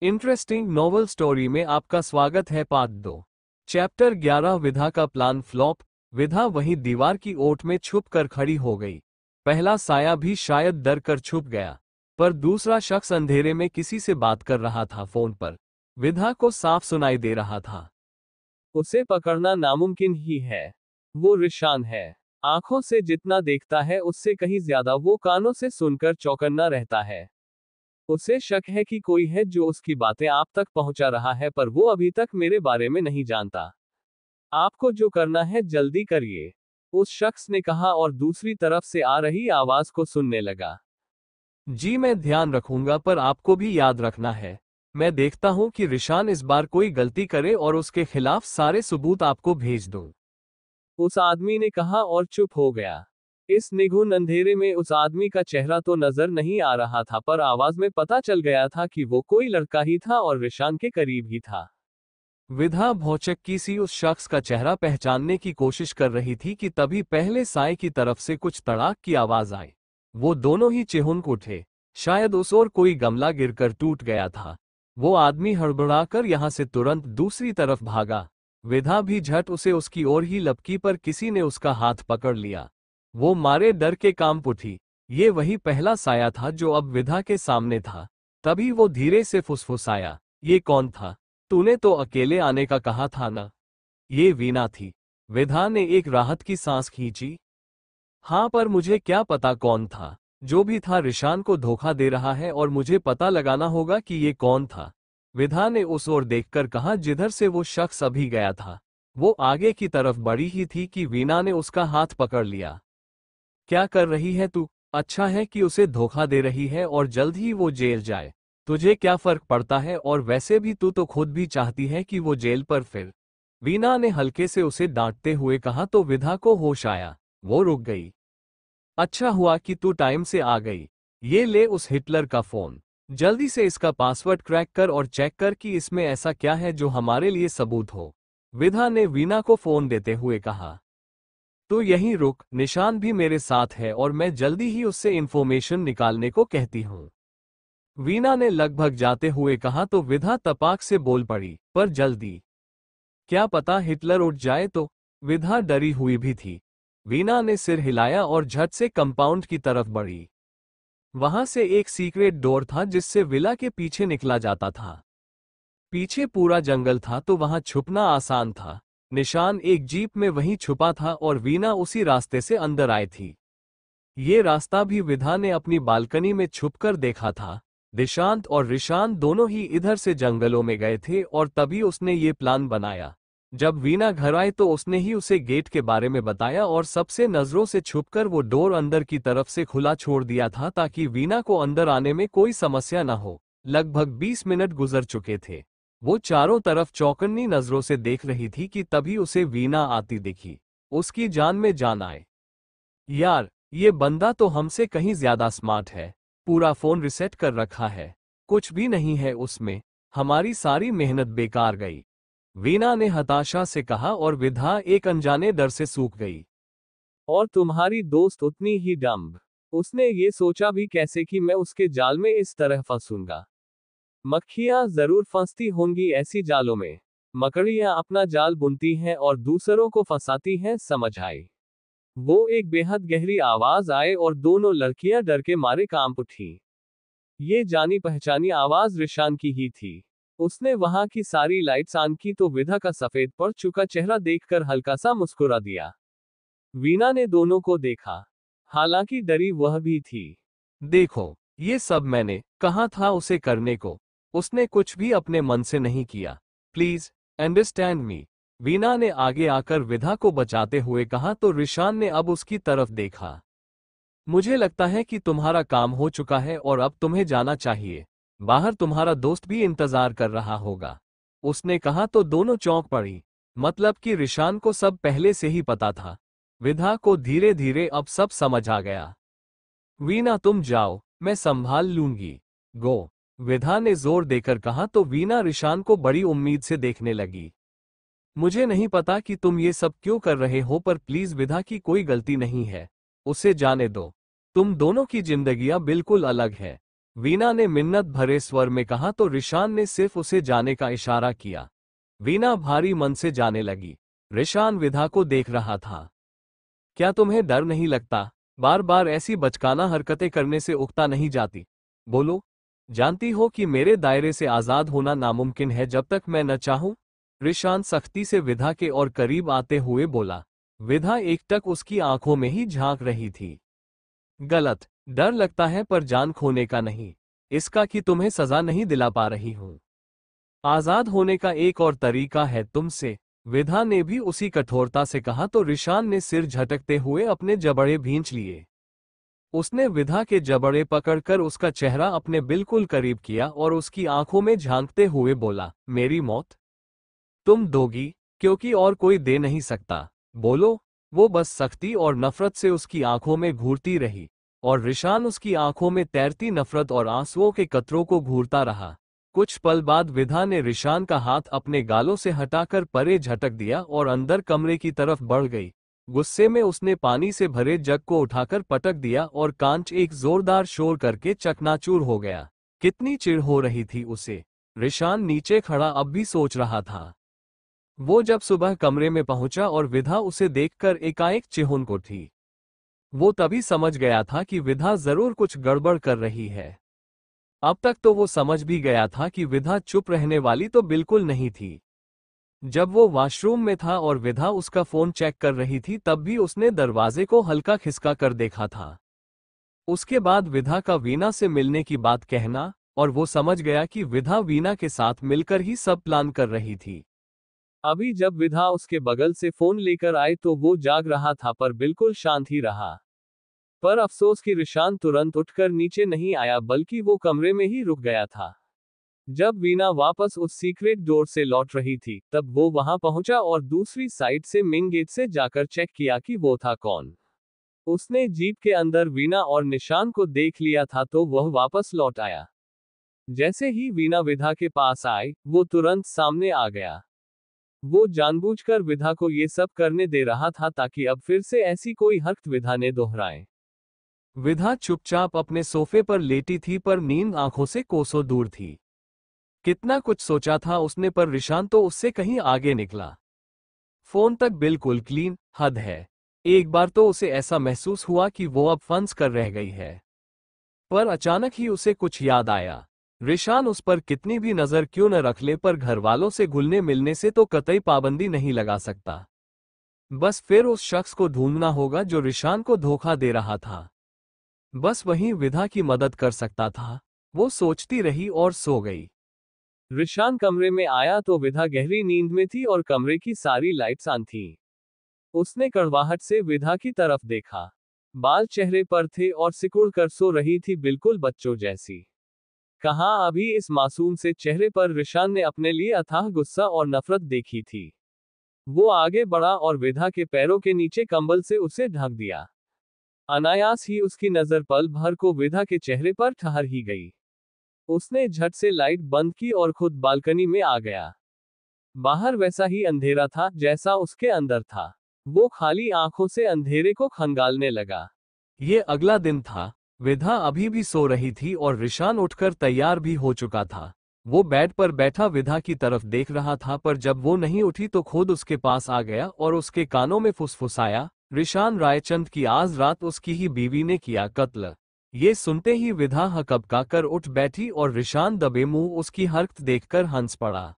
Interesting novel story में आपका स्वागत है। पार्ट 2 चैप्टर 11 विधा का प्लान फ्लॉप। विधा वहीं दीवार की ओट में छुप कर खड़ी हो गई। पहला साया भी शायद डर कर छुप गया, पर दूसरा शख्स अंधेरे में किसी से बात कर रहा था। फोन पर विधा को साफ सुनाई दे रहा था। उसे पकड़ना नामुमकिन ही है। वो रिशान है। आंखों से जितना देखता है उससे कहीं ज्यादा वो कानों से सुनकर चौकन्ना रहता है। उसे शक है कि कोई है जो उसकी बातें आप तक पहुंचा रहा है, पर वो अभी तक मेरे बारे में नहीं जानता। आपको जो करना है जल्दी करिए, उस शख्स ने कहा और दूसरी तरफ से आ रही आवाज को सुनने लगा। जी मैं ध्यान रखूंगा, पर आपको भी याद रखना है। मैं देखता हूं कि रिशान इस बार कोई गलती करे और उसके खिलाफ सारे सबूत आपको भेज दूं। उस आदमी ने कहा और चुप हो गया। इस निगून अंधेरे में उस आदमी का चेहरा तो नजर नहीं आ रहा था, पर आवाज में पता चल गया था कि वो कोई लड़का ही था और रिशान के करीब ही था। विधा भौचक्की सी उस शख्स का चेहरा पहचानने की कोशिश कर रही थी कि तभी पहले साए की तरफ से कुछ तड़ाक की आवाज आई। वो दोनों ही चिहुंक उठे। शायद उस ओर कोई गमला गिरकर टूट गया था। वो आदमी हड़बड़ाकर यहां से तुरंत दूसरी तरफ भागा। विधा भी झट उसे उसकी ओर ही लपकी, पर किसी ने उसका हाथ पकड़ लिया। वो मारे डर के कांप उठी। ये वही पहला साया था जो अब विधा के सामने था। तभी वो धीरे से फुसफुसाया, ये कौन था? तूने तो अकेले आने का कहा था ना? ये वीणा थी। विधा ने एक राहत की सांस खींची। हाँ, पर मुझे क्या पता कौन था। जो भी था रिशान को धोखा दे रहा है और मुझे पता लगाना होगा कि ये कौन था। विधा ने उस ओर देखकर कहा जिधर से वो शख्स अभी गया था। वो आगे की तरफ बढ़ी ही थी कि वीणा ने उसका हाथ पकड़ लिया। क्या कर रही है तू? अच्छा है कि उसे धोखा दे रही है और जल्द ही वो जेल जाए। तुझे क्या फर्क पड़ता है? और वैसे भी तू तो खुद भी चाहती है कि वो जेल पर फिर। वीणा ने हल्के से उसे डांटते हुए कहा तो विधा को होश आया। वो रुक गई। अच्छा हुआ कि तू टाइम से आ गई। ये ले उस हिटलर का फोन। जल्दी से इसका पासवर्ड क्रैक कर और चेक कर कि इसमें ऐसा क्या है जो हमारे लिए सबूत हो। विधा ने वीणा को फोन देते हुए कहा। तो यहीं रुक, निशान भी मेरे साथ है और मैं जल्दी ही उससे इंफॉर्मेशन निकालने को कहती हूँ। वीणा ने लगभग जाते हुए कहा तो विधा तपाक से बोल पड़ी, पर जल्दी। क्या पता हिटलर उठ जाए तो। विधा डरी हुई भी थी। वीणा ने सिर हिलाया और झट से कंपाउंड की तरफ बढ़ी। वहां से एक सीक्रेट डोर था जिससे विला के पीछे निकला जाता था। पीछे पूरा जंगल था तो वहां छुपना आसान था। निशान एक जीप में वहीं छुपा था और वीणा उसी रास्ते से अंदर आई थी। ये रास्ता भी विधा ने अपनी बालकनी में छुपकर देखा था। दिशांत और रिशान दोनों ही इधर से जंगलों में गए थे और तभी उसने ये प्लान बनाया। जब वीणा घर आई तो उसने ही उसे गेट के बारे में बताया और सबसे नजरों से छुपकर वो डोर अंदर की तरफ से खुला छोड़ दिया था ताकि वीणा को अंदर आने में कोई समस्या न हो। लगभग 20 मिनट गुजर चुके थे। वो चारों तरफ चौकन्नी नजरों से देख रही थी कि तभी उसे वीणा आती दिखी। उसकी जान में जान आए। यार, ये बंदा तो हमसे कहीं ज्यादा स्मार्ट है। पूरा फोन रिसेट कर रखा है। कुछ भी नहीं है उसमें। हमारी सारी मेहनत बेकार गई। वीणा ने हताशा से कहा और विधा एक अनजाने डर से सूख गई। और तुम्हारी दोस्त उतनी ही डम्ब। उसने ये सोचा भी कैसे कि मैं उसके जाल में इस तरह फंसूंगा। मक्खियां जरूर फंसती होंगी ऐसी जालों में। मकड़ियां अपना जाल बुनती हैं और दूसरों को फंसाती हैं, समझ आई। वो एक बेहद गहरी आवाज आए और दोनों लड़कियां डर के मारे कांप उठी। ये जानी पहचानी आवाज रिशान की ही थी। उसने वहां की सारी लाइट्स ऑन की तो विधा का सफेद पड़ चुका चेहरा देखकर हल्का सा मुस्कुरा दिया। वीणा ने दोनों को देखा। हालांकि डरी वह भी थी। देखो, ये सब मैंने कहा था उसे करने को। उसने कुछ भी अपने मन से नहीं किया। Please understand me. वीणा ने आगे आकर विधा को बचाते हुए कहा तो रिशान ने अब उसकी तरफ देखा। मुझे लगता है कि तुम्हारा काम हो चुका है और अब तुम्हें जाना चाहिए। बाहर तुम्हारा दोस्त भी इंतजार कर रहा होगा। उसने कहा तो दोनों चौंक पड़ी। मतलब कि रिशान को सब पहले से ही पता था। विधा को धीरे धीरे अब सब समझ आ गया। वीणा तुम जाओ, मैं संभाल लूंगी। गो। विधा ने जोर देकर कहा तो वीणा रिशान को बड़ी उम्मीद से देखने लगी। मुझे नहीं पता कि तुम ये सब क्यों कर रहे हो, पर प्लीज विधा की कोई गलती नहीं है। उसे जाने दो। तुम दोनों की जिंदगियां बिल्कुल अलग है। वीना ने मिन्नत भरे स्वर में कहा तो रिशान ने सिर्फ उसे जाने का इशारा किया। वीना भारी मन से जाने लगी। रिशान विधा को देख रहा था। क्या तुम्हें डर नहीं लगता? बार बार ऐसी बचकाना हरकतें करने से उकता नहीं जाती। बोलो, जानती हो कि मेरे दायरे से आजाद होना नामुमकिन है जब तक मैं न चाहूं। रिशान सख्ती से विधा के और करीब आते हुए बोला। विधा एकटक उसकी आंखों में ही झांक रही थी। गलत, डर लगता है पर जान खोने का नहीं। इसका कि तुम्हें सजा नहीं दिला पा रही हूं। आजाद होने का एक और तरीका है तुमसे। विधा ने भी उसी कठोरता से कहा तो रिशान ने सिर झटकते हुए अपने जबड़े भींच लिए। उसने विधा के जबड़े पकड़कर उसका चेहरा अपने बिल्कुल करीब किया और उसकी आंखों में झांकते हुए बोला, मेरी मौत तुम दोगी, क्योंकि और कोई दे नहीं सकता। बोलो। वो बस सख्ती और नफरत से उसकी आंखों में घूरती रही और रिशान उसकी आंखों में तैरती नफरत और आंसुओं के कतरों को घूरता रहा। कुछ पल बाद विधा ने रिशान का हाथ अपने गालों से हटाकर परे झटक दिया और अंदर कमरे की तरफ बढ़ गई। गुस्से में उसने पानी से भरे जग को उठाकर पटक दिया और कांच एक जोरदार शोर करके चकनाचूर हो गया। कितनी चिढ़ हो रही थी उसे। रिशान नीचे खड़ा अब भी सोच रहा था। वो जब सुबह कमरे में पहुंचा और विधा उसे देखकर एकाएक चिहुन उठी। वो तभी समझ गया था कि विधा जरूर कुछ गड़बड़ कर रही है। अब तक तो वो समझ भी गया था कि विधा चुप रहने वाली तो बिल्कुल नहीं थी। जब वो वॉशरूम में था और विधा उसका फोन चेक कर रही थी तब भी उसने दरवाजे को हल्का खिसका कर देखा था। उसके बाद विधा का वीना से मिलने की बात कहना, और वो समझ गया कि विधा वीना के साथ मिलकर ही सब प्लान कर रही थी। अभी जब विधा उसके बगल से फोन लेकर आए तो वो जाग रहा था पर बिल्कुल शांत ही रहा। पर अफसोस कि रिशान तुरंत उठकर नीचे नहीं आया बल्कि वो कमरे में ही रुक गया था। जब वीना वापस उस सीक्रेट डोर से लौट रही थी तब वो वहां पहुंचा और दूसरी साइड से मेन गेट से जाकर चेक किया कि वो था कौन। उसने जीप के अंदर वीना और निशान को देख लिया था तो वह वापस लौट आया। जैसे ही वीना विधा के पास आई वो तुरंत सामने आ गया। वो जानबूझकर विधा को ये सब करने दे रहा था ताकि अब फिर से ऐसी कोई हरकत विधा ने दोहराए। विधा चुपचाप अपने सोफे पर लेटी थी पर नींद आंखों से कोसों दूर थी। कितना कुछ सोचा था उसने पर रिशान तो उससे कहीं आगे निकला। फोन तक बिल्कुल क्लीन, हद है। एक बार तो उसे ऐसा महसूस हुआ कि वो अब फंस कर रह गई है। पर अचानक ही उसे कुछ याद आया। रिशान उस पर कितनी भी नजर क्यों न रख ले पर घर वालों से घुलने मिलने से तो कतई पाबंदी नहीं लगा सकता। बस फिर उस शख्स को ढूंढना होगा जो रिशान को धोखा दे रहा था। बस वही विधा की मदद कर सकता था। वो सोचती रही और सो गई। रिशान कमरे में आया तो विधा गहरी नींद में थी और कमरे की सारी लाइट्स ऑन थीं। उसने कड़वाहट से विधा की तरफ देखा। बाल चेहरे पर थे और सिकुड़ कर सो रही थी बिल्कुल बच्चों जैसी। कहाँ अभी इस मासूम से चेहरे पर रिशान ने अपने लिए अथाह गुस्सा और नफरत देखी थी। वो आगे बढ़ा और विधा के पैरों के नीचे कंबल से उसे ढक दिया। अनायास ही उसकी नजर पल भर को विधा के चेहरे पर ठहर ही गई। उसने झट से लाइट बंद की और खुद बालकनी में आ गया। बाहर वैसा ही अंधेरा था जैसा उसके अंदर था। वो खाली आंखों से अंधेरे को खंगालने लगा। ये अगला दिन था। विधा अभी भी सो रही थी और रिशान उठकर तैयार भी हो चुका था। वो बेड पर बैठा विधा की तरफ देख रहा था पर जब वो नहीं उठी तो खुद उसके पास आ गया और उसके कानों में फुसफुसाया, रिशान रायचंद की आज रात उसकी ही बीवी ने किया कत्ल। ये सुनते ही विधा हकबका कर उठ बैठी और रिशान दबे मुंह उसकी हरकत देखकर हंस पड़ा।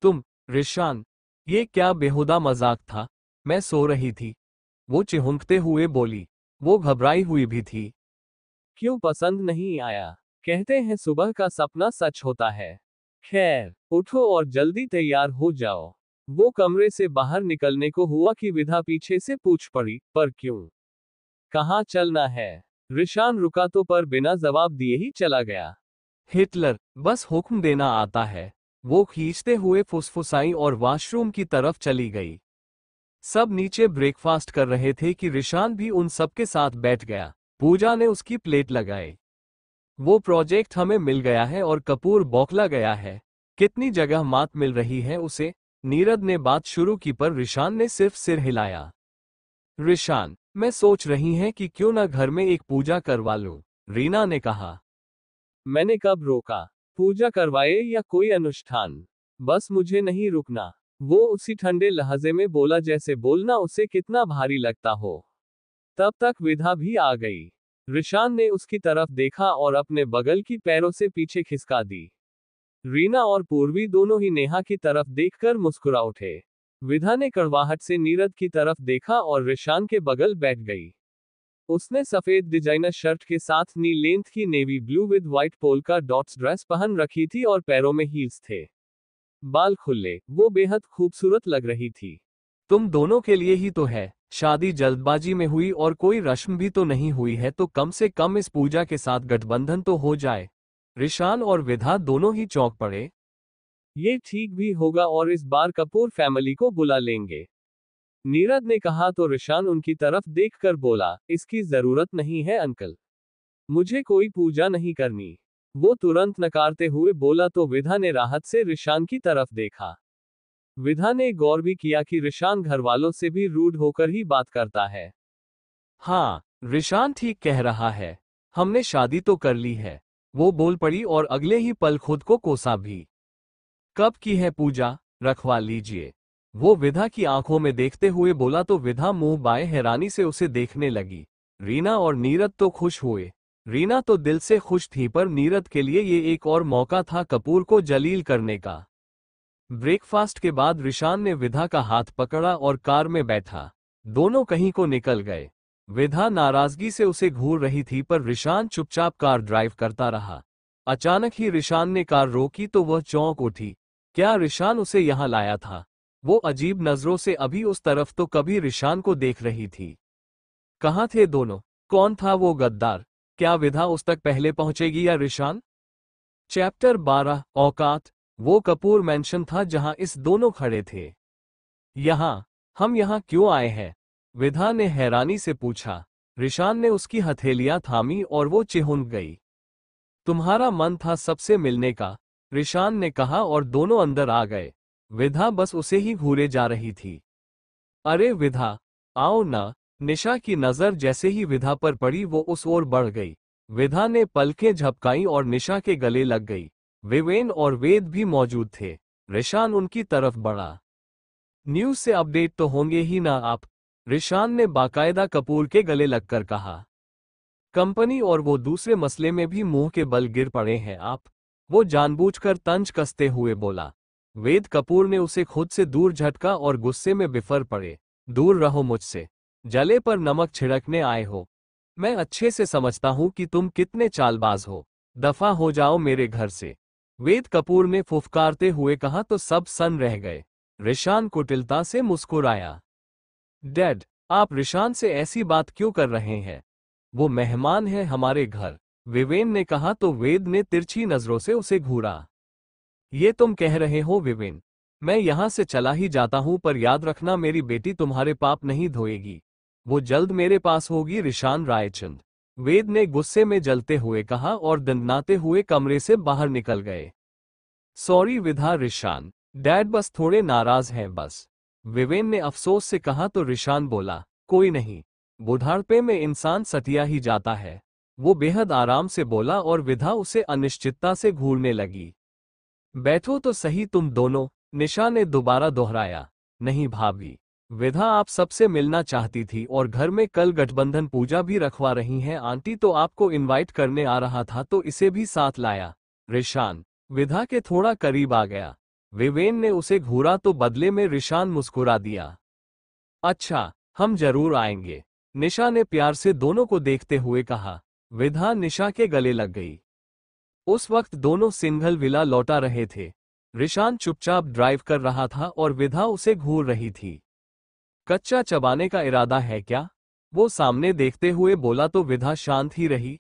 तुम, रिशान, ये क्या बेहुदा मजाक था? मैं सो रही थी। वो चिहुंकते हुए बोली। वो घबराई हुई भी थी। क्यों पसंद नहीं आया? कहते हैं सुबह का सपना सच होता है। खैर, उठो और जल्दी तैयार हो जाओ। वो कमरे से बाहर निकलने को हुआ कि विधा पीछे से पूछ पड़ी, पर क्यों? कहाँ चलना है? रिशान रुका तो पर बिना जवाब दिए ही चला गया। हिटलर, बस हुक्म देना आता है। वो खींचते हुए फुसफुसाई और वॉशरूम की तरफ चली गई। सब नीचे ब्रेकफास्ट कर रहे थे कि रिशान भी उन सबके साथ बैठ गया। पूजा ने उसकी प्लेट लगाई। वो प्रोजेक्ट हमें मिल गया है और कपूर बौखला गया है। कितनी जगह मात मिल रही है उसे। नीरद ने बात शुरू की पर रिशान ने सिर्फ सिर हिलाया। रिशान, मैं सोच रही हैं कि क्यों ना घर में एक पूजा करवा लूं, रीना ने कहा। मैंने कब रोका? पूजा करवाए या कोई अनुष्ठान? बस मुझे नहीं रुकना। वो उसी ठंडे लहजे में बोला जैसे बोलना उसे कितना भारी लगता हो। तब तक विधा भी आ गई। रिशान ने उसकी तरफ देखा और अपने बगल की पैरों से पीछे खिसका दी। रीना और पूर्वी दोनों ही नेहा की तरफ देखकर मुस्कुरा उठे। विधा ने कड़वाहट से नीरद की तरफ देखा और रिशान के बगल बैठ गई। उसने सफेद डिजाइनर शर्ट के साथ नी लेंथ की navy blue with white polka dots dress पहन रखी थी और पैरों में हील्स थे। बाल खुले, वो बेहद खूबसूरत लग रही थी। तुम दोनों के लिए ही तो है। शादी जल्दबाजी में हुई और कोई रस्म भी तो नहीं हुई है, तो कम से कम इस पूजा के साथ गठबंधन तो हो जाए। रिशान और विधा दोनों ही चौंक पड़े। ये ठीक भी होगा और इस बार कपूर फैमिली को बुला लेंगे, नीरद ने कहा तो रिशान उनकी तरफ देखकर बोला, इसकी जरूरत नहीं है अंकल। मुझे कोई पूजा नहीं करनी। वो तुरंत नकारते हुए बोला तो विधा ने राहत से रिशान की तरफ देखा। विधा ने गौर भी किया कि रिशान घर वालों से भी रूड होकर ही बात करता है। हाँ, रिशान ठीक कह रहा है। हमने शादी तो कर ली है, वो बोल पड़ी और अगले ही पल खुद को कोसा भी। कब की है पूजा? रखवा लीजिए, वो विधा की आंखों में देखते हुए बोला तो विधा मुंह बाए हैरानी से उसे देखने लगी। रीना और नीरद तो खुश हुए। रीना तो दिल से खुश थी, पर नीरद के लिए ये एक और मौका था कपूर को जलील करने का। ब्रेकफास्ट के बाद रिशान ने विधा का हाथ पकड़ा और कार में बैठा। दोनों कहीं को निकल गए। विधा नाराजगी से उसे घूर रही थी, पर रिशान चुपचाप कार ड्राइव करता रहा। अचानक ही रिशान ने कार रोकी तो वह चौंक उठी। क्या रिशान उसे यहां लाया था? वो अजीब नजरों से अभी उस तरफ तो कभी रिशान को देख रही थी। कहाँ थे दोनों? कौन था वो गद्दार? क्या विधा उस तक पहले पहुंचेगी या रिशान? चैप्टर 12 औकात। वो कपूर मैंशन था जहां इस दोनों खड़े थे। हम यहां क्यों आए हैं? विधा ने हैरानी से पूछा। रिशान ने उसकी हथेलियां थामी और वो चिहुन गई। तुम्हारा मन था सबसे मिलने का, रिशान ने कहा और दोनों अंदर आ गए। विधा बस उसे ही घूरे जा रही थी। अरे विधा, आओ ना। निशा की नजर जैसे ही विधा पर पड़ी वो उस ओर बढ़ गई। विधा ने पलकें झपकाई और निशा के गले लग गई। विवेन और वेद भी मौजूद थे। रिशान उनकी तरफ बढ़ा। न्यूज से अपडेट तो होंगे ही ना आप? रिशान ने बाकायदा कपूर के गले लगकर कहा। कंपनी और वो दूसरे मसले में भी मुंह के बल गिर पड़े हैं आप? वो जानबूझकर तंज कसते हुए बोला। वेद कपूर ने उसे खुद से दूर झटका और गुस्से में बिफर पड़े। दूर रहो मुझसे, जले पर नमक छिड़कने आए हो। मैं अच्छे से समझता हूं कि तुम कितने चालबाज हो। दफा हो जाओ मेरे घर से, वेद कपूर ने फुफकारते हुए कहा तो सब सन रह गए। रिशान कुटिलता से मुस्कुराया। डैड, आप रिशान से ऐसी बात क्यों कर रहे हैं? वो मेहमान है हमारे घर, विवेन ने कहा तो वेद ने तिरछी नजरों से उसे घूरा। ये तुम कह रहे हो विवेन? मैं यहां से चला ही जाता हूं, पर याद रखना मेरी बेटी तुम्हारे पाप नहीं धोएगी। वो जल्द मेरे पास होगी रिशान रायचंद, वेद ने गुस्से में जलते हुए कहा और दंडनाते हुए कमरे से बाहर निकल गए। सॉरी विधा रिशान, डैड बस थोड़े नाराज हैं बस, विवेन ने अफसोस से कहा तो रिशान बोला, कोई नहीं, बुढ़ापे में इंसान सटिया ही जाता है। वो बेहद आराम से बोला और विधा उसे अनिश्चितता से घूरने लगी। बैठो तो सही तुम दोनों, निशा ने दोबारा दोहराया। नहीं भाभी, विधा आप सबसे मिलना चाहती थी और घर में कल गठबंधन पूजा भी रखवा रही हैं आंटी, तो आपको इनवाइट करने आ रहा था तो इसे भी साथ लाया। रिशान विधा के थोड़ा करीब आ गया। विवेन ने उसे घूरा तो बदले में रिशान मुस्कुरा दिया। अच्छा, हम जरूर आएंगे, निशा ने प्यार से दोनों को देखते हुए कहा। विधा निशा के गले लग गई। उस वक्त दोनों सिंघल विला लौटा रहे थे। रिशान चुपचाप ड्राइव कर रहा था और विधा उसे घूर रही थी। कच्चा चबाने का इरादा है क्या? वो सामने देखते हुए बोला तो विधा शांत ही रही।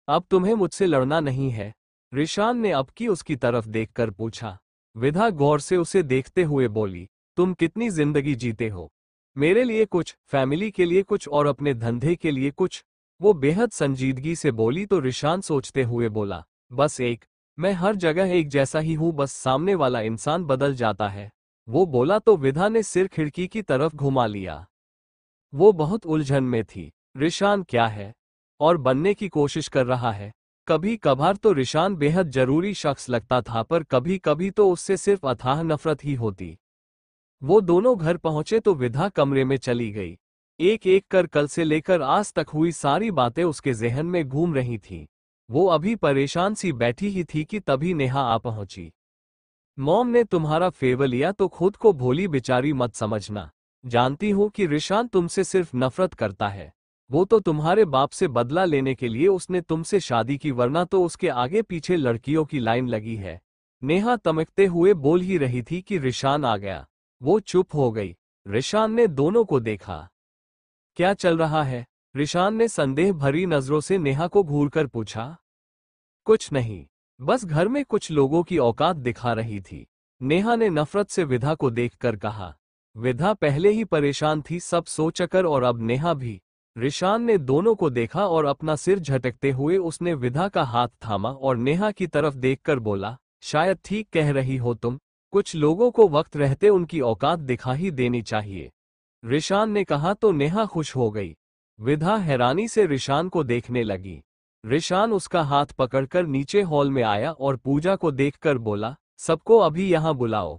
अब तुम्हें मुझसे लड़ना नहीं है? रिशान ने अब की उसकी तरफ देखकर पूछा। विधा गौर से उसे देखते हुए बोली, तुम कितनी जिंदगी जीते हो? मेरे लिए कुछ, फैमिली के लिए कुछ और अपने धंधे के लिए कुछ। वो बेहद संजीदगी से बोली तो रिशान सोचते हुए बोला, बस एक, मैं हर जगह एक जैसा ही हूं, बस सामने वाला इंसान बदल जाता है। वो बोला तो विधा ने सिर खिड़की की तरफ घुमा लिया। वो बहुत उलझन में थी। रिशान क्या है और बनने की कोशिश कर रहा है? कभी कभार तो रिशान बेहद जरूरी शख्स लगता था, पर कभी कभी तो उससे सिर्फ अथाह नफरत ही होती। वो दोनों घर पहुंचे तो विधा कमरे में चली गई। एक एक कर कल से लेकर आज तक हुई सारी बातें उसके जहन में घूम रही थीं। वो अभी परेशान सी बैठी ही थी कि तभी नेहा आ पहुंची। मॉम ने तुम्हारा फेवर लिया तो खुद को भोली बेचारी मत समझना। जानती हूं कि रिशान तुमसे सिर्फ नफरत करता है। वो तो तुम्हारे बाप से बदला लेने के लिए उसने तुमसे शादी की, वरना तो उसके आगे पीछे लड़कियों की लाइन लगी है। नेहा तमकते हुए बोल ही रही थी कि रिशान आ गया। वो चुप हो गई। रिशान ने दोनों को देखा। क्या चल रहा है? रिशान ने संदेह भरी नजरों से नेहा को घूरकर पूछा। कुछ नहीं, बस घर में कुछ लोगों की औकात दिखा रही थी, नेहा ने नफरत से विधा को देखकर कहा। विधा पहले ही परेशान थी सब सोचकर, और अब नेहा भी। रिशान ने दोनों को देखा और अपना सिर झटकते हुए उसने विधा का हाथ थामा और नेहा की तरफ देखकर बोला, शायद ठीक कह रही हो तुम। कुछ लोगों को वक्त रहते उनकी औकात दिखा ही देनी चाहिए। रिशान ने कहा तो नेहा खुश हो गई। विधा हैरानी से रिशान को देखने लगी। रिशान उसका हाथ पकड़कर नीचे हॉल में आया और पूजा को देखकर बोला, सबको अभी यहां बुलाओ।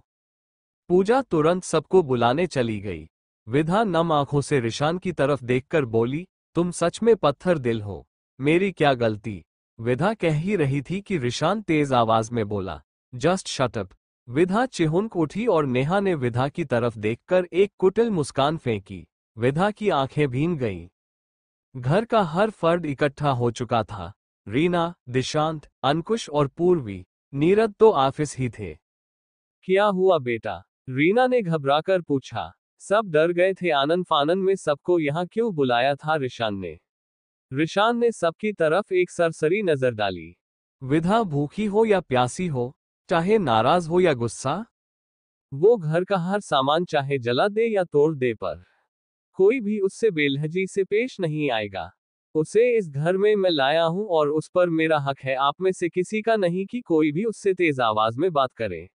पूजा तुरंत सबको बुलाने चली गई। विधा नम आंखों से रिशान की तरफ देखकर बोली, तुम सच में पत्थर दिल हो। मेरी क्या गलती? विधा कह ही रही थी कि रिशान तेज आवाज में बोला, जस्ट शट अप। विधा चिहुंक उठी और नेहा ने विधा की तरफ देखकर एक कुटिल मुस्कान फेंकी। विधा की आंखें भीग गईं। घर का हर फर्द इकट्ठा हो चुका था। रीना, दिशांत, अंकुश और पूर्वी। नीरद तो ऑफिस ही थे। क्या हुआ बेटा? रीना ने घबराकर पूछा। सब डर गए थे आनन फानन में, सबको यहाँ क्यों बुलाया था रिशान ने? रिशान ने सबकी तरफ एक सरसरी नजर डाली। विधा भूखी हो या प्यासी हो, चाहे नाराज हो या गुस्सा, वो घर का हर सामान चाहे जला दे या तोड़ दे, पर कोई भी उससे बेलहजी से पेश नहीं आएगा। उसे इस घर में मैं लाया हूं और उस पर मेरा हक है, आप में से किसी का नहीं कि कोई भी उससे तेज आवाज में बात करे।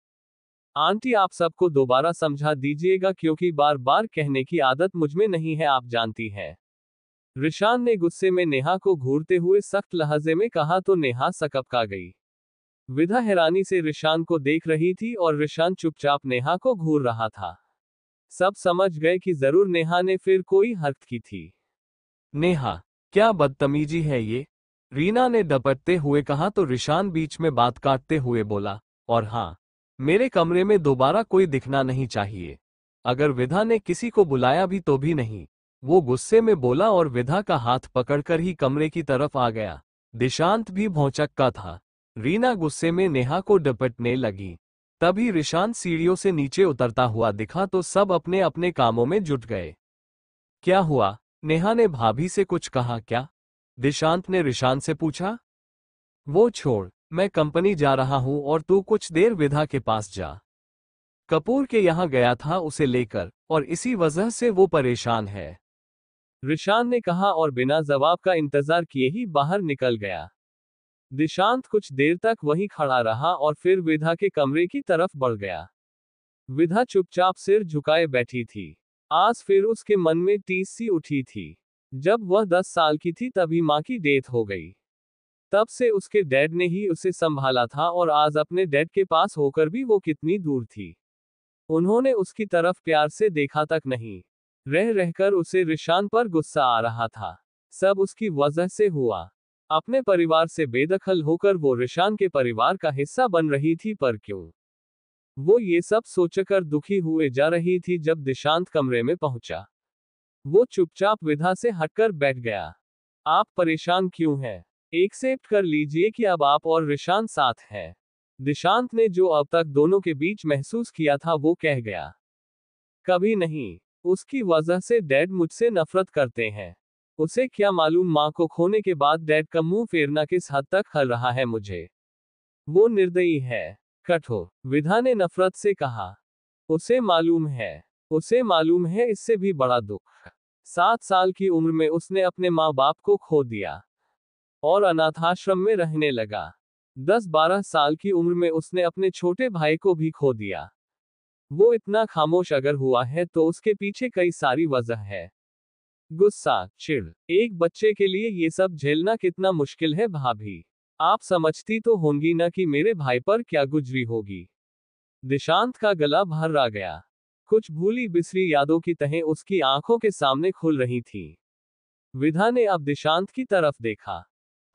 आंटी आप सबको दोबारा समझा दीजिएगा, क्योंकि बार बार कहने की आदत मुझमें नहीं है, आप जानती हैं। रिशान ने गुस्से में नेहा को घूरते हुए सख्त लहजे में कहा तो नेहा सकपका गई। विधा हैरानी से रिशान को देख रही थी और रिशान चुपचाप नेहा को घूर रहा था। सब समझ गए कि जरूर नेहा ने फिर कोई हरकत की थी। नेहा, क्या बदतमीजी है ये? रीना ने डपटते हुए कहा तो रिशान बीच में बात काटते हुए बोला, और हाँ, मेरे कमरे में दोबारा कोई दिखना नहीं चाहिए। अगर विधा ने किसी को बुलाया भी तो भी नहीं। वो गुस्से में बोला और विधा का हाथ पकड़कर ही कमरे की तरफ आ गया। दिशांत भी भौचक्का था। रीना गुस्से में नेहा को डपटने लगी। तभी रिशान सीढ़ियों से नीचे उतरता हुआ दिखा तो सब अपने अपने कामों में जुट गए। क्या हुआ? नेहा ने भाभी से कुछ कहा क्या? दिशांत ने रिशान से पूछा। वो छोड़, मैं कंपनी जा रहा हूं और तू कुछ देर विधा के पास जा। कपूर के यहां गया था उसे लेकर, और इसी वजह से वो परेशान है, रिशान ने कहा और बिना जवाब का इंतजार किए ही बाहर निकल गया। दिशांत कुछ देर तक वहीं खड़ा रहा और फिर विधा के कमरे की तरफ बढ़ गया। विधा चुपचाप सिर झुकाए बैठी थी। आज फिर उसके मन में टीस सी उठी थी। जब वह 10 साल की थी तभी मां की डेथ हो गई। तब से उसके डैड ने ही उसे संभाला था और आज अपने डैड के पास होकर भी वो कितनी दूर थी। उन्होंने उसकी तरफ प्यार से देखा तक नहीं। रह रहकर उसे रिशान पर गुस्सा आ रहा था। सब उसकी वजह से हुआ। अपने परिवार से बेदखल होकर वो रिशान के परिवार का हिस्सा बन रही थी, पर क्यों? वो ये सब सोचकर दुखी हुए जा रही थी जब दिशांत कमरे में पहुंचा। वो चुपचाप विधा से हटकर बैठ गया। आप परेशान क्यों हैं? एक्सेप्ट कर लीजिए कि अब आप और रिशान साथ हैं। दिशांत ने जो अब तक दोनों के बीच महसूस किया था वो कह गया। कभी नहीं। उसकी वजह से डैड मुझसे नफरत करते हैं। उसे क्या मालूम मां को खोने के बाद डैड का मुंह फेरना किस हद तक खल रहा है मुझे। वो निर्दयी है, कठोर, विधा ने नफरत से कहा। उसे मालूम है। उसे मालूम है इससे भी बड़ा दुख। 7 साल की उम्र में उसने अपने माँ बाप को खो दिया और अनाथाश्रम में रहने लगा। 10-12 साल की उम्र में उसने अपने छोटे भाई को भी खो दिया। वो इतना खामोश अगर हुआ है तो उसके पीछे कई सारी वजह है। गुस्सा, चिढ़, एक बच्चे के लिए ये सब झेलना कितना मुश्किल है भाभी। आप समझती तो होंगी ना कि मेरे भाई पर क्या गुजरी होगी। दिशांत का गला भर आ गया। कुछ भूली बिसरी यादों की तहें उसकी आंखों के सामने खुल रही थी। विधा ने अब दिशांत की तरफ देखा।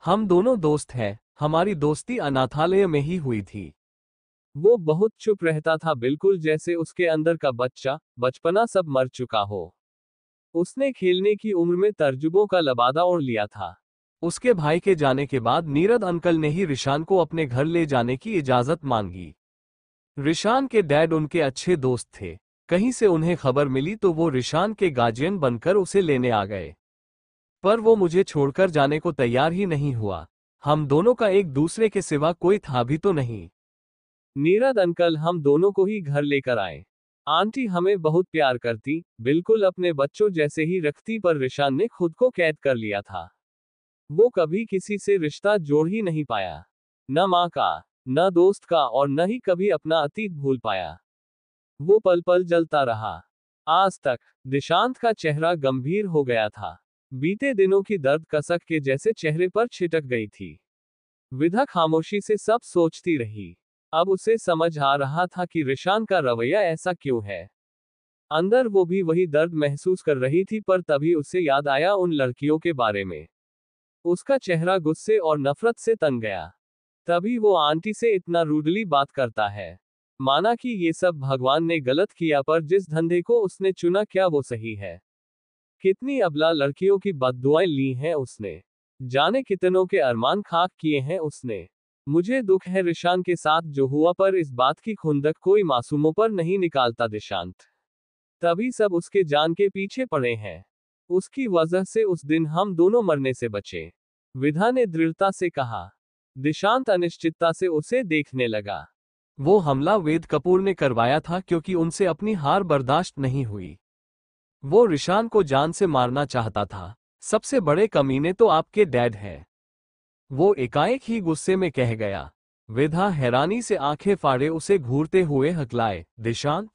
हम दोनों दोस्त हैं, हमारी दोस्ती अनाथालय में ही हुई थी। वो बहुत चुप रहता था, बिल्कुल जैसे उसके अंदर का बच्चा, बचपना सब मर चुका हो। उसने खेलने की उम्र में तरजुबों का लबादा ओढ़ लिया था। उसके भाई के जाने के बाद नीरद अंकल ने ही रिशान को अपने घर ले जाने की इजाजत मांगी। रिशान के डैड उनके अच्छे दोस्त थे। कहीं से उन्हें खबर मिली तो वो रिशान के गार्जियन बनकर उसे लेने आ गए। पर वो मुझे छोड़कर जाने को तैयार ही नहीं हुआ। हम दोनों का एक दूसरे के सिवा कोई था भी तो नहीं। नीरद अंकल हम दोनों को ही घर लेकर आए। आंटी हमें बहुत प्यार करती, बिल्कुल अपने बच्चों जैसे ही रखती, पर रिशान ने खुद को कैद कर लिया था। वो कभी किसी से रिश्ता जोड़ ही नहीं पाया। न माँ का, न दोस्त का, और न ही कभी अपना अतीत भूल पाया। वो पल पल जलता रहा। आज तक दिशांत का चेहरा गंभीर हो गया था। बीते दिनों की दर्द कसक के जैसे चेहरे पर छिटक गई थी। विधा खामोशी से सब सोचती रही। अब उसे समझ आ रहा था कि रिशान का रवैया ऐसा क्यों है। अंदर वो भी वही दर्द महसूस कर रही थी, पर तभी उसे याद आया उन लड़कियों के बारे में। उसका चेहरा गुस्से और नफरत से तन गया। तभी वो आंटी से इतना रूडली बात करता है। माना कि ये सब भगवान ने गलत किया, पर जिस धंधे को उसने चुना क्या वो सही है? कितनी अबला लड़कियों की बद्दुआएं ली हैं उसने। जाने कितनों के अरमान खाक किए हैं उसने। मुझे दुख है रिशान के साथ जो हुआ, पर इस बात की खुंदक कोई मासूमों पर नहीं निकालता दिशांत। तभी सब उसके जान के पीछे पड़े हैं। उसकी वजह से उस दिन हम दोनों मरने से बचे। विधा ने दृढ़ता से कहा। दिशांत अनिश्चितता से उसे देखने लगा। वो हमला वेद कपूर ने करवाया था क्योंकि उनसे अपनी हार बर्दाश्त नहीं हुई। वो रिशान को जान से मारना चाहता था। सबसे बड़े कमीने तो आपके डैड हैं। वो एकाएक ही गुस्से में कह गया। विधा हैरानी से आंखें फाड़े उसे घूरते हुए हकलाए, दिशांत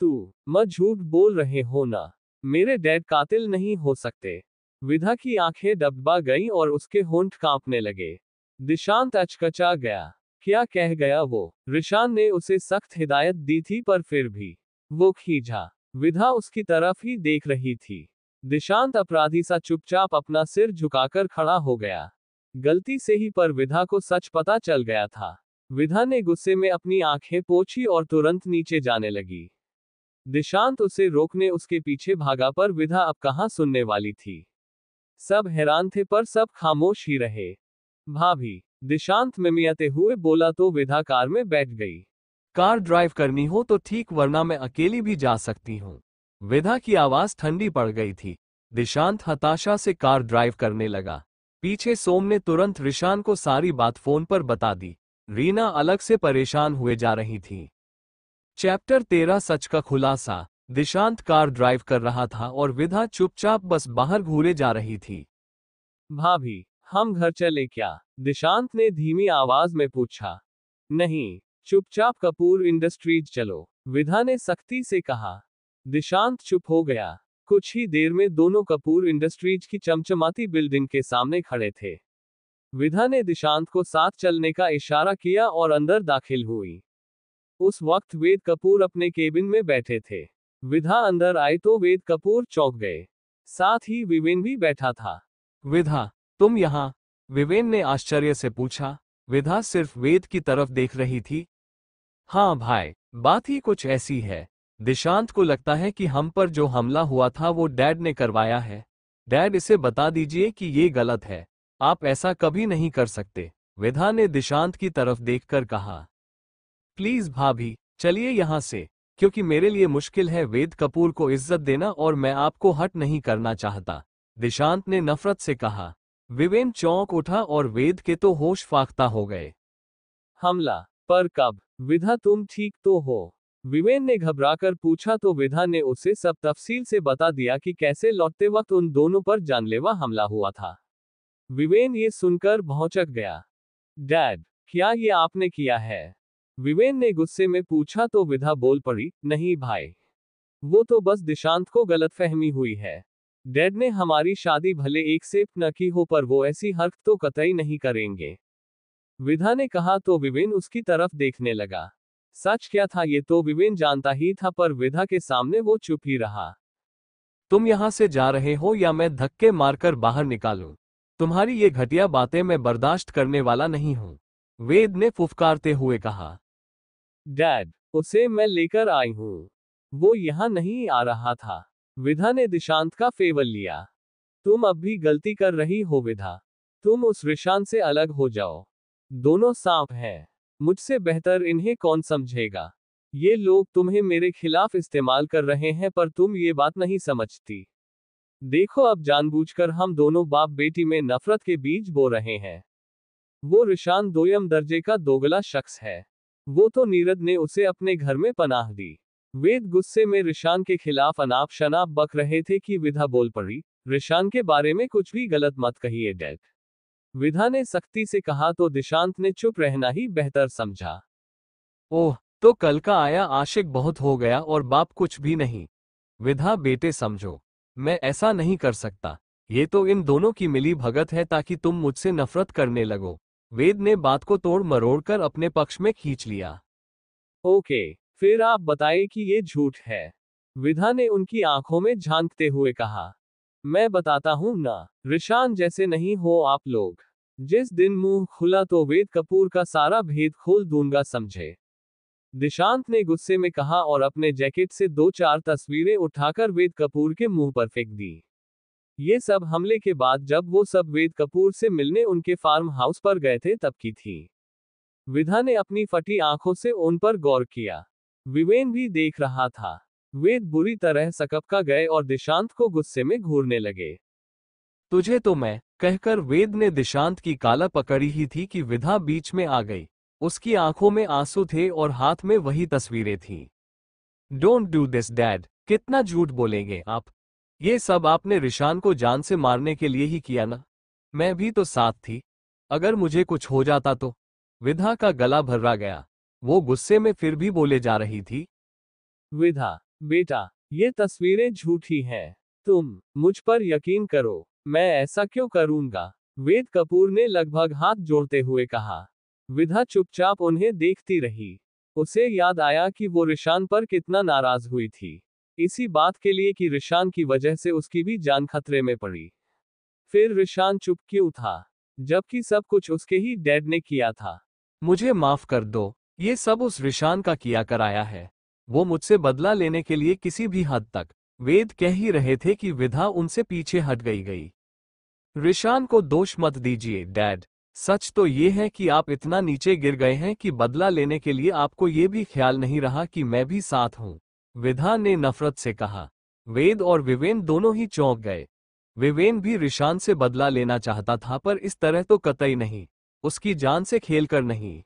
तू मत झूठ बोल रहे हो ना। मेरे डैड कातिल नहीं हो सकते। विधा की आंखें डबडबा गईं और उसके होंठ कांपने लगे। दिशांत अचकचा गया। क्या कह गया वो? रिशान ने उसे सख्त हिदायत दी थी, पर फिर भी वो खींचा। विधा उसकी तरफ ही देख रही थी। दिशांत अपराधी सा चुपचाप अपना सिर झुकाकर खड़ा हो गया। गलती से ही, पर विधा को सच पता चल गया था। विधा ने गुस्से में अपनी आंखें पोंछी और तुरंत नीचे जाने लगी। दिशांत उसे रोकने उसके पीछे भागा, पर विधा अब कहाँ सुनने वाली थी। सब हैरान थे, पर सब खामोश ही रहे। भाभी, दिशांत मिमियाते हुए बोला तो विधा कार में बैठ गई। कार ड्राइव करनी हो तो ठीक, वरना मैं अकेली भी जा सकती हूँ। विधा की आवाज ठंडी पड़ गई थी। दिशांत हताशा से कार ड्राइव करने लगा। पीछे सोम ने तुरंत रिशान को सारी बात फोन पर बता दी। रीना अलग से परेशान हुए जा रही थी। चैप्टर 13 सच का खुलासा। दिशांत कार ड्राइव कर रहा था और विधा चुपचाप बस बाहर घूरे जा रही थी। भाभी, हम घर चले क्या? दिशांत ने धीमी आवाज में पूछा। नहीं, चुपचाप कपूर इंडस्ट्रीज चलो, विधा ने सख्ती से कहा। दिशांत चुप हो गया। कुछ ही देर में दोनों कपूर इंडस्ट्रीज की चमचमाती बिल्डिंग के सामने खड़े थे। विधा ने दिशांत को साथ चलने का इशारा किया और अंदर दाखिल हुई। उस वक्त वेद कपूर अपने केबिन में बैठे थे। विधा अंदर आई तो वेद कपूर चौंक गए। साथ ही विवेन भी बैठा था। विधा, तुम यहाँ? विवेन ने आश्चर्य से पूछा। विधा सिर्फ वेद की तरफ देख रही थी। हाँ भाई, बात ही कुछ ऐसी है। दिशांत को लगता है कि हम पर जो हमला हुआ था वो डैड ने करवाया है। डैड, इसे बता दीजिए कि ये गलत है। आप ऐसा कभी नहीं कर सकते। विधा ने दिशांत की तरफ देखकर कहा। प्लीज भाभी, चलिए यहाँ से, क्योंकि मेरे लिए मुश्किल है वेद कपूर को इज्जत देना और मैं आपको हर्ट नहीं करना चाहता, दिशांत ने नफरत से कहा। विवेन चौंक उठा और वेद के तो होश फाख्ता हो गए। हमला? पर कब? विधा, तुम ठीक तो हो? विवेन ने घबराकर पूछा तो विधा ने उसे सब तफसील से बता दिया कि कैसे लौटते वक्त उन दोनों पर जानलेवा हमला हुआ था। विवेन ये सुनकर भौंचक गया। डैड, क्या ये आपने किया है? विवेन ने गुस्से में पूछा तो विधा बोल पड़ी, नहीं भाई, वो तो बस दिशांत को गलतफहमी हुई है। डैड ने हमारी शादी भले एक से न की हो पर वो ऐसी हरकत तो कतई नहीं करेंगे। विधा ने कहा तो विवेन उसकी तरफ देखने लगा। सच क्या था ये तो विवेन जानता ही था, पर विधा के सामने वो चुप ही रहा। तुम यहां से जा रहे हो या मैं धक्के मारकर बाहर निकालूं? तुम्हारी ये घटिया बातें मैं बर्दाश्त करने वाला नहीं हूं, वेद ने फुफकारते हुए कहा। डैड, उसे मैं लेकर आई हूं, वो यहां नहीं आ रहा था। विधा ने दिशांत का फेवर लिया। तुम अब भी गलती कर रही हो विधा, तुम उस रिशान से अलग हो जाओ। दोनों सांप हैं, मुझसे बेहतर इन्हें कौन समझेगा। ये लोग तुम्हें मेरे खिलाफ इस्तेमाल कर रहे हैं पर तुम ये बात नहीं समझती। देखो अब जानबूझकर हम दोनों बाप बेटी में नफरत के बीज बो रहे हैं। वो रिशान दोयम दर्जे का दोगला शख्स है। वो तो नीरद ने उसे अपने घर में पनाह दी। वेद गुस्से में रिशान के खिलाफ अनाप शनाप बक रहे थे कि विधा बोल पड़ी, रिशान के बारे में कुछ भी गलत मत कहिए डैड। विधा ने सख्ती से कहा तो दिशांत ने चुप रहना ही बेहतर समझा। ओह, तो कल का आया आशिक बहुत हो गया और बाप कुछ भी नहीं। विधा बेटे समझो, मैं ऐसा नहीं कर सकता। ये तो इन दोनों की मिली भगत है ताकि तुम मुझसे नफरत करने लगो। वेद ने बात को तोड़ मरोड़ कर अपने पक्ष में खींच लिया। ओके, फिर आप बताइए कि ये झूठ है। विधा ने उनकी आंखों में झांकते हुए कहा। मैं बताता हूं ना, रिशान जैसे नहीं हो आप लोग। जिस दिन मुंह खुला तो वेद कपूर का सारा भेद खोल दूंगा समझे। दिशांत ने गुस्से में कहा और अपने जैकेट से 2-4 तस्वीरें उठाकर वेद कपूर के मुंह पर फेंक दी। ये सब हमले के बाद जब वो सब वेद कपूर से मिलने उनके फार्म हाउस पर गए थे तब की थी। विधा ने अपनी फटी आंखों से उन पर गौर किया। विवेन भी देख रहा था। वेद बुरी तरह सकपका गए और दिशांत को गुस्से में घूरने लगे। तुझे तो मैं, कहकर वेद ने दिशांत की काला पकड़ी ही थी कि विधा बीच में आ गई। उसकी आंखों में आंसू थे और हाथ में वही तस्वीरें थीं। डोंट डू दिस डैड, कितना झूठ बोलेंगे आप। ये सब आपने रिशान को जान से मारने के लिए ही किया ना? मैं भी तो साथ थी। अगर मुझे कुछ हो जाता तो? विधा का गला भर्रा गया। वो गुस्से में फिर भी बोले जा रही थी। विधा, बेटा, ये तस्वीरें झूठी हैं। तुम मुझ पर यकीन करो, मैं ऐसा क्यों करूंगा? वेद कपूर ने लगभग हाथ जोड़ते हुए कहा। विधा चुपचाप उन्हें देखती रही। उसे याद आया कि वो रिशान पर कितना नाराज हुई थी, इसी बात के लिए कि रिशान की वजह से उसकी भी जान खतरे में पड़ी। फिर रिशान चुप क्यों था, जबकि सब कुछ उसके ही डैड ने किया था? मुझे माफ कर दो, ये सब उस रिशान का किया कराया है। वो मुझसे बदला लेने के लिए किसी भी हद तक। वेद कह ही रहे थे कि विधा उनसे पीछे हट गई। रिशान को दोष मत दीजिए डैड। सच तो ये है कि आप इतना नीचे गिर गए हैं कि बदला लेने के लिए आपको ये भी ख्याल नहीं रहा कि मैं भी साथ हूं, विधा ने नफरत से कहा। वेद और विवेन दोनों ही चौंक गए। विवेन भी रिशान से बदला लेना चाहता था पर इस तरह तो कतई नहीं, उसकी जान से खेलकर नहीं।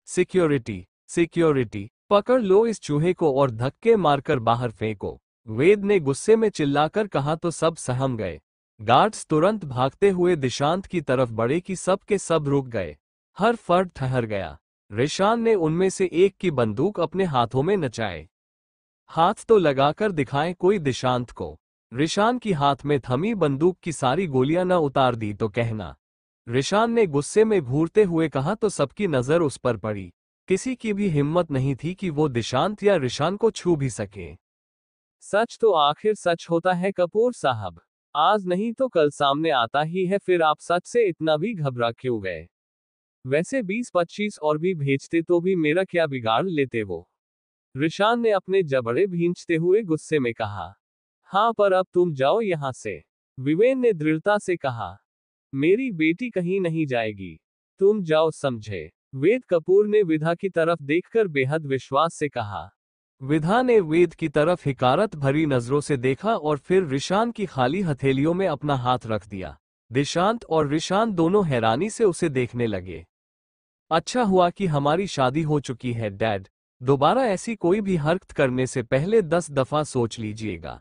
सिक्योरिटी, सिक्योरिटी, पकड़ लो इस चूहे को और धक्के मारकर बाहर फेंको, वेद ने गुस्से में चिल्लाकर कहा तो सब सहम गए। गार्ड्स तुरंत भागते हुए दिशांत की तरफ बढ़े कि सब के सब रुक गए। हर फर्द ठहर गया। रिशान ने उनमें से एक की बंदूक अपने हाथों में नचाए। हाथ तो लगाकर दिखाएं कोई दिशांत को। रिशान की हाथ में थमी बंदूक की सारी गोलियां न उतार दी तो कहना। रिशान ने गुस्से में घूरते हुए कहा तो सबकी नजर उस पर पड़ी। किसी की भी हिम्मत नहीं थी कि वो दिशांत या रिशान को छू भी सके। सच तो आखिर सच होता है कपूर साहब, आज नहीं तो कल सामने आता ही है, फिर आप सच से इतना भी घबरा क्यों गए? वैसे 20-25 और भी भेजते तो भी मेरा क्या बिगाड़ लेते वो? रिशान ने अपने जबड़े भींचते हुए गुस्से में कहा। हाँ पर अब तुम जाओ यहां से, विवेन ने दृढ़ता से कहा। मेरी बेटी कहीं नहीं जाएगी, तुम जाओ समझे, वेद कपूर ने विधा की तरफ देखकर बेहद विश्वास से कहा। विधा ने वेद की तरफ हिकारत भरी नजरों से देखा और फिर रिशान की खाली हथेलियों में अपना हाथ रख दिया। दिशांत और रिशान दोनों हैरानी से उसे देखने लगे। अच्छा हुआ कि हमारी शादी हो चुकी है डैड, दोबारा ऐसी कोई भी हरकत करने से पहले 10 दफा सोच लीजिएगा।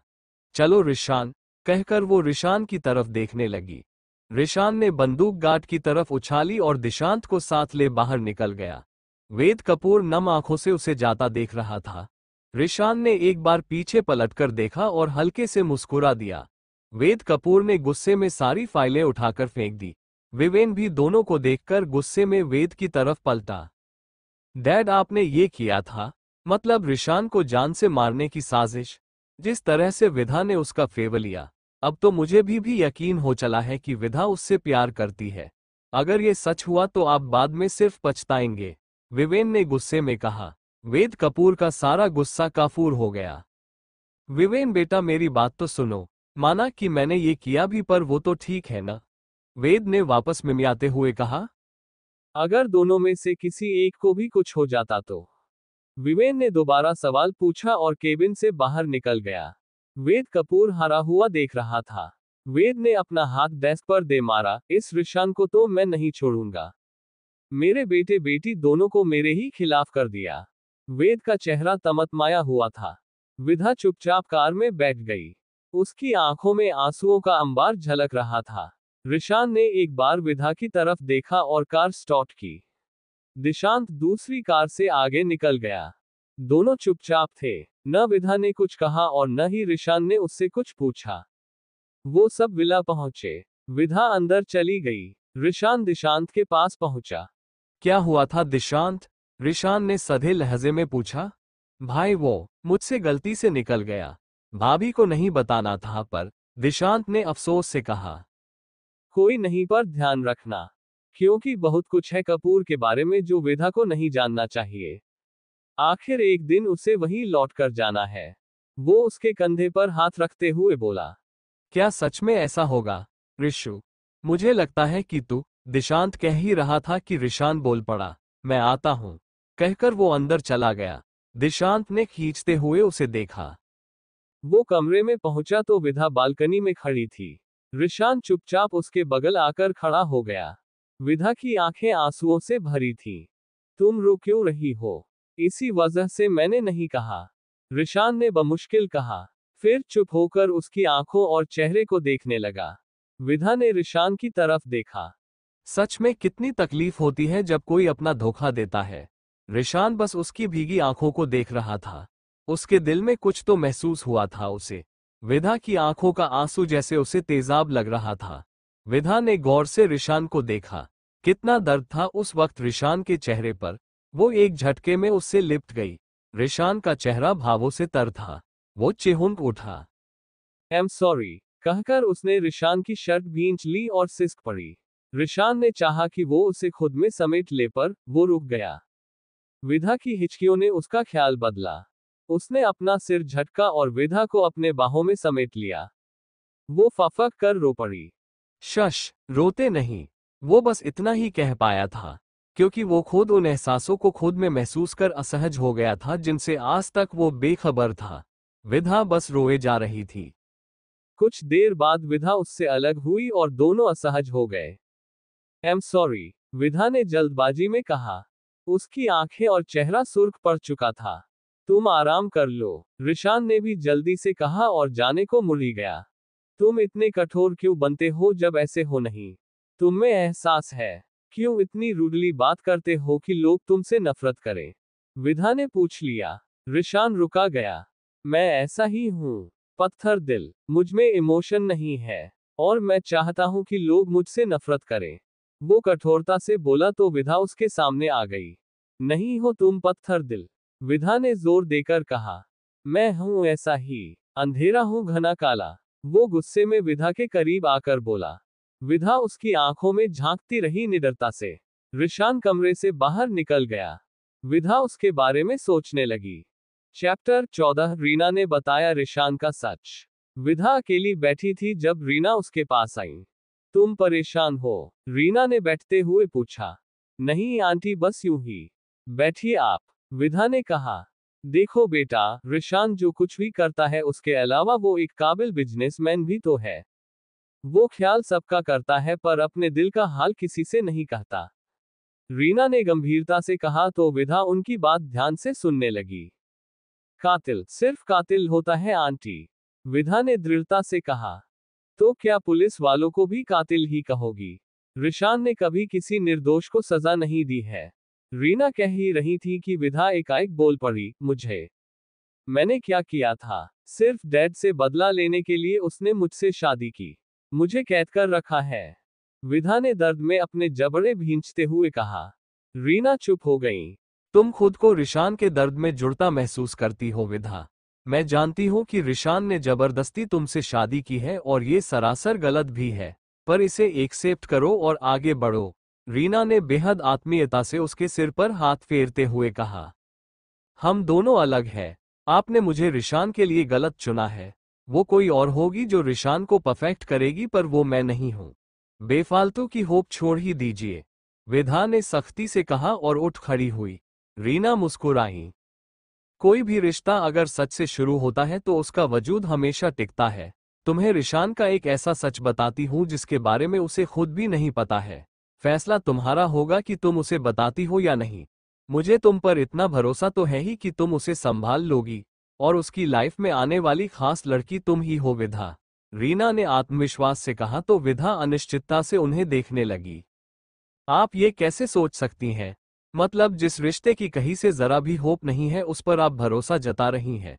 चलो रिशान, कहकर वो रिशान की तरफ देखने लगी। रिशान ने बंदूक गार्ड की तरफ उछाली और दिशांत को साथ ले बाहर निकल गया। वेद कपूर नम आंखों से उसे जाता देख रहा था। रिशान ने एक बार पीछे पलटकर देखा और हल्के से मुस्कुरा दिया। वेद कपूर ने गुस्से में सारी फाइलें उठाकर फेंक दी। विवेन भी दोनों को देखकर गुस्से में वेद की तरफ पलटा। डैड, आपने ये किया था? मतलब रिशान को जान से मारने की साजिश? जिस तरह से विधा ने उसका फेवर लिया, अब तो मुझे भी यकीन हो चला है कि विधा उससे प्यार करती है। अगर ये सच हुआ तो आप बाद में सिर्फ पछताएंगे, विवेन ने गुस्से में कहा। वेद कपूर का सारा गुस्सा काफूर हो गया। विवेन बेटा, मेरी बात तो सुनो। माना कि मैंने ये किया भी, पर वो तो ठीक है ना? वेद ने वापस मिमियाते हुए कहा। अगर दोनों में से किसी एक को भी कुछ हो जाता तो? विवेन ने दोबारा सवाल पूछा और केबिन से बाहर निकल गया। वेद कपूर हरा हुआ देख रहा था। वेद ने अपना हाथ डेस्क पर दे मारा। इस रिशान को तो मैं नहीं छोड़ूंगा। मेरे बेटे बेटी दोनों को मेरे ही खिलाफ कर दिया। वेद का चेहरा तमतमाया हुआ था। विधा चुपचाप कार में बैठ गई। उसकी आंखों में आंसुओं का अंबार झलक रहा था। रिशान ने एक बार विधा की तरफ देखा और कार स्टार्ट की। दिशांत दूसरी कार से आगे निकल गया। दोनों चुपचाप थे। न विधा ने कुछ कहा और न ही रिशान ने उससे कुछ पूछा। वो सब विला पहुंचे। विधा अंदर चली गई। रिशान दिशांत के पास पहुंचा। क्या हुआ था दिशांत? रिशान ने सधे लहजे में पूछा। भाई, वो मुझसे गलती से निकल गया। भाभी को नहीं बताना था, पर दिशांत ने अफसोस से कहा। कोई नहीं, पर ध्यान रखना, क्योंकि बहुत कुछ है कपूर के बारे में जो विधा को नहीं जानना चाहिए। आखिर एक दिन उसे वहीं लौट कर जाना है। वो उसके कंधे पर हाथ रखते हुए बोला। क्या सच में ऐसा होगा ऋषु? मुझे लगता है कि तू। दिशांत कह ही रहा था कि रिशान बोल पड़ा। मैं आता हूं, कहकर वो अंदर चला गया। दिशांत ने खींचते हुए उसे देखा। वो कमरे में पहुंचा तो विधा बालकनी में खड़ी थी। रिशान चुपचाप उसके बगल आकर खड़ा हो गया। विधा की आंखें आंसुओं से भरी थीं। तुम रो क्यों रही हो? इसी वजह से मैंने नहीं कहा, रिशान ने बमुश्किल कहा। फिर चुप होकर उसकी आंखों और चेहरे को देखने लगा। विधा ने रिशान की तरफ देखा। सच में कितनी तकलीफ होती है जब कोई अपना धोखा देता है। रिशान बस उसकी भीगी आंखों को देख रहा था। उसके दिल में कुछ तो महसूस हुआ था उसे। विधा की आंखों का आंसू जैसे उसे तेजाब लग रहा था। विधा ने गौर से रिशान को देखा। कितना दर्द था उस वक्त रिशान के चेहरे पर। वो एक झटके में उससे लिपट गई। रिशान का चेहरा भावों से तर था। वो चिहुंक उठा। "I'm सॉरी" कहकर उसने रिशान की शर्ट भींच ली और सिसक पड़ी। रिशान ने चाहा कि वो उसे खुद में समेट ले, पर वो रुक गया। विधा की हिचकियों ने उसका ख्याल बदला। उसने अपना सिर झटका और विधा को अपने बाहों में समेट लिया। वो फफक कर रो पड़ी। शश, रोते नहीं। वो बस इतना ही कह पाया था, क्योंकि वो खुद उन एहसासों को खुद में महसूस कर असहज हो गया था जिनसे आज तक वो बेखबर था। विधा बस रोए जा रही थी। कुछ देर बाद विधा उससे अलग हुई और दोनों असहज हो गए। "I'm सॉरी" विधा ने जल्दबाजी में कहा। उसकी आंखें और चेहरा सुर्ख पड़ चुका था। "तुम आराम कर लो", रिशान ने भी जल्दी से कहा और जाने को मुड़ी गया। "तुम इतने कठोर क्यों बनते हो जब ऐसे हो नहीं? तुम में एहसास है। क्यों इतनी रूडली बात करते हो कि लोग तुमसे नफरत करें?" विधा ने पूछ लिया। रिशान रुका गया। "मैं ऐसा ही हूं, पत्थर दिल। मुझमें इमोशन नहीं है, और मैं चाहता हूं कि लोग मुझसे नफरत करें।" वो कठोरता से बोला तो विधा उसके सामने आ गई। "नहीं हो तुम पत्थर दिल", विधा ने जोर देकर कहा। "मैं हूं ऐसा ही, अंधेरा हूं घना काला", वो गुस्से में विधा के करीब आकर बोला। विधा उसकी आंखों में झांकती रही निडरता से। रिशान कमरे से बाहर निकल गया। विधा उसके बारे में सोचने लगी। चैप्टर 14 रीना ने बताया रिशान का सच। विधा अकेली बैठी थी जब रीना उसके पास आई। "तुम परेशान हो?" रीना ने बैठते हुए पूछा। "नहीं आंटी, बस यूं ही। बैठिए आप", विधा ने कहा। "देखो बेटा, रिशान जो कुछ भी करता है उसके अलावा वो एक काबिल बिजनेसमैन भी तो है। वो ख्याल सबका करता है पर अपने दिल का हाल किसी से नहीं कहता", रीना ने गंभीरता से कहा तो विधा उनकी बात ध्यान से सुनने लगी। "कातिल सिर्फ कातिल होता है आंटी", विधा ने दृढ़ता से कहा। "तो क्या पुलिस वालों को भी कातिल ही कहोगी? रिशान ने कभी किसी निर्दोष को सजा नहीं दी है", रीना कह ही रही थी कि विधा एकाएक बोल पड़ी। "मुझे? मैंने क्या किया था? सिर्फ डैड से बदला लेने के लिए उसने मुझसे शादी की, मुझे कैद कर रखा है। विधा ने दर्द में अपने जबड़े भींचते हुए कहा। रीना चुप हो गई। तुम खुद को रिशान के दर्द में जुड़ता महसूस करती हो विधा। मैं जानती हूं कि रिशान ने जबरदस्ती तुमसे शादी की है और ये सरासर गलत भी है, पर इसे एक्सेप्ट करो और आगे बढ़ो। रीना ने बेहद आत्मीयता से उसके सिर पर हाथ फेरते हुए कहा। हम दोनों अलग हैं। आपने मुझे रिशान के लिए गलत चुना है। वो कोई और होगी जो रिशान को परफेक्ट करेगी, पर वो मैं नहीं हूं। बेफालतू की होप छोड़ ही दीजिए, विधा ने सख्ती से कहा और उठ खड़ी हुई। रीना मुस्कुराई। कोई भी रिश्ता अगर सच से शुरू होता है तो उसका वजूद हमेशा टिकता है। तुम्हें रिशान का एक ऐसा सच बताती हूं जिसके बारे में उसे खुद भी नहीं पता है। फैसला तुम्हारा होगा कि तुम उसे बताती हो या नहीं। मुझे तुम पर इतना भरोसा तो है ही कि तुम उसे संभाल लोगी, और उसकी लाइफ में आने वाली खास लड़की तुम ही हो विधा। रीना ने आत्मविश्वास से कहा तो विधा अनिश्चितता से उन्हें देखने लगी। आप ये कैसे सोच सकती हैं? मतलब जिस रिश्ते की कहीं से जरा भी होप नहीं है उस पर आप भरोसा जता रही हैं।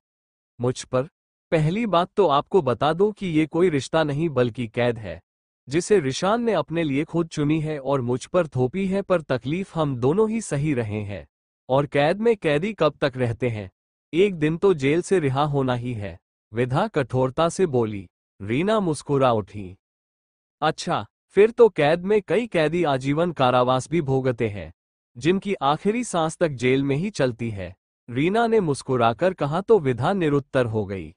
मुझ पर? पहली बात तो आपको बता दूं कि ये कोई रिश्ता नहीं बल्कि कैद है, जिसे रिशान ने अपने लिए खुद चुनी है और मुझ पर थोपी है, पर तकलीफ हम दोनों ही सही रहे हैं। और कैद में कैदी कब तक रहते हैं? एक दिन तो जेल से रिहा होना ही है, विधा कठोरता से बोली। रीना मुस्कुरा उठी। अच्छा, फिर तो कैद में कई कैदी आजीवन कारावास भी भोगते हैं, जिनकी आखिरी सांस तक जेल में ही चलती है। रीना ने मुस्कुराकर कहा तो विधा निरुत्तर हो गई।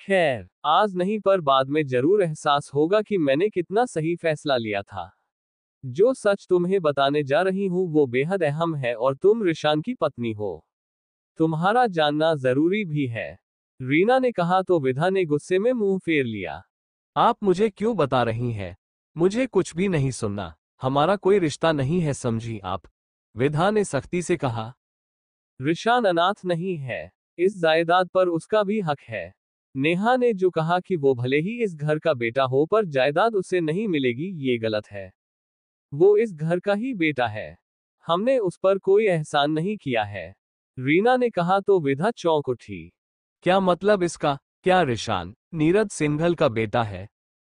खैर, आज नहीं पर बाद में जरूर एहसास होगा कि मैंने कितना सही फैसला लिया था। जो सच तुम्हें बताने जा रही हूं वो बेहद अहम है और तुम रिशान की पत्नी हो। तुम्हारा जानना जरूरी भी है। रीना ने कहा तो विधा ने गुस्से में मुंह फेर लिया। आप मुझे क्यों बता रही हैं? मुझे कुछ भी नहीं सुनना। हमारा कोई रिश्ता नहीं है, समझी आप? विधा ने सख्ती से कहा। रिशान अनाथ नहीं है। इस जायदाद पर उसका भी हक है। नेहा ने जो कहा कि वो भले ही इस घर का बेटा हो पर जायदाद उसे नहीं मिलेगी, ये गलत है। वो इस घर का ही बेटा है। हमने उस पर कोई एहसान नहीं किया है। रीना ने कहा तो विधा चौंक उठी। क्या मतलब इसका? क्या रिशान नीरज सिंघल का बेटा है?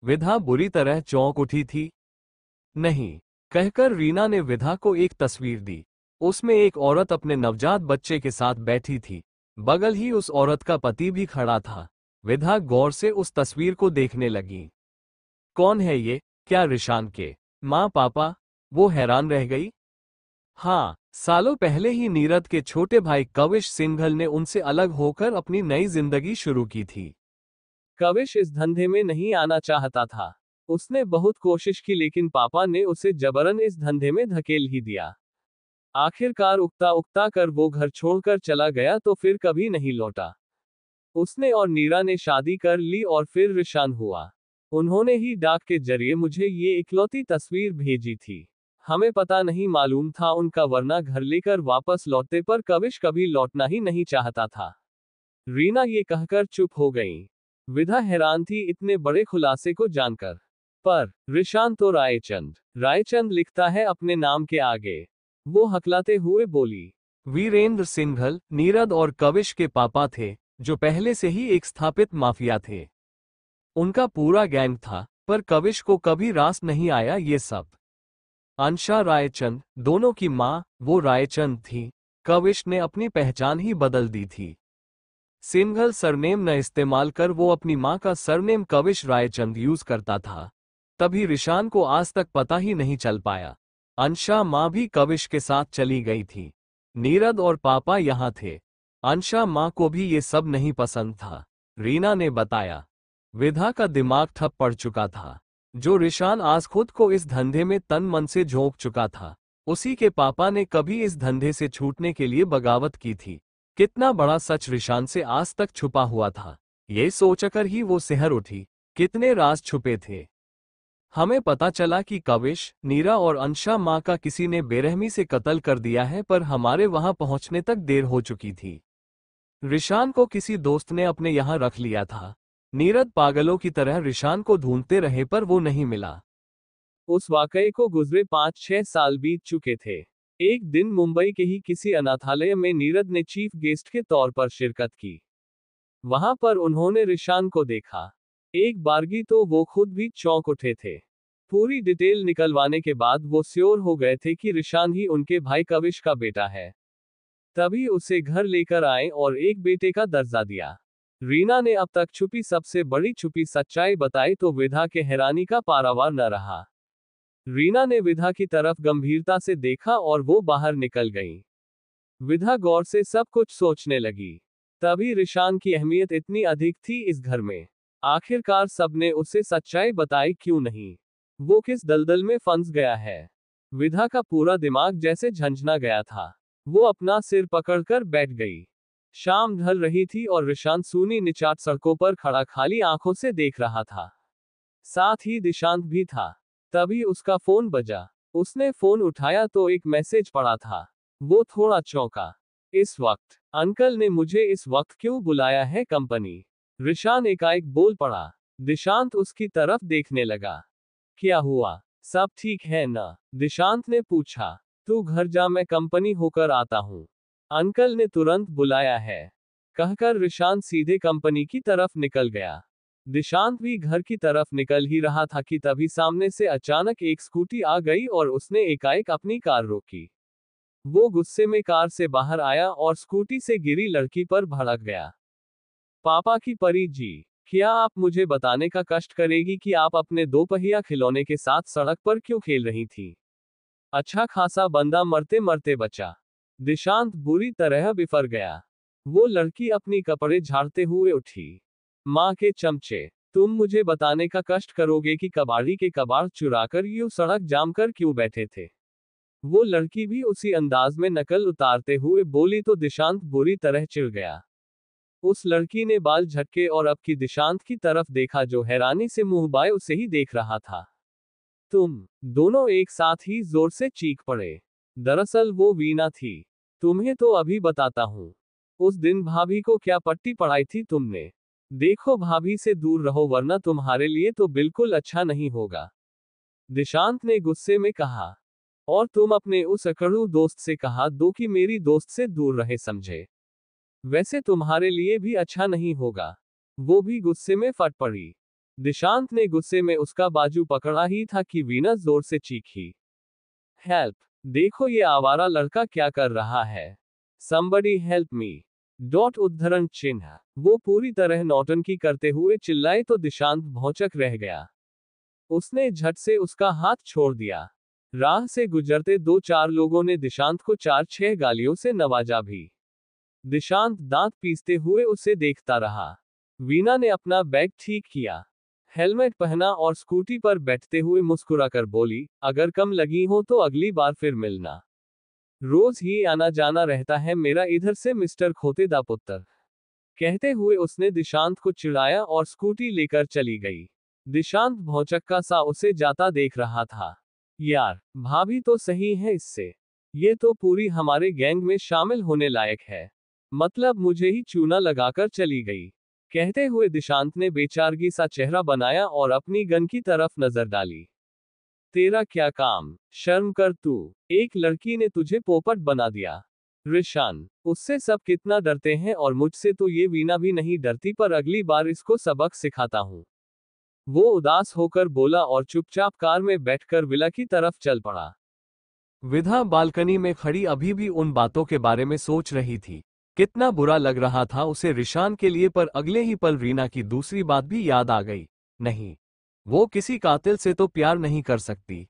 विधा बुरी तरह चौंक उठी थी। नहीं, कहकर रीना ने विधा को एक तस्वीर दी। उसमें एक औरत अपने नवजात बच्चे के साथ बैठी थी। बगल ही उस औरत का पति भी खड़ा था। विधा गौर से उस तस्वीर को देखने लगी। कौन है ये? क्या रिशान के माँ पापा? वो हैरान रह गई। हाँ, सालों पहले ही नीरज के छोटे भाई कविश सिंघल ने उनसे अलग होकर अपनी नई जिंदगी शुरू की थी। कविश इस धंधे में नहीं आना चाहता था। उसने बहुत कोशिश की लेकिन पापा ने उसे जबरन इस धंधे में धकेल ही दिया। आखिरकार उकता उकता कर वो घर छोड़कर चला गया तो फिर कभी नहीं लौटा। उसने और नीरा ने शादी कर ली और फिर रिशान हुआ। उन्होंने ही डाक के जरिए मुझे ये इकलौती तस्वीर भेजी थी। हमें पता नहीं मालूम था उनका, वरना घर लेकर वापस लौटते, पर कविश कभी लौटना ही नहीं चाहता था। रीना ये कहकर चुप हो गई। विधा हैरान थी इतने बड़े खुलासे को जानकर। पर रिशान तो रायचंद लिखता है अपने नाम के आगे। वो हकलाते हुए बोली। वीरेंद्र सिंघल नीरज और कविश के पापा थे, जो पहले से ही एक स्थापित माफिया थे। उनका पूरा गैंग था, पर कविश को कभी रास नहीं आया ये सब। अंशा रायचंद, दोनों की माँ वो रायचंद थी। कविश ने अपनी पहचान ही बदल दी थी। सिंघल सरनेम न इस्तेमाल कर वो अपनी माँ का सरनेम कविश रायचंद यूज करता था। तभी रिशान को आज तक पता ही नहीं चल पाया। अंशा माँ भी कविश के साथ चली गई थी। नीरज और पापा यहाँ थे। अंशा माँ को भी ये सब नहीं पसंद था, रीना ने बताया। विधा का दिमाग ठप पड़ चुका था। जो रिशान आज खुद को इस धंधे में तन मन से झोंक चुका था, उसी के पापा ने कभी इस धंधे से छूटने के लिए बगावत की थी। कितना बड़ा सच रिशान से आज तक छुपा हुआ था, ये सोचकर ही वो सिहर उठी। कितने राज छुपे थे। हमें पता चला कि कविश, नीरा और अंशा माँ का किसी ने बेरहमी से कत्ल कर दिया है, पर हमारे वहां पहुंचने तक देर हो चुकी थी। रिशान को किसी दोस्त ने अपने यहाँ रख लिया था। नीरज पागलों की तरह रिशान को ढूंढते रहे पर वो नहीं मिला। उस वाकये को गुजरे 5-6 साल बीत चुके थे। एक दिन मुंबई के ही किसी अनाथालय में नीरज ने चीफ गेस्ट के तौर पर शिरकत की। वहां पर उन्होंने रिशान को देखा। एक बारगी तो वो खुद भी चौंक उठे थे। पूरी डिटेल निकलवाने के बाद वो श्योर हो गए थे कि रिशान ही उनके भाई कविश का बेटा है। तभी उसे घर लेकर आए और एक बेटे का दर्जा दिया। रीना ने अब तक छुपी सबसे बड़ी छुपी सच्चाई बताई तो विधा के हैरानी का पारावार न रहा। रीना ने विधा की तरफ गंभीरता से देखा और वो बाहर निकल गई। विधा गौर से सब कुछ सोचने लगी। तभी रिशान की अहमियत इतनी अधिक थी इस घर में। आखिरकार सबने उसे सच्चाई बताई क्यों नहीं? वो किस दलदल में फंस गया है? विधा का पूरा दिमाग जैसे झंझना गया था। वो अपना सिर पकड़कर बैठ गई। शाम ढल रही थी और रिशान सूनी निचाट सड़कों पर खड़ा खाली आंखों से देख रहा था। साथ ही दिशांत भी था। तभी उसका फोन बजा। उसने फोन उठाया तो एक मैसेज पड़ा था। वो थोड़ा चौंका। इस वक्त अंकल ने मुझे इस वक्त क्यों बुलाया है कंपनी? रिशान एकाएक बोल पड़ा। दिशांत उसकी तरफ देखने लगा। क्या हुआ, सब ठीक है ना? दिशांत ने पूछा। तू घर जा, मैं कंपनी होकर आता हूँ। अंकल ने तुरंत बुलाया है, कहकर रिशांत सीधे कंपनी की तरफ निकल गया। दिशांत भी घर की तरफ निकल ही रहा था कि तभी सामने से अचानक एक स्कूटी आ गई और उसने एकाएक अपनी कार रोकी। वो गुस्से में कार से बाहर आया और स्कूटी से गिरी लड़की पर भड़क गया। पापा की परी जी, क्या आप मुझे बताने का कष्ट करेगी कि आप अपने दोपहिया खिलौने के साथ सड़क पर क्यों खेल रही थी? अच्छा खासा बंदा मरते मरते बचा। दिशांत बुरी तरह बिफर गया। वो लड़की अपनी कपड़े झाड़ते हुए उठी। माँ के चमचे, तुम मुझे बताने का कष्ट करोगे कि कबाड़ी के कबाड़ चुराकर यूं सड़क जाम कर क्यों बैठे थे? वो लड़की भी उसी अंदाज में नकल उतारते हुए बोली तो दिशांत बुरी तरह चिढ़ गया। उस लड़की ने बाल झटके और अब की दिशांत की तरफ देखा जो हैरानी से मुंह बाए उसे ही देख रहा था। तुम दोनों एक साथ ही जोर से चीख पड़े। दरअसल वो वीना थी। तुम्हें तो अभी बताता हूँ। उस दिन भाभी को क्या पट्टी पढ़ाई थी तुमने। देखो भाभी से दूर रहो वरना तुम्हारे लिए तो बिल्कुल अच्छा नहीं होगा, दिशांत ने गुस्से में कहा। और तुम अपने उस अकड़ू दोस्त से कहा दो कि मेरी दोस्त से दूर रहे, समझे? वैसे तुम्हारे लिए भी अच्छा नहीं होगा। वो भी गुस्से में फट पड़ी। दिशांत ने गुस्से में उसका बाजू पकड़ा ही था कि वीना जोर से चीखी। हेल्प! देखो ये आवारा लड़का क्या कर रहा है। Somebody help me! उद्धरण चिन्ह। वो पूरी तरह नौटंकी करते हुए चिल्लाए तो दिशांत भौंचक रह गया। उसने झट से उसका हाथ छोड़ दिया। राह से गुजरते 2-4 लोगों ने दिशांत को 4-6 गालियों से नवाजा भी। दिशांत दांत पीसते हुए उसे देखता रहा। वीना ने अपना बैग ठीक किया, हेलमेट पहना और स्कूटी पर बैठते हुए मुस्कुराकर बोली, अगर कम लगी हो तो अगली बार फिर मिलना। रोज ही आना जाना रहता है मेरा इधर से मिस्टर खोते दा पुत्र। कहते हुए उसने दिशांत को चिढ़ाया और स्कूटी लेकर चली गई। दिशांत भौचक्का सा उसे जाता देख रहा था। यार, भाभी तो सही है इससे। ये तो पूरी हमारे गैंग में शामिल होने लायक है। मतलब मुझे ही चूना लगाकर चली गई। कहते हुए दिशांत ने बेचारगी सा चेहरा बनाया और अपनी गन की तरफ नजर डाली। तेरा क्या काम, शर्म कर तू। एक लड़की ने तुझे पोपट बना दिया। रिशान, उससे सब कितना डरते हैं और मुझसे तो ये वीना भी नहीं डरती, पर अगली बार इसको सबक सिखाता हूँ। वो उदास होकर बोला और चुपचाप कार में बैठकर विला की तरफ चल पड़ा। विधा बालकनी में खड़ी अभी भी उन बातों के बारे में सोच रही थी। कितना बुरा लग रहा था उसे रिशान के लिए, पर अगले ही पल रीना की दूसरी बात भी याद आ गई। नहीं, वो किसी कातिल से तो प्यार नहीं कर सकती।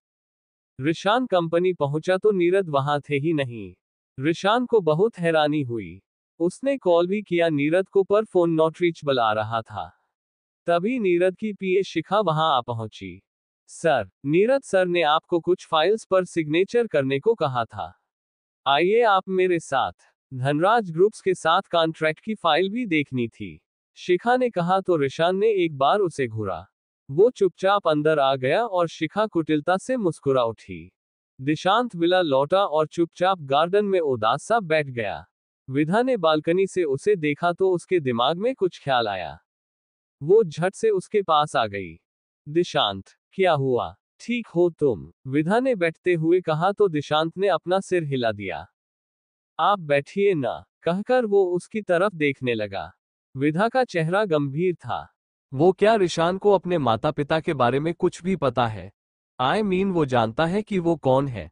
रिशान कंपनी पहुंचा तो नीरद वहां थे ही नहीं। रिशान को बहुत हैरानी हुई। उसने कॉल भी किया नीरद को, पर फोन नॉट रीचेबल आ रहा था। तभी नीरद की पीए शिखा वहां आ पहुंची। सर, नीरद सर ने आपको कुछ फाइल्स पर सिग्नेचर करने को कहा था। आइए आप मेरे साथ। धनराज ग्रुप्स के साथ कॉन्ट्रैक्ट की फाइल भी देखनी थी, शिखा ने कहा तो रिशान ने एक बार उसे घूरा। वो चुपचाप अंदर आ गया और शिखा कुटिलता से मुस्कुरा उठी। दिशांत विला लौटा और चुपचाप गार्डन में उदास सा बैठ गया। विधा ने बालकनी से उसे देखा तो उसके दिमाग में कुछ ख्याल आया। वो झट से उसके पास आ गई। दिशांत, क्या हुआ, ठीक हो तुम? विधा ने बैठते हुए कहा तो दिशांत ने अपना सिर हिला दिया। आप बैठिए ना, कहकर वो उसकी तरफ देखने लगा। विधा का चेहरा गंभीर था। वो क्या रिशान को अपने माता पिता के बारे में कुछ भी पता है? वो जानता है कि वो कौन है?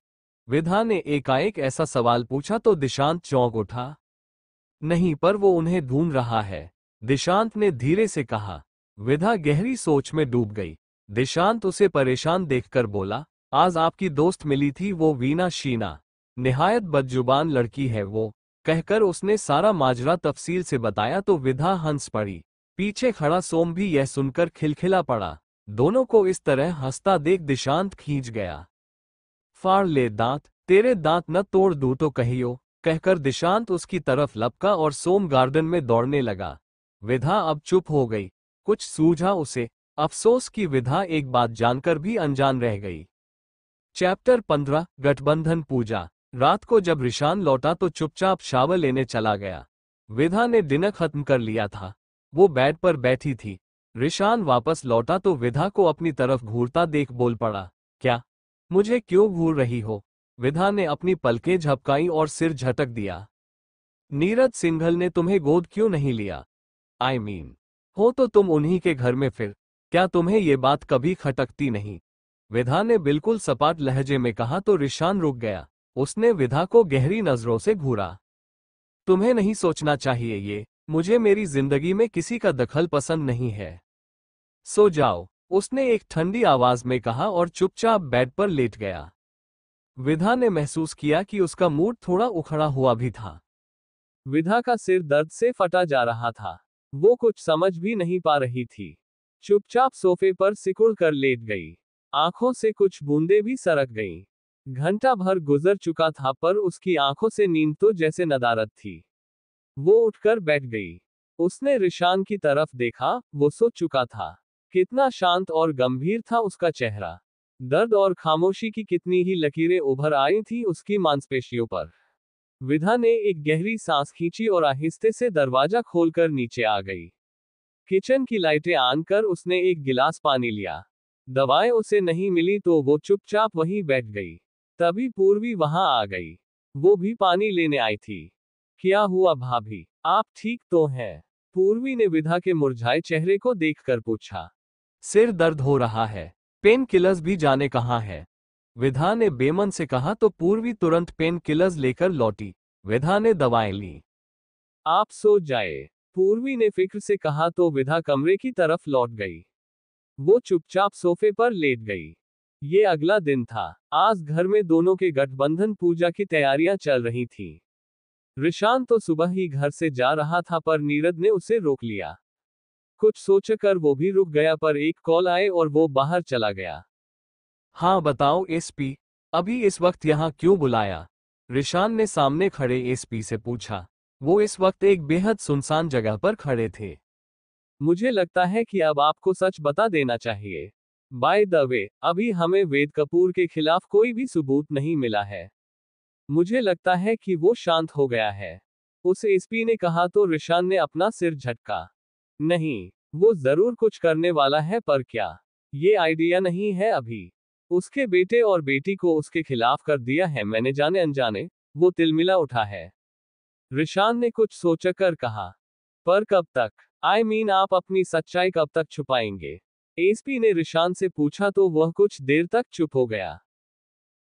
विधा ने एकाएक ऐसा सवाल पूछा तो दिशांत चौंक उठा। नहीं, पर वो उन्हें ढूंढ रहा है, दिशांत ने धीरे से कहा। विधा गहरी सोच में डूब गई। दिशांत उसे परेशान देखकर बोला, आज आपकी दोस्त मिली थी, वो वीना शीना। निहायत बदजुबान लड़की है वो। कहकर उसने सारा माजरा तफसील से बताया तो विधा हंस पड़ी। पीछे खड़ा सोम भी यह सुनकर खिलखिला पड़ा। दोनों को इस तरह हंसता देख दिशांत खींच गया। फाड़ ले दांत, तेरे दांत न तोड़ दूं तो कहियो, कहकर दिशांत उसकी तरफ लपका और सोम गार्डन में दौड़ने लगा। विधा अब चुप हो गई। कुछ सूझा उसे। अफसोस की विधा एक बात जानकर भी अनजान रह गई। चैप्टर 15 गठबंधन पूजा। रात को जब रिशान लौटा तो चुपचाप शावर लेने चला गया। विधा ने डिनर खत्म कर लिया था। वो बेड पर बैठी थी। रिशान वापस लौटा तो विधा को अपनी तरफ घूरता देख बोल पड़ा, क्या? मुझे क्यों घूर रही हो? विधा ने अपनी पलकें झपकाई और सिर झटक दिया। नीरज सिंघल ने तुम्हें गोद क्यों नहीं लिया? हो तो तुम उन्हीं के घर में, फिर क्या तुम्हें ये बात कभी खटकती नहीं? विधा ने बिल्कुल सपाट लहजे में कहा तो रिशान रुक गया। उसने विधा को गहरी नजरों से घूरा। तुम्हें नहीं सोचना चाहिए ये, मुझे मेरी जिंदगी में किसी का दखल पसंद नहीं है। सो जाओ, उसने एक ठंडी आवाज में कहा और चुपचाप बेड पर लेट गया। विधा ने महसूस किया कि उसका मूड थोड़ा उखड़ा हुआ भी था। विधा का सिर दर्द से फटा जा रहा था। वो कुछ समझ भी नहीं पा रही थी। चुपचाप सोफे पर सिकुड़ कर लेट गई। आंखों से कुछ बूंदें भी सरक गईं। घंटा भर गुजर चुका था पर उसकी आंखों से नींद तो जैसे नदारद थी। वो उठकर बैठ गई। उसने रिशान की तरफ देखा, वो सो चुका था। कितना शांत और गंभीर था उसका चेहरा। दर्द और खामोशी की कितनी ही लकीरें उभर आई थी उसकी मांसपेशियों पर। विधा ने एक गहरी सांस खींची और आहिस्ते से दरवाजा खोलकर नीचे आ गई। किचन की लाइटें ऑन कर उसने एक गिलास पानी लिया। दवाएं उसे नहीं मिली तो वो चुपचाप वहीं बैठ गई। तभी पूर्वी वहां आ गई। वो भी पानी लेने आई थी। क्या हुआ भाभी, आप ठीक तो हैं? पूर्वी ने विधा के मुरझाए चेहरे को देखकर पूछा। सिर दर्द हो रहा है। पेन किलर्स भी जाने कहाँ है? विधा ने बेमन से कहा तो पूर्वी तुरंत पेन किलर्स लेकर लौटी। विधा ने दवाएं ली। आप सो जाए, पूर्वी ने फिक्र से कहा तो विधा कमरे की तरफ लौट गई। वो चुपचाप सोफे पर लेट गई। ये अगला दिन था। आज घर में दोनों के गठबंधन पूजा की तैयारियां चल रही थीं। रिशान तो सुबह ही घर से जा रहा था पर नीरद ने उसे रोक लिया। कुछ सोचकर वो भी रुक गया पर एक कॉल आए और वो बाहर चला गया। हाँ बताओ एसपी, अभी इस वक्त यहाँ क्यों बुलाया? रिशान ने सामने खड़े एसपी से पूछा। वो इस वक्त एक बेहद सुनसान जगह पर खड़े थे। मुझे लगता है कि अब आपको सच बता देना चाहिए। बाय द वे, अभी हमें वेद कपूर के खिलाफ कोई भी सबूत नहीं मिला है। मुझे लगता है कि वो शांत हो गया है, उस एसपी ने कहा तो रिशान ने अपना सिर झटका। नहीं, वो जरूर कुछ करने वाला है पर क्या, ये आइडिया नहीं है अभी। उसके बेटे और बेटी को उसके खिलाफ कर दिया है मैंने जाने अनजाने, वो तिलमिला उठा है। रिशान ने कुछ सोचकर कहा। पर कब तक? आप अपनी सच्चाई कब तक छुपाएंगे? एसपी ने रिशान से पूछा तो वह कुछ देर तक चुप हो गया।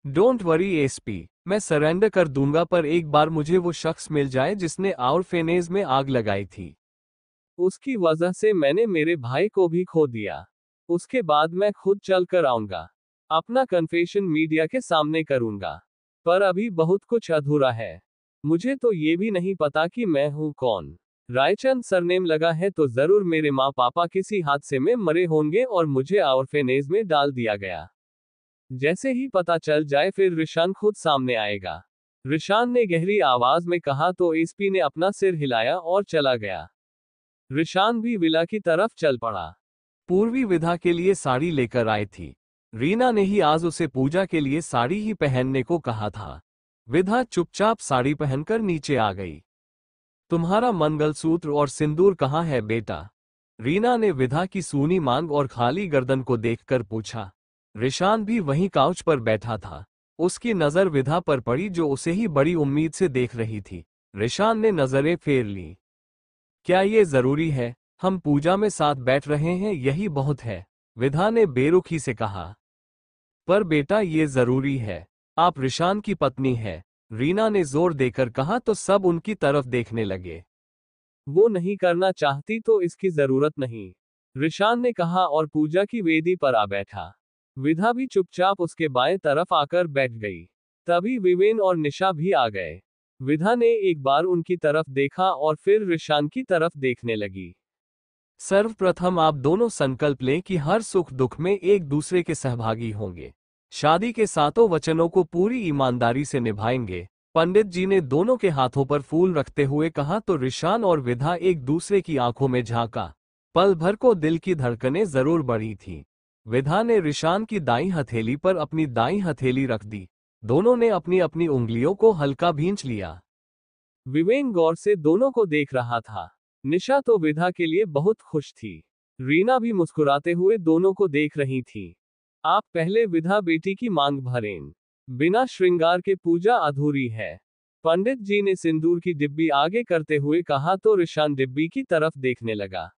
डोंट वरी एसपी, मैं सरेंडर कर दूंगा पर एक बार मुझे वो शख्स मिल जाए जिसने ऑर्फेनेज में आग लगाई थी। उसकी वजह से मैंने मेरे भाई को भी खो दिया। उसके बाद मैं खुद चल कर आऊंगा। अपना कन्फेशन मीडिया के सामने करूंगा। पर अभी बहुत कुछ अधूरा है। मुझे तो ये भी नहीं पता कि मैं हूं कौन। रायचंद सरनेम लगा है तो जरूर मेरे माँ पापा किसी हादसे में मरे होंगे और मुझे ऑर्फेनेज में डाल दिया गया। जैसे ही पता चल जाए फिर रिशान खुद सामने आएगा। रिशान ने गहरी आवाज में कहा तो एसपी ने अपना सिर हिलाया और चला गया। रिशान भी विला की तरफ चल पड़ा। पूर्वी विधा के लिए साड़ी लेकर आई थी। रीना ने ही आज उसे पूजा के लिए साड़ी ही पहनने को कहा था। विधा चुपचाप साड़ी पहनकर नीचे आ गई। तुम्हारा मंगलसूत्र और सिंदूर कहाँ है बेटा? रीना ने विधा की सूनी मांग और खाली गर्दन को देखकर पूछा। रिशान भी वहीं काउच पर बैठा था। उसकी नजर विधा पर पड़ी जो उसे ही बड़ी उम्मीद से देख रही थी। रिशान ने नजरें फेर ली। क्या ये जरूरी है? हम पूजा में साथ बैठ रहे हैं, यही बहुत है, विधा ने बेरुखी से कहा। पर बेटा ये जरूरी है, आप रिशान की पत्नी है, रीना ने जोर देकर कहा तो सब उनकी तरफ देखने लगे। वो नहीं करना चाहती तो इसकी जरूरत नहीं, रिशान ने कहा और पूजा की वेदी पर आ बैठा। विधा भी चुपचाप उसके बाएं तरफ आकर बैठ गई। तभी विवेन और निशा भी आ गए। विधा ने एक बार उनकी तरफ देखा और फिर रिशान की तरफ देखने लगी। सर्वप्रथम आप दोनों संकल्प लें कि हर सुख दुख में एक दूसरे के सहभागी होंगे, शादी के सातों वचनों को पूरी ईमानदारी से निभाएंगे। पंडित जी ने दोनों के हाथों पर फूल रखते हुए कहा तो रिशान और विधा एक दूसरे की आंखों में झांका। पल भर को दिल की धड़कनें जरूर बढ़ी थीं। विधा ने रिशान की दाईं हथेली पर अपनी दाईं हथेली रख दी। दोनों ने अपनी अपनी उंगलियों को हल्का भींच लिया। विवेन गौर से दोनों को देख रहा था। निशा तो विधा के लिए बहुत खुश थी। रीना भी मुस्कुराते हुए दोनों को देख रही थी। आप पहले विधा बेटी की मांग भरें, बिना श्रृंगार के पूजा अधूरी है। पंडित जी ने सिंदूर की डिब्बी आगे करते हुए कहा तो रिशान डिब्बी की तरफ देखने लगा।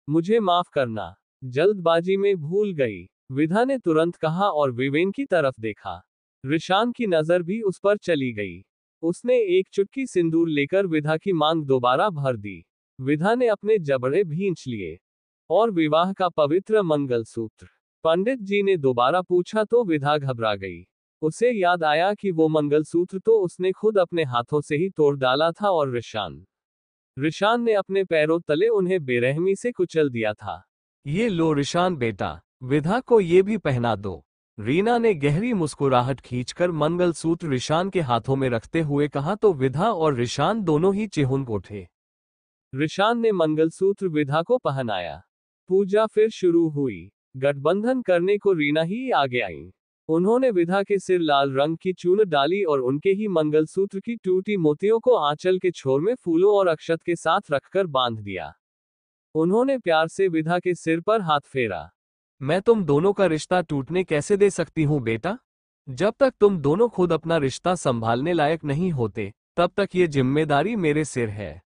मुझे माफ करना, जल्दबाजी में भूल गई, विधा ने तुरंत कहा और विवेन की तरफ देखा। रिशान की नजर भी उस पर चली गई। उसने एक चुटकी सिंदूर लेकर विधा की मांग दोबारा भर दी। विधा ने अपने जबड़े भींच लिए और विवाह का पवित्र मंगलसूत्र। पंडित जी ने दोबारा पूछा तो विधा घबरा गई। उसे याद आया कि वो मंगलसूत्र तो उसने खुद अपने हाथों से ही तोड़ डाला था और रिशान ने अपने पैरों तले उन्हें बेरहमी से कुचल दिया था। ये लो रिशान बेटा, विधा को ये भी पहना दो। रीना ने गहरी मुस्कुराहट खींचकर मंगलसूत्र रिशान के हाथों में रखते हुए कहा तो विधा और रिशान दोनों ही चिहुन उठे। रिशान ने मंगलसूत्र विधा को पहनाया। पूजा फिर शुरू हुई। गठबंधन करने को रीना ही आगे आई। उन्होंने विधा के सिर लाल रंग की चून डाली और उनके ही मंगलसूत्र की टूटी मोतियों को आंचल के छोर में फूलों और अक्षत के साथ रखकर बांध दिया। उन्होंने प्यार से विधा के सिर पर हाथ फेरा। मैं तुम दोनों का रिश्ता टूटने कैसे दे सकती हूँ बेटा? जब तक तुम दोनों खुद अपना रिश्ता संभालने लायक नहीं होते, तब तक ये जिम्मेदारी मेरे सिर है।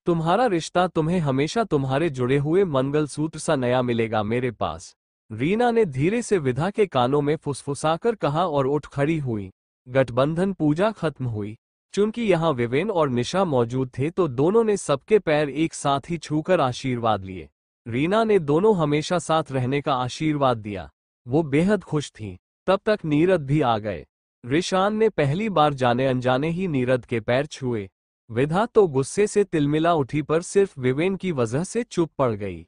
तुम्हारा रिश्ता तुम्हें हमेशा तुम्हारे जुड़े हुए मंगलसूत्र सा नया मिलेगा मेरे पास। रीना ने धीरे से विधा के कानों में फुसफुसाकर कहा और उठ खड़ी हुई। गठबंधन पूजा खत्म हुई। चूंकि यहाँ विवेन और निशा मौजूद थे तो दोनों ने सबके पैर एक साथ ही छूकर आशीर्वाद लिए। रीना ने दोनों हमेशा साथ रहने का आशीर्वाद दिया। वो बेहद खुश थी। तब तक नीरद भी आ गए। रिशान ने पहली बार जाने अनजाने ही नीरद के पैर छुए। विधा तो गुस्से से तिलमिला उठी पर सिर्फ विवेन की वजह से चुप पड़ गई।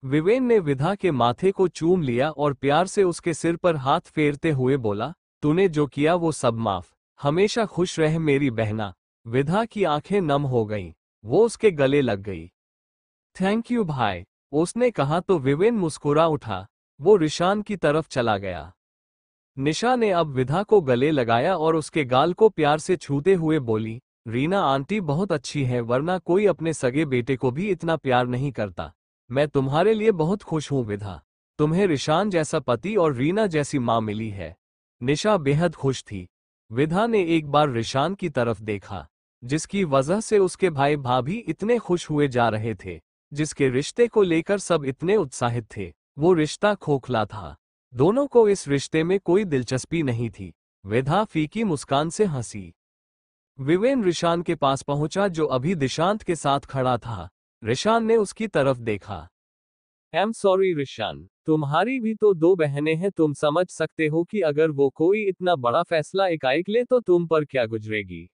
विवेन ने विधा के माथे को चूम लिया और प्यार से उसके सिर पर हाथ फेरते हुए बोला, तूने जो किया वो सब माफ, हमेशा खुश रह मेरी बहना। विधा की आंखें नम हो गईं। वो उसके गले लग गई। थैंक यू भाई, उसने कहा तो विवेन मुस्कुरा उठा। वो रिशान की तरफ चला गया। निशा ने अब विधा को गले लगाया और उसके गाल को प्यार से छूते हुए बोली, रीना आंटी बहुत अच्छी है, वरना कोई अपने सगे बेटे को भी इतना प्यार नहीं करता। मैं तुम्हारे लिए बहुत खुश हूं विधा। तुम्हें रिशान जैसा पति और रीना जैसी मां मिली है। निशा बेहद खुश थी। विधा ने एक बार रिशान की तरफ देखा, जिसकी वजह से उसके भाई भाभी इतने खुश हुए जा रहे थे, जिसके रिश्ते को लेकर सब इतने उत्साहित थे। वो रिश्ता खोखला था। दोनों को इस रिश्ते में कोई दिलचस्पी नहीं थी। विधा फीकी मुस्कान से हंसी। विवेन रिशान के पास पहुंचा जो अभी दिशांत के साथ खड़ा था। रिशान ने उसकी तरफ देखा। आई एम सॉरी रिशान, तुम्हारी भी तो दो बहनें हैं, तुम समझ सकते हो कि अगर वो कोई इतना बड़ा फैसला एकाएक ले तो तुम पर क्या गुजरेगी।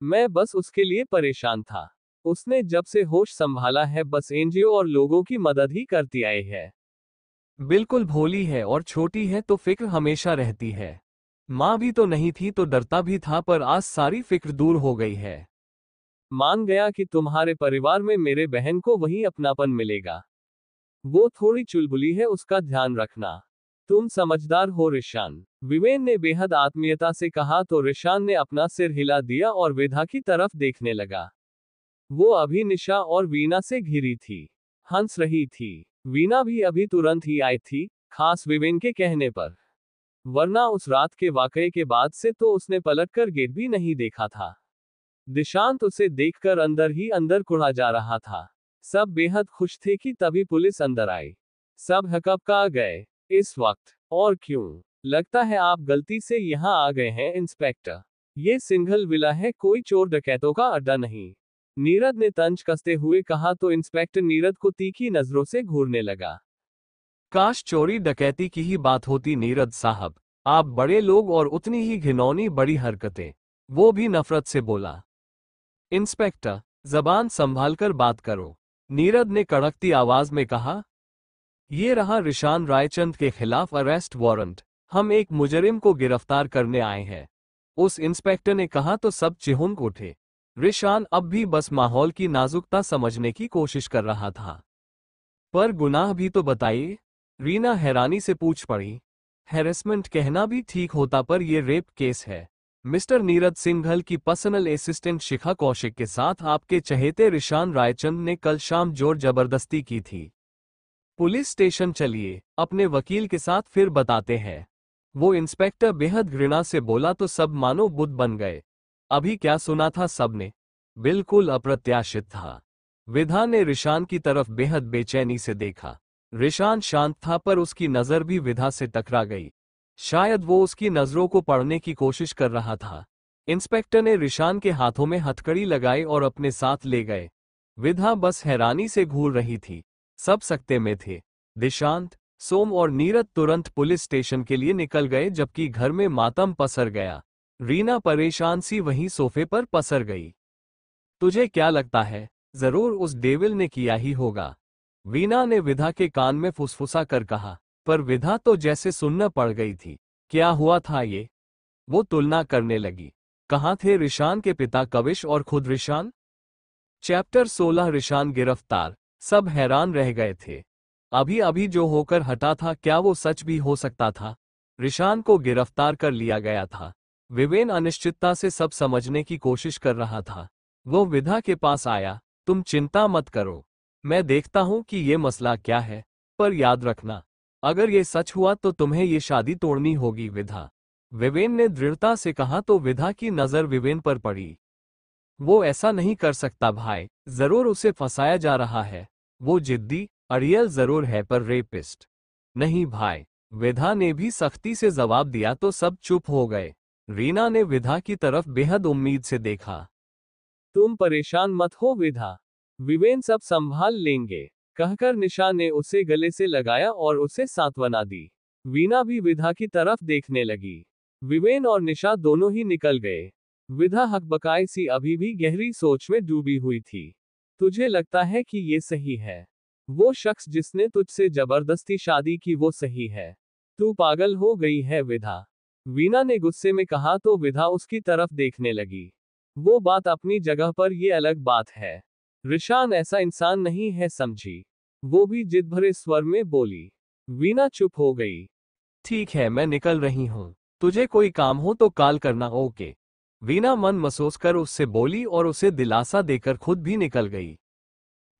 मैं बस उसके लिए परेशान था। उसने जब से होश संभाला है बस एनजीओ और लोगों की मदद ही करती आई है। बिल्कुल भोली है और छोटी है तो फिक्र हमेशा रहती है। माँ भी तो नहीं थी तो डरता भी था, पर आज सारी फिक्र दूर हो गई है। मान गया कि तुम्हारे परिवार में मेरे बहन को वही अपनापन मिलेगा। वो थोड़ी चुलबुली है, उसका ध्यान रखना। तुम समझदार हो रिशान, विवेन ने बेहद आत्मीयता से कहा तो रिशान ने अपना सिर हिला दिया और विधा की तरफ देखने लगा। वो अभी निशा और वीना से घिरी थी, हंस रही थी। वीना भी अभी तुरंत ही आई थी, खास विवेन के कहने पर, वरना उस रात के वाकये के बाद से तो उसने पलटकर गेट भी नहीं देखा था। दिशांत उसे देखकर अंदर ही अंदर कुढ़ा जा रहा था। सब बेहद खुश थे कि तभी पुलिस अंदर आई। सब हकबका गए। इस वक्त और क्यों? लगता है आप गलती से यहाँ आ गए हैं इंस्पेक्टर। ये सिंघल विला है, कोई चोर डकैतों का अड्डा नहीं। नीरद ने तंज कसते हुए कहा तो इंस्पेक्टर नीरद को तीखी नजरों से घूरने लगा। काश चोरी डकैती की ही बात होती नीरद साहब, आप बड़े लोग और उतनी ही घिनौनी बड़ी हरकतें। वो भी नफरत से बोला। इंस्पेक्टर, जबान संभालकर बात करो, नीरद ने कड़कती आवाज में कहा। ये रहा रिशान रायचंद के खिलाफ अरेस्ट वारंट, हम एक मुजरिम को गिरफ्तार करने आए हैं। उस इंस्पेक्टर ने कहा तो सब चिहुंक उठे। रिशान अब भी बस माहौल की नाजुकता समझने की कोशिश कर रहा था। पर गुनाह भी तो बताइए, रीना हैरानी से पूछ पड़ी। हैरेसमेंट कहना भी ठीक होता पर यह रेप केस है। मिस्टर नीरद सिंघल की पर्सनल असिस्टेंट शिखा कौशिक के साथ आपके चहेते रिशान रायचंद ने कल शाम जोर जबरदस्ती की थी। पुलिस स्टेशन चलिए, अपने वकील के साथ फिर बताते हैं। वो इंस्पेक्टर बेहद घृणा से बोला तो सब मानो बुद्ध बन गए। अभी क्या सुना था सबने? बिल्कुल अप्रत्याशित था। विधा ने रिशान की तरफ बेहद बेचैनी से देखा। रिशान शांत था पर उसकी नजर भी विधा से टकरा गई। शायद वो उसकी नजरों को पढ़ने की कोशिश कर रहा था। इंस्पेक्टर ने रिशान के हाथों में हथकड़ी लगाई और अपने साथ ले गए। विधा बस हैरानी से घूर रही थी। सब सकते में थे। दिशांत, सोम और नीरद तुरंत पुलिस स्टेशन के लिए निकल गए जबकि घर में मातम पसर गया। रीना परेशान सी वहीं सोफे पर पसर गई। तुझे क्या लगता है, जरूर उस डेविल ने किया ही होगा, वीना ने विधा के कान में फुसफुसा कर कहा। पर विधा तो जैसे सुन्न पड़ गई थी। क्या हुआ था ये? वो तुलना करने लगी। कहाँ थे रिशान के पिता कविश और खुद रिशान? चैप्टर 16 रिशान गिरफ्तार। सब हैरान रह गए थे। अभी अभी जो होकर हटा था क्या वो सच भी हो सकता था? रिशान को गिरफ्तार कर लिया गया था। विवेन अनिश्चितता से सब समझने की कोशिश कर रहा था। वो विधा के पास आया। तुम चिंता मत करो, मैं देखता हूं कि ये मसला क्या है। पर याद रखना, अगर ये सच हुआ तो तुम्हें ये शादी तोड़नी होगी विधा। विवेन ने दृढ़ता से कहा तो विधा की नजर विवेन पर पड़ी। वो ऐसा नहीं कर सकता भाई, जरूर उसे फंसाया जा रहा है। वो जिद्दी अड़ियल जरूर है पर रेपिस्ट नहीं भाई, विधा ने भी सख्ती से जवाब दिया तो सब चुप हो गए। रीना ने विधा की तरफ बेहद उम्मीद से देखा। तुम परेशान मत हो विधा, विवेन सब संभाल लेंगे, कहकर निशा ने उसे गले से लगाया और उसे सांत्वना दी। वीना भी विधा की तरफ देखने लगी। विवेन और निशा दोनों ही निकल गए। विधा हकबकाई सी अभी भी गहरी सोच में डूबी हुई थी। तुझे लगता है कि ये सही है? वो शख्स जिसने तुझसे जबरदस्ती शादी की वो सही है? तू पागल हो गई है विधा, वीना ने गुस्से में कहा तो विधा उसकी तरफ देखने लगी। वो बात अपनी जगह पर ये अलग बात है। रिशान ऐसा इंसान नहीं है समझी, वो भी जिद भरे स्वर में बोली। वीना चुप हो गई। ठीक है, मैं निकल रही हूं, तुझे कोई काम हो तो कॉल करना, ओके। वीना मन महसूस कर उससे बोली और उसे दिलासा देकर खुद भी निकल गई।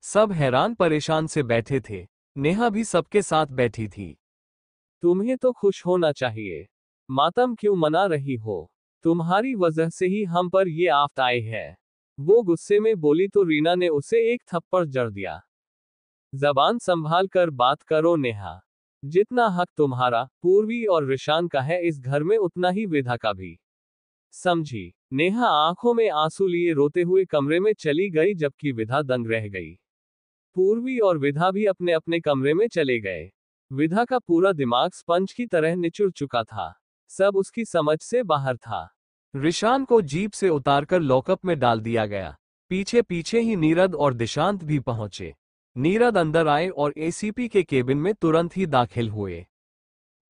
सब हैरान परेशान से बैठे थे। नेहा भी सबके साथ बैठी थी। तुम्हें तो खुश होना चाहिए, मातम क्यों मना रही हो? तुम्हारी वजह से ही हम पर ये आफत आई है। वो गुस्से में बोली तो रीना ने उसे एक थप्पड़ जड़ दिया। जबान संभाल कर बात करो नेहा, जितना हक तुम्हारा, पूर्वी और रिशान का है इस घर में उतना ही विधा का भी, समझी? नेहा आंखों में आंसू लिए रोते हुए कमरे में चली गई जबकि विधा दंग रह गई। पूर्वी और विधा भी अपने अपने कमरे में चले गए। विधा का पूरा दिमाग स्पंज की तरह निचुड़ चुका था। सब उसकी समझ से बाहर था। रिशान को जीप से उतारकर लॉकअप में डाल दिया गया। पीछे पीछे ही नीरद और दिशांत भी पहुंचे। नीरद अंदर आए और एसीपी के केबिन में तुरंत ही दाखिल हुए।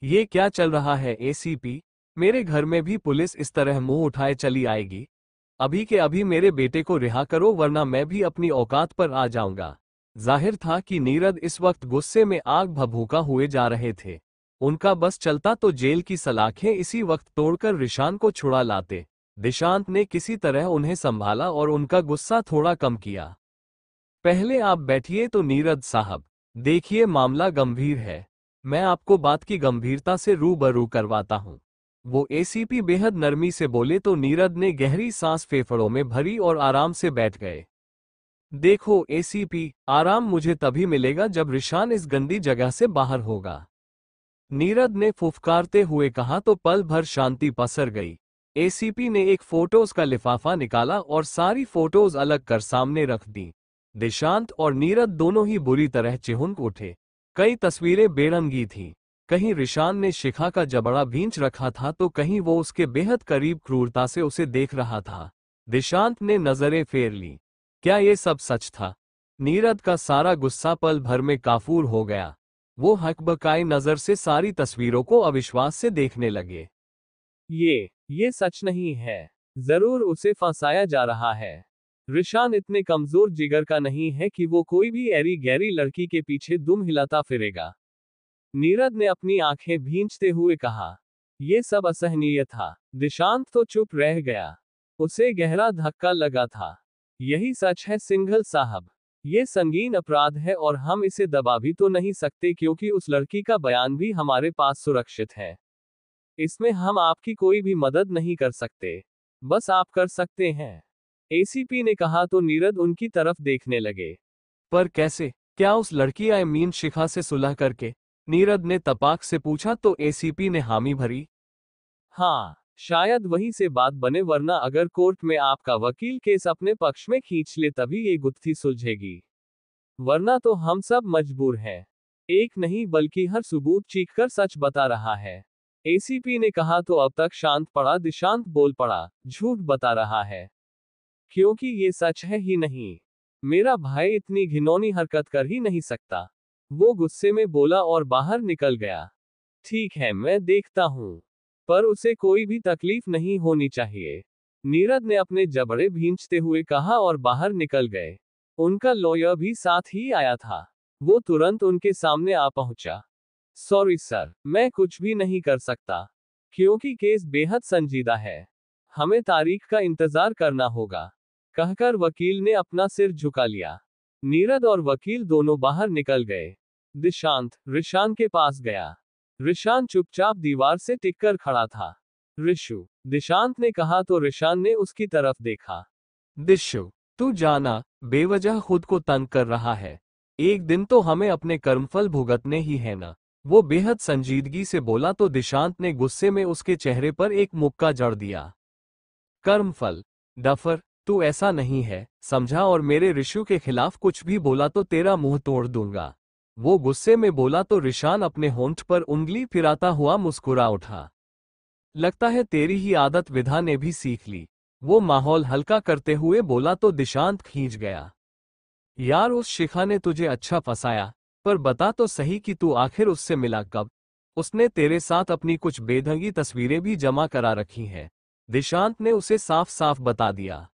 ये क्या चल रहा है एसीपी? मेरे घर में भी पुलिस इस तरह मुंह उठाए चली आएगी? अभी के अभी मेरे बेटे को रिहा करो वरना मैं भी अपनी औकात पर आ जाऊंगा। जाहिर था कि नीरद इस वक्त गुस्से में आग भभूका हुए जा रहे थे। उनका बस चलता तो जेल की सलाखें इसी वक्त तोड़कर रिशान को छुड़ा लाते। दिशांत ने किसी तरह उन्हें संभाला और उनका गुस्सा थोड़ा कम किया। पहले आप बैठिए तो नीरद साहब, देखिए मामला गंभीर है, मैं आपको बात की गंभीरता से रूबरू करवाता हूं। वो एसीपी बेहद नरमी से बोले तो नीरद ने गहरी सांस फेफड़ों में भरी और आराम से बैठ गए। देखो एसीपी, आराम मुझे तभी मिलेगा जब रिशान इस गंदी जगह से बाहर होगा, नीरद ने फुफकारते हुए कहा तो पल भर शांति पसर गई। एसीपी ने एक फोटोज का लिफाफा निकाला और सारी फोटोज अलग कर सामने रख दी। दिशांत और नीरद दोनों ही बुरी तरह चिहुंक उठे। कई तस्वीरें बेरंगी थीं। कहीं रिशान ने शिखा का जबड़ा भींच रखा था तो कहीं वो उसके बेहद करीब क्रूरता से उसे देख रहा था। दिशांत ने नजरें फेर ली। क्या ये सब सच था? नीरद का सारा गुस्सा पल भर में काफूर हो गया। वो हकबकाई नजर से सारी तस्वीरों को अविश्वास से देखने लगे। ये सच नहीं है। जरूर उसे फंसाया जा रहा है। रिशान इतने कमजोर जिगर का नहीं है कि वो कोई भी ऐरी गैरी लड़की के पीछे दुम हिलाता फिरेगा। नीरद ने अपनी आंखें भींचते हुए कहा। ये सब असहनीय था। दिशांत तो चुप रह गया। उसे गहरा धक्का लगा था। यही सच है सिंघल साहब, ये संगीन अपराध है और हम इसे दबा भी तो नहीं सकते क्योंकि उस लड़की का बयान भी हमारे पास सुरक्षित है। इसमें हम आपकी कोई भी मदद नहीं कर सकते, बस आप कर सकते हैं, एसीपी ने कहा तो नीरद उनकी तरफ देखने लगे। पर कैसे? क्या उस लड़की शिखा से सुलह करके? नीरद ने तपाक से पूछा तो एसीपी ने हामी भरी। हाँ, शायद वहीं से बात बने, वरना अगर कोर्ट में आपका वकील केस अपने पक्ष में खींच ले तभी ये गुत्थी सुलझेगी, वरना तो हम सब मजबूर हैं। एक नहीं बल्कि हर सबूत चीखकर सच बता रहा है, एसीपी ने कहा तो अब तक शांत पड़ा दिशांत बोल पड़ा, झूठ बता रहा है, क्योंकि ये सच है ही नहीं। मेरा भाई इतनी घिनौनी हरकत कर ही नहीं सकता। वो गुस्से में बोला और बाहर निकल गया। ठीक है, मैं देखता हूँ, पर उसे कोई भी तकलीफ नहीं होनी चाहिए, नीरद ने अपने जबड़े भींचते हुए कहा और बाहर निकल गए। उनका लॉयर भी साथ ही आया था। वो तुरंत उनके सामने आ पहुंचा। सॉरी सर, मैं कुछ भी नहीं कर सकता, क्योंकि केस बेहद संजीदा है। हमें तारीख का इंतजार करना होगा, कहकर वकील ने अपना सिर झुका लिया। नीरद और वकील दोनों बाहर निकल गए। दिशांत रिशान के पास गया। रिशान चुपचाप दीवार से टिककर खड़ा था। रिशु, दिशांत ने कहा तो रिशान ने उसकी तरफ देखा। दिशु, तू जाना, बेवजह खुद को तंग कर रहा है। एक दिन तो हमें अपने कर्मफल भुगतने ही है ना। वो बेहद संजीदगी से बोला तो दिशांत ने गुस्से में उसके चेहरे पर एक मुक्का जड़ दिया। कर्मफल? डफर, तू ऐसा नहीं है, समझा, और मेरे रिशु के खिलाफ कुछ भी बोला तो तेरा मुंह तोड़ दूंगा। वो गुस्से में बोला तो रिशान अपने होंठ पर उंगली फिराता हुआ मुस्कुरा उठा। लगता है तेरी ही आदत विधा ने भी सीख ली। वो माहौल हल्का करते हुए बोला तो दिशांत खींच गया। यार, उस शिखा ने तुझे अच्छा फंसाया, पर बता तो सही कि तू आखिर उससे मिला कब? उसने तेरे साथ अपनी कुछ बेढंगी तस्वीरें भी जमा करा रखी हैं। दिशांत ने उसे साफ साफ बता दिया।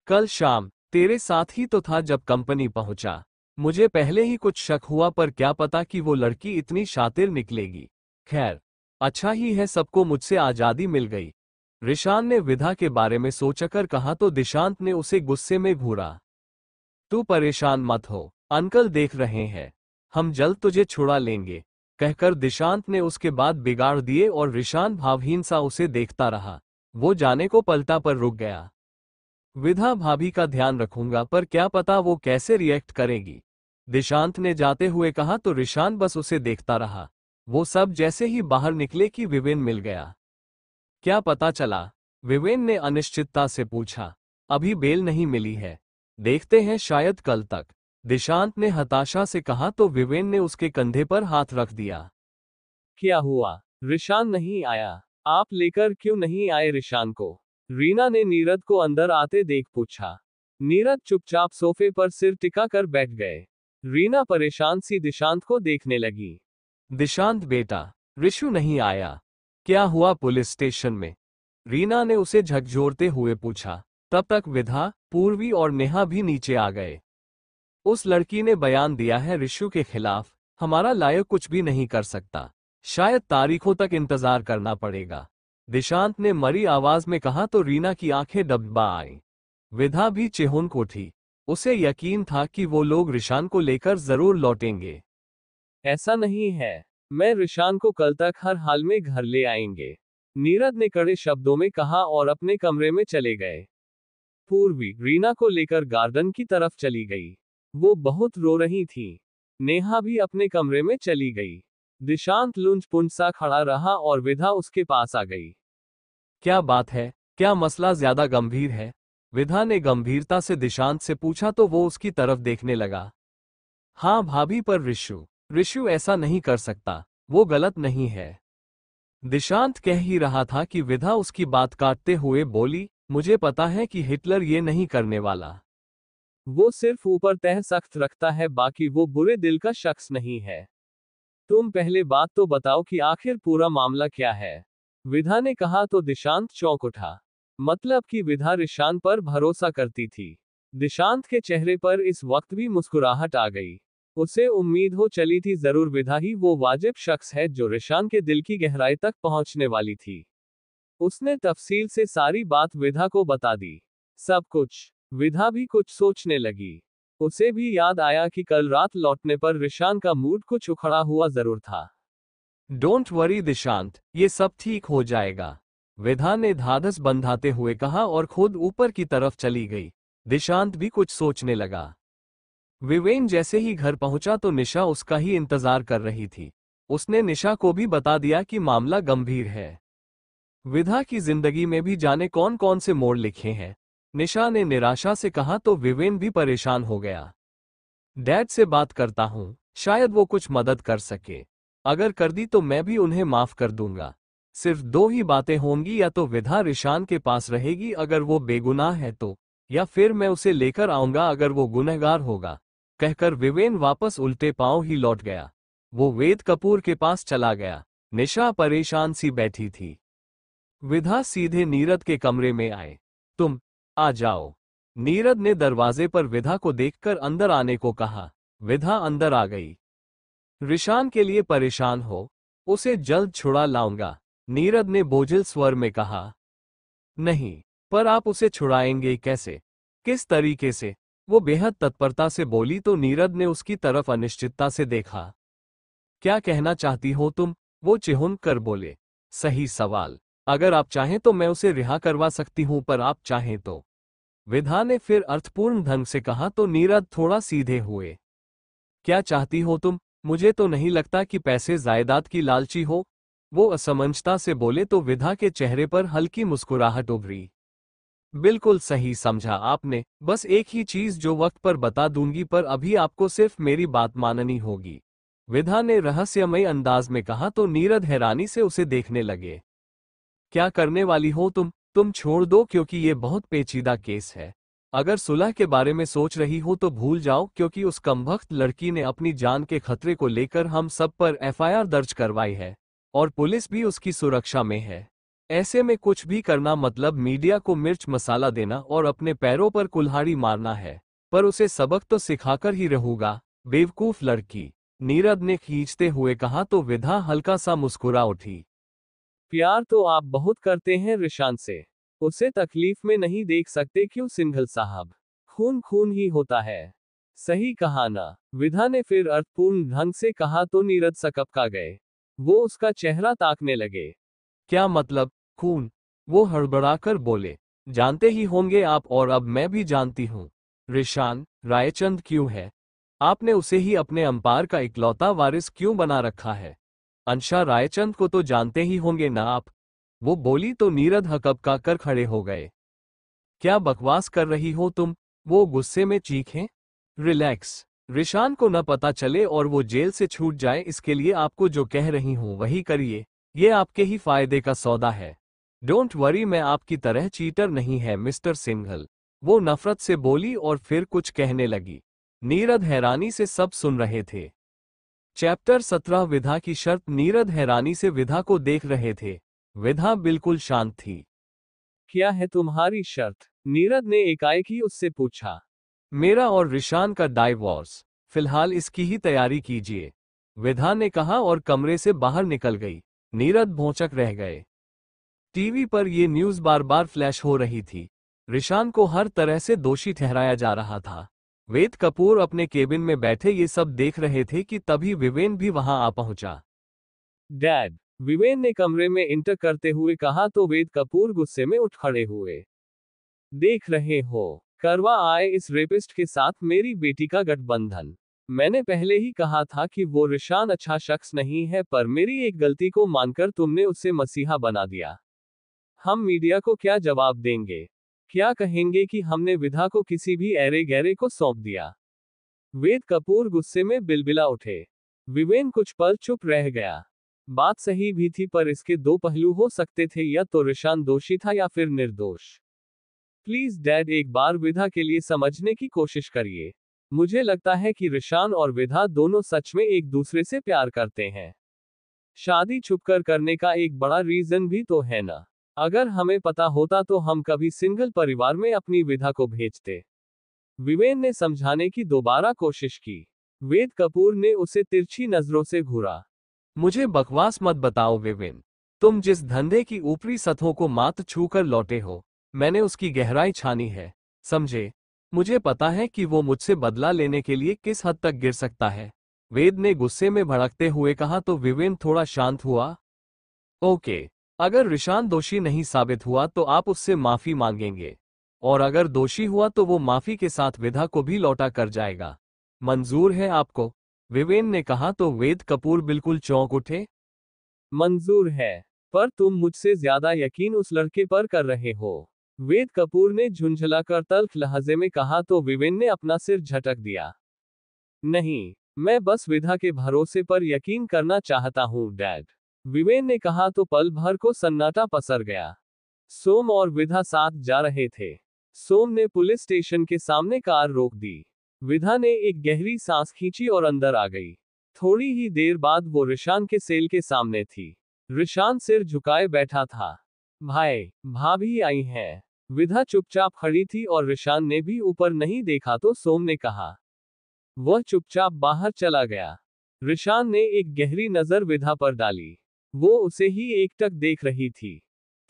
कल शाम तेरे साथ ही तो था जब कंपनी पहुंचा। मुझे पहले ही कुछ शक हुआ, पर क्या पता कि वो लड़की इतनी शातिर निकलेगी। खैर, अच्छा ही है सबको मुझसे आजादी मिल गई। रिशान ने विधा के बारे में सोचकर कहा तो दिशांत ने उसे गुस्से में घूरा। तू परेशान मत हो, अंकल देख रहे हैं, हम जल्द तुझे छुड़ा लेंगे, कहकर दिशांत ने उसके बाद बिगाड़ दिए और रिशान भावहीन सा उसे देखता रहा। वो जाने को पलटा पर रुक गया। विधा भाभी का ध्यान रखूंगा, पर क्या पता वो कैसे रिएक्ट करेगी, दिशांत ने जाते हुए कहा तो रिशान बस उसे देखता रहा। वो सब जैसे ही बाहर निकले कि विवेन मिल गया। क्या पता चला? विवेन ने अनिश्चितता से पूछा। अभी बेल नहीं मिली है, देखते हैं शायद कल तक, दिशांत ने हताशा से कहा तो विवेन ने उसके कंधे पर हाथ रख दिया। क्या हुआ? रिशान नहीं आया? आप लेकर क्यों नहीं आए रिशान को? रीना ने नीरद को अंदर आते देख पूछा। नीरद चुपचाप सोफे पर सिर टिका कर बैठ गए। रीना परेशान सी दिशांत को देखने लगी। दिशांत बेटा, रिशु नहीं आया? क्या हुआ पुलिस स्टेशन में? रीना ने उसे झकझोरते हुए पूछा। तब तक विधा, पूर्वी और नेहा भी नीचे आ गए। उस लड़की ने बयान दिया है रिशु के खिलाफ, हमारा लायक कुछ भी नहीं कर सकता, शायद तारीखों तक इंतजार करना पड़ेगा, दिशांत ने मरी आवाज में कहा तो रीना की आंखें डबडबा आईं। विधा भी चिहुंक उठी। उसे यकीन था कि वो लोग रिशान को लेकर जरूर लौटेंगे। ऐसा नहीं है, मैं रिशान को कल तक हर हाल में घर ले आएंगे, नीरद ने कड़े शब्दों में कहा और अपने कमरे में चले गए। पूर्वी रीना को लेकर गार्डन की तरफ चली गई। वो बहुत रो रही थी। नेहा भी अपने कमरे में चली गई। दिशांत लुंज पुंज सा खड़ा रहा और विधा उसके पास आ गई। क्या बात है, क्या मसला ज्यादा गंभीर है? विधा ने गंभीरता से दिशांत से पूछा तो वो उसकी तरफ देखने लगा। हाँ भाभी, पर ऋषु ऐसा नहीं कर सकता, वो गलत नहीं है। दिशांत कह ही रहा था कि विधा उसकी बात काटते हुए बोली, मुझे पता है कि हिटलर ये नहीं करने वाला। वो सिर्फ ऊपर तह सख्त रखता है, बाकी वो बुरे दिल का शख्स नहीं है। तुम पहले बात तो बताओ कि आखिर पूरा मामला क्या है? विधा ने कहा तो दिशांत चौंक उठा। मतलब कि विधा ऋशांत पर भरोसा करती थी। दिशांत के चेहरे पर इस वक्त भी मुस्कुराहट आ गई। उसे उम्मीद हो चली थी जरूर विधा ही वो वाजिब शख्स है जो ऋशांत के दिल की गहराई तक पहुंचने वाली थी। उसने तफसील से सारी बात विधा को बता दी। सब कुछ। विधा भी कुछ सोचने लगी। उसे भी याद आया कि कल रात लौटने पर ऋशांत का मूड कुछ उखड़ा हुआ जरूर था। डोंट वरी दिशांत, ये सब ठीक हो जाएगा, विधा ने धाधस बंधाते हुए कहा और खुद ऊपर की तरफ चली गई। दिशांत भी कुछ सोचने लगा। विवेन जैसे ही घर पहुंचा तो निशा उसका ही इंतजार कर रही थी। उसने निशा को भी बता दिया कि मामला गंभीर है। विधा की जिंदगी में भी जाने कौन कौन से मोड़ लिखे हैं। निशा ने निराशा से कहा तो विवेन भी परेशान हो गया। डैड से बात करता हूं, शायद वो कुछ मदद कर सके। अगर कर दी तो मैं भी उन्हें माफ कर दूंगा। सिर्फ दो ही बातें होंगी, या तो विधा ऋशान के पास रहेगी अगर वो बेगुनाह है तो, या फिर मैं उसे लेकर आऊंगा अगर वो गुनहगार होगा। कहकर विवेन वापस उल्टे पांव ही लौट गया। वो वेद कपूर के पास चला गया। निशा परेशान सी बैठी थी। विधा सीधे नीरद के कमरे में आए। तुम आ जाओ। नीरद ने दरवाजे पर विधा को देखकर अंदर आने को कहा। विधा अंदर आ गई। ऋशान के लिए परेशान हो? उसे जल्द छुड़ा लाऊंगा, नीरद ने बोझिल स्वर में कहा। नहीं, पर आप उसे छुड़ाएंगे कैसे? किस तरीके से? वो बेहद तत्परता से बोली तो नीरद ने उसकी तरफ अनिश्चितता से देखा। क्या कहना चाहती हो तुम? वो चिहुन कर बोले। सही सवाल। अगर आप चाहें तो मैं उसे रिहा करवा सकती हूं, पर आप चाहें तो। विधा ने फिर अर्थपूर्ण ढंग से कहा तो नीरद थोड़ा सीधे हुए। क्या चाहती हो तुम? मुझे तो नहीं लगता कि पैसे जायदाद की लालची हो, वो असमंजता से बोले तो विधा के चेहरे पर हल्की मुस्कुराहट उभरी। बिल्कुल सही समझा आपने, बस एक ही चीज जो वक्त पर बता दूंगी, पर अभी आपको सिर्फ मेरी बात माननी होगी, विधा ने रहस्यमय अंदाज में कहा तो नीरद हैरानी से उसे देखने लगे। क्या करने वाली हो तुम? तुम छोड़ दो, क्योंकि ये बहुत पेचीदा केस है। अगर सुलह के बारे में सोच रही हो तो भूल जाओ, क्योंकि उस कमबख्त लड़की ने अपनी जान के खतरे को लेकर हम सब पर एफआईआर दर्ज करवाई है, और पुलिस भी उसकी सुरक्षा में है। ऐसे में कुछ भी करना मतलब मीडिया को मिर्च मसाला देना और अपने पैरों पर कुल्हाड़ी मारना है। पर उसे सबक तो सिखाकर ही रहूंगा, बेवकूफ लड़की, नीरद ने खींचते हुए कहा तो विधा हल्का सा मुस्कुरा उठी। प्यार तो आप बहुत करते हैं ऋशांत से, उसे तकलीफ में नहीं देख सकते क्यों सिंघल साहब? खून खून ही होता है। सही कहा ना, विधा ने फिर अर्थपूर्ण ढंग से कहा तो नीरद सकपका गए। वो उसका चेहरा ताकने लगे। क्या मतलब खून? वो हड़बड़ाकर बोले। जानते ही होंगे आप, और अब मैं भी जानती हूँ। ऋशान रायचंद क्यों है? आपने उसे ही अपने अंपायर का इकलौता वारिस क्यों बना रखा है? अंशा रायचंद को तो जानते ही होंगे ना आप? वो बोली तो नीरद हकबका कर खड़े हो गए। क्या बकवास कर रही हो तुम? वो गुस्से में चीखें। रिलैक्स, ऋशान को न पता चले और वो जेल से छूट जाए, इसके लिए आपको जो कह रही हूं वही करिए, ये आपके ही फायदे का सौदा है। डोंट वरी, मैं आपकी तरह चीटर नहीं है मिस्टर सिंघल, वो नफरत से बोली और फिर कुछ कहने लगी। नीरद हैरानी से सब सुन रहे थे। चैप्टर 17 विधा की शर्त। नीरद हैरानी से विधा को देख रहे थे। विधा बिल्कुल शांत थी। क्या है तुम्हारी शर्त? नीरद ने एकाएक ही उससे पूछा। मेरा और ऋशान का डाइवोर्स, फिलहाल इसकी ही तैयारी कीजिए, विधा ने कहा और कमरे से बाहर निकल गई। नीरद भौंचक रह गए। टीवी पर यह न्यूज बार बार फ्लैश हो रही थी। ऋशान को हर तरह से दोषी ठहराया जा रहा था। वेद कपूर अपने केबिन में बैठे ये सब देख रहे थे कि तभी विवेन भी वहां आ पहुंचा। डैड, विवेन ने कमरे में इंटर करते हुए कहा तो वेद कपूर गुस्से में उठ खड़े हुए। देख रहे हो, करवा आए इस रेपिस्ट के साथ मेरी बेटी का गठबंधन। मैंने पहले ही कहा था कि वो रिशान अच्छा शख्स नहीं है, पर मेरी एक गलती को मानकर तुमने उसे मसीहा बना दिया। हम मीडिया को क्या जवाब देंगे? क्या कहेंगे कि हमने विधा को किसी भी ऐरे गैरे को सौंप दिया? वेद कपूर गुस्से में बिलबिला उठे। विवेन कुछ पल चुप रह गया। बात सही भी थी, पर इसके दो पहलू हो सकते थे, या तो रिशान दोषी था या फिर निर्दोष। प्लीज डैड, एक बार विधा के लिए समझने की कोशिश करिए। मुझे लगता है कि रिशान और विधा दोनों सच में एक दूसरे से प्यार करते हैं। शादी छुपकर करने का एक बड़ा रीजन भी तो है ना। अगर हमें पता होता तो हम कभी सिंगल परिवार में अपनी विधा को भेजते। विवेन ने समझाने की दोबारा कोशिश की। वेद कपूर ने उसे तिरछी नजरों से घूरा। मुझे बकवास मत बताओ विवेन। तुम जिस धंधे की ऊपरी सतहों को मात छूकर लौटे हो, मैंने उसकी गहराई छानी है, समझे? मुझे पता है कि वो मुझसे बदला लेने के लिए किस हद तक गिर सकता है। वेद ने गुस्से में भड़कते हुए कहा तो विवेन थोड़ा शांत हुआ। ओके, अगर रिशान दोषी नहीं साबित हुआ तो आप उससे माफी मांगेंगे, और अगर दोषी हुआ तो वो माफी के साथ विधा को भी लौटा कर जाएगा। मंजूर है आपको? विवेन ने कहा तो वेद कपूर बिल्कुल चौंक उठे। मंजूर है, पर तुम मुझसे ज्यादा यकीन उस लड़के पर कर रहे हो। वेद कपूर ने झुंझलाकर तल्ख लहजे में कहा तो विवेन ने अपना सिर झटक दिया। नहीं, मैं बस विधा के भरोसे पर यकीन करना चाहता हूँ डैड। विवेन ने कहा तो पल भर को सन्नाटा पसर गया। सोम और विधा साथ जा रहे थे। सोम ने पुलिस स्टेशन के सामने कार रोक दी। विधा ने एक गहरी सांस खींची और अंदर आ गई। थोड़ी ही देर बाद वो रिशान के सेल के सामने थी। रिशान सिर झुकाए बैठा था। भाई, भाभी आई हैं। विधा चुपचाप खड़ी थी और रिशान ने भी ऊपर नहीं देखा तो सोम ने कहा। वह चुपचाप बाहर चला गया। रिशान ने एक गहरी नजर विधा पर डाली। वो उसे ही एकटक देख रही थी।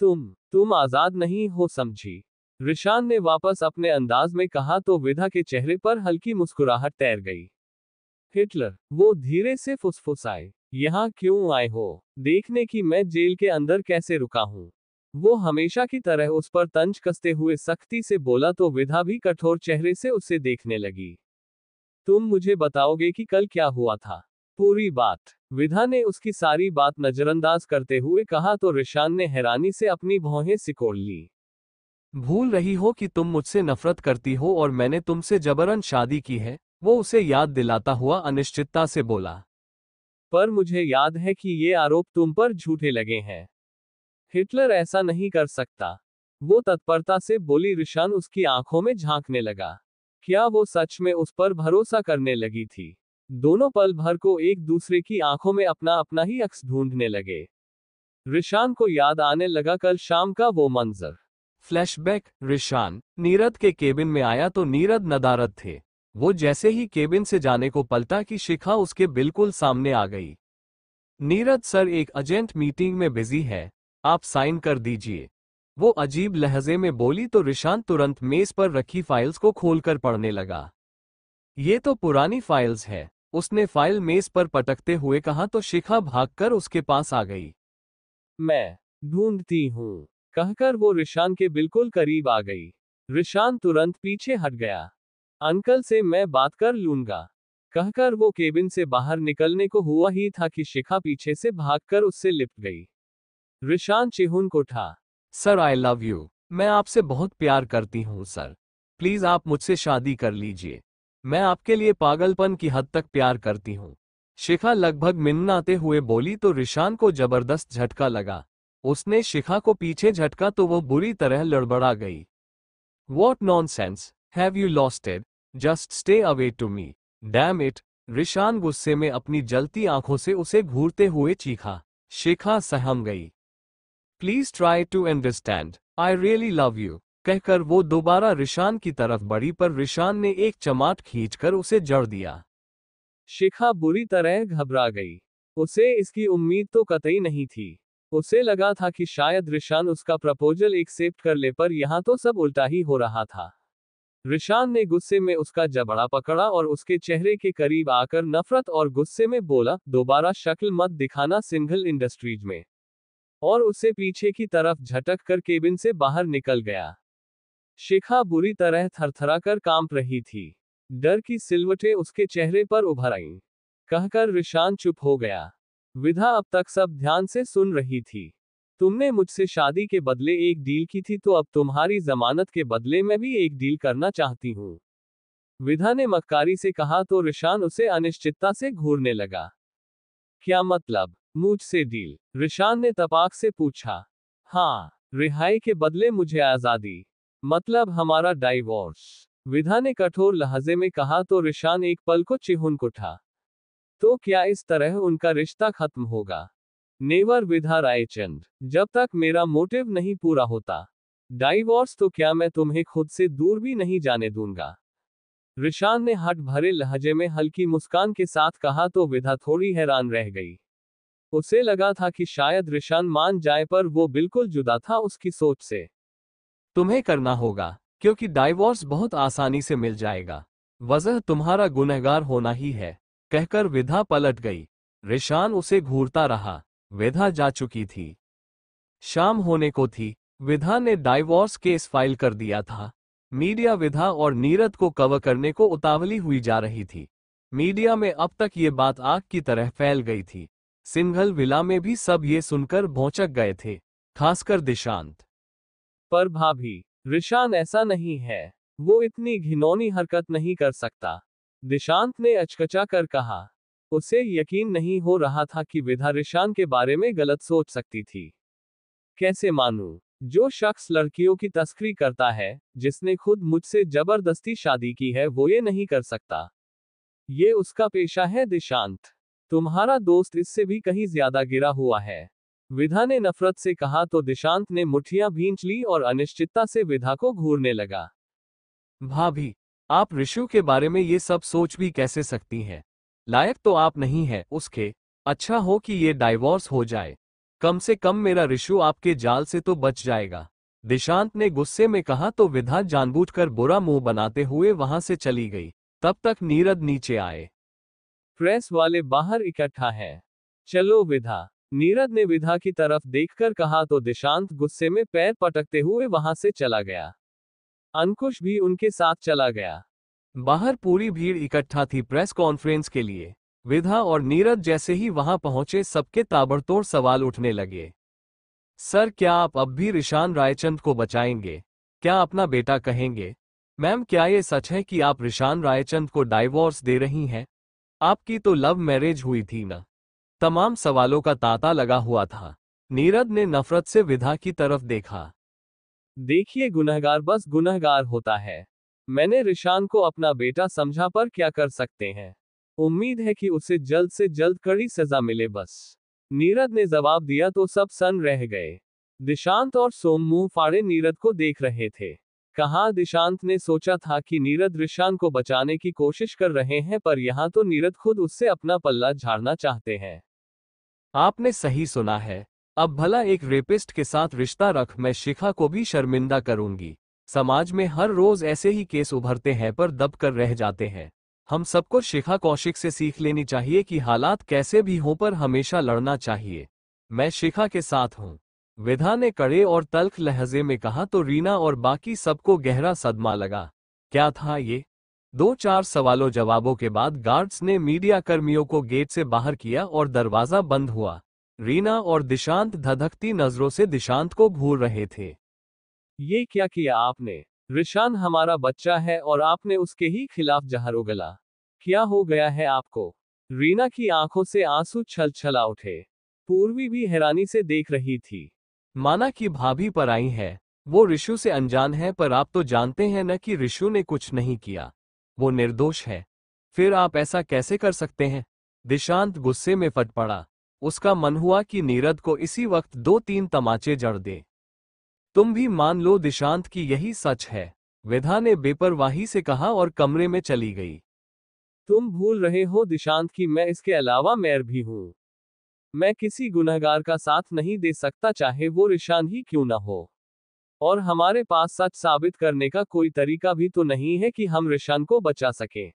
तुम आजाद नहीं हो, समझी? रिशान ने वापस अपने अंदाज में कहा तो विधा के चेहरे पर हल्की मुस्कुराहट तैर गई। हिटलर, वो धीरे से फुसफुसाए, यहाँ क्यों आए हो? देखने की मैं जेल के अंदर कैसे रुका हूँ। वो हमेशा की तरह उस पर तंज कसते हुए सख्ती से बोला तो विधा भी कठोर चेहरे से उसे देखने लगी। तुम मुझे बताओगे कि कल क्या हुआ था? पूरी बात। विधा ने उसकी सारी बात नजरअंदाज करते हुए कहा तो रिशान ने हैरानी से अपनी भौहें सिकोड़ ली। भूल रही हो कि तुम मुझसे नफरत करती हो और मैंने तुमसे जबरन शादी की है, वो उसे याद दिलाता हुआ अनिश्चितता से बोला। पर मुझे याद है कि ये आरोप तुम पर झूठे लगे हैं। हिटलर ऐसा नहीं कर सकता। वो तत्परता से बोली। रिशान उसकी आंखों में झांकने लगा। क्या वो सच में उस पर भरोसा करने लगी थी? दोनों पल भर को एक दूसरे की आंखों में अपना अपना ही अक्स ढूंढने लगे। रिशान को याद आने लगा कल शाम का वो मंजर। फ्लैशबैक। रिशान नीरद के केबिन में आया तो नीरद नदारद थे। वो जैसे ही केबिन से जाने को पलटा कि शिखा उसके बिल्कुल सामने आ गई। नीरद सर, एक अर्जेंट मीटिंग में बिजी है, आप साइन कर दीजिए। वो अजीब लहजे में बोली तो रिशान तुरंत मेज पर रखी फाइल्स को खोलकर पढ़ने लगा। ये तो पुरानी फाइल्स है, उसने फाइल मेज पर पटकते हुए कहा तो शिखा भागकर उसके पास आ गई। मैं ढूंढती हूँ, कहकर वो रिशान के बिल्कुल करीब आ गई। रिशान तुरंत पीछे हट गया। अंकल से मैं बात कर लूंगा, कहकर वो केबिन से बाहर निकलने को हुआ ही था कि शिखा पीछे से भागकर उससे लिपट गई। रिशान चिहुन को उठा। Sir, I love you. मैं आपसे बहुत प्यार करती हूँ सर। प्लीज आप मुझसे शादी कर लीजिए। मैं आपके लिए पागलपन की हद तक प्यार करती हूँ। शिखा लगभग मिन्नाते हुए बोली तो रिशान को जबरदस्त झटका लगा। उसने शिखा को पीछे झटका तो वो बुरी तरह लड़बड़ा गई। What nonsense, have you lost it? Just stay away to me. Damn it! Rishan गुस्से में अपनी जलती आंखों से उसे घूरते हुए चीखा। शिखा सहम गई। Please try to understand. I really love you. कहकर वो दोबारा रिशान की तरफ बढ़ी पर रिशान ने एक चमाट खींचकर उसे जड़ दिया। शिखा बुरी तरह घबरा गई। उसे इसकी उम्मीद तो कतई नहीं थी। उसे लगा था कि शायद रिशान उसका प्रपोजल एक्सेप्ट कर ले, पर यहाँ तो सब उल्टा ही हो रहा था। रिशान ने गुस्से में उसका जबड़ा पकड़ा और उसके चेहरे के करीब आकर नफरत और गुस्से में बोला, दोबारा शक्ल मत दिखाना सिंघल इंडस्ट्रीज में। और उसे पीछे की तरफ झटक कर केबिन से बाहर निकल गया। शिखा बुरी तरह थरथरा कर कांप रही थी। डर की सिलवटें उसके चेहरे पर उभर आईं। कहकर रिशान चुप हो गया। विधा अब तक सब ध्यान से सुन रही थी। तुमने मुझसे शादी के बदले एक डील की थी, तो अब तुम्हारी जमानत के बदले मैं भी एक डील करना चाहती हूँ। विधा ने मक्कारी से कहा तो रिशान उसे अनिश्चितता से घूरने लगा। क्या मतलब? मुझसे डील? रिशान ने तपाक से पूछा। हाँ, रिहाई के बदले मुझे आजादी। मतलब हमारा डाइवोर्स। विधा ने कठोर लहजे में कहा तो रिशान एक पल को चिहुन उठा। तो क्या इस तरह उनका रिश्ता खत्म होगा? नेवर विधा रायचंद, जब तक मेरा मोटिव नहीं पूरा होता डाइवोर्स, तो क्या मैं तुम्हें खुद से दूर भी नहीं जाने दूंगा। रिशान ने हट भरे लहजे में हल्की मुस्कान के साथ कहा तो विधा थोड़ी हैरान रह गई। उसे लगा था कि शायद रिशान मान जाए, पर वो बिल्कुल जुदा था उसकी सोच से। तुम्हें करना होगा, क्योंकि डाइवोर्स बहुत आसानी से मिल जाएगा। वजह तुम्हारा गुनहगार होना ही है, कहकर विधा पलट गई। रिशान उसे घूरता रहा। विधा जा चुकी थी। शाम होने को थी। विधा ने डाइवोर्स केस फाइल कर दिया था। मीडिया विधा और नीरद को कवर करने को उतावली हुई जा रही थी। मीडिया में अब तक ये बात आग की तरह फैल गई थी। सिंघल विला में भी सब ये सुनकर भौंचक गए थे, खासकर दिशांत। पर भाभी, रिशान ऐसा नहीं है। वो इतनी घिनौनी हरकत नहीं कर सकता, दिशांत ने अचकचा कर कहा। उसे यकीन नहीं हो रहा था कि विधा रिशान के बारे में गलत सोच सकती थी। कैसे मानूं? जो शख्स लड़कियों की तस्करी करता है, जिसने खुद मुझसे जबरदस्ती शादी की है, वो ये नहीं कर सकता। ये उसका पेशा है दिशांत। तुम्हारा दोस्त इससे भी कहीं ज्यादा गिरा हुआ है। विधा ने नफरत से कहा तो दिशांत ने मुठ्ठियां भींच ली और अनिश्चितता से विधा को घूरने लगा। भाभी, आप ऋषु के बारे में ये सब सोच भी कैसे सकती हैं? लायक तो आप नहीं है उसके। अच्छा हो कि ये डाइवोर्स हो जाए। कम से कम मेरा ऋषु आपके जाल से तो बच जाएगा। दिशांत ने गुस्से में कहा तो विधा जानबूझकर बुरा मुंह बनाते हुए वहां से चली गई। तब तक नीरद नीचे आए। प्रेस वाले बाहर इकट्ठा हैं। चलो विधा, नीरद ने विधा की तरफ देखकर कहा तो दिशांत गुस्से में पैर पटकते हुए वहां से चला गया। अंकुश भी उनके साथ चला गया। बाहर पूरी भीड़ इकट्ठा थी प्रेस कॉन्फ्रेंस के लिए। विधा और नीरज जैसे ही वहां पहुंचे, सबके ताबड़तोड़ सवाल उठने लगे। सर, क्या आप अब भी रिशान रायचंद को बचाएंगे? क्या अपना बेटा कहेंगे? मैम, क्या ये सच है कि आप रिशान रायचंद को डाइवोर्स दे रही हैं? आपकी तो लव मैरिज हुई थी ना? तमाम सवालों का तांता लगा हुआ था। नीरद ने नफरत से विधा की तरफ देखा। देखिए, गुनहगार बस गुनहगार होता है। मैंने रिशान को अपना बेटा समझा, पर क्या कर सकते हैं। उम्मीद है कि उसे जल्द से जल्द कड़ी सजा मिले बस। नीरद ने जवाब दिया तो सब सन्न रह गए। दिशांत और सोम मुंह फाड़े नीरद को देख रहे थे। कहाँ दिशांत ने सोचा था कि नीरद रिशान को बचाने की कोशिश कर रहे हैं, पर यहाँ तो नीरद खुद उससे अपना पल्ला झाड़ना चाहते हैं। आपने सही सुना है। अब भला एक रेपिस्ट के साथ रिश्ता रख मैं शिखा को भी शर्मिंदा करूंगी। समाज में हर रोज ऐसे ही केस उभरते हैं, पर दब कर रह जाते हैं। हम सबको शिखा कौशिक से सीख लेनी चाहिए कि हालात कैसे भी हों, पर हमेशा लड़ना चाहिए। मैं शिखा के साथ हूं, विधा ने कड़े और तल्ख लहजे में कहा तो रीना और बाकी सबको गहरा सदमा लगा। क्या था ये? 2-4 सवालों जवाबों के बाद गार्ड्स ने मीडिया कर्मियों को गेट से बाहर किया और दरवाजा बंद हुआ। रीना और दिशांत धधकती नजरों से दिशांत को घूर रहे थे। ये क्या किया आपने? रिशान हमारा बच्चा है और आपने उसके ही खिलाफ जहर उगला। क्या हो गया है आपको? रीना की आंखों से आंसू छल छला उठे। पूर्वी भी हैरानी से देख रही थी। माना कि भाभी पर आई है, वो ऋषु से अनजान है, पर आप तो जानते हैं न कि ऋषु ने कुछ नहीं किया। वो निर्दोष है। फिर आप ऐसा कैसे कर सकते हैं? दिशांत गुस्से में फट पड़ा। उसका मन हुआ कि नीरद को इसी वक्त 2-3 तमाचे जड़ दे। तुम भी मान लो दिशांत की यही सच है, विधा ने बेपरवाही से कहा और कमरे में चली गई। तुम भूल रहे हो दिशांत कि मैं इसके अलावा मेयर भी हूं। मैं किसी गुनहगार का साथ नहीं दे सकता, चाहे वो रिशान ही क्यों ना हो। और हमारे पास सच साबित करने का कोई तरीका भी तो नहीं है कि हम रिशान को बचा सकें।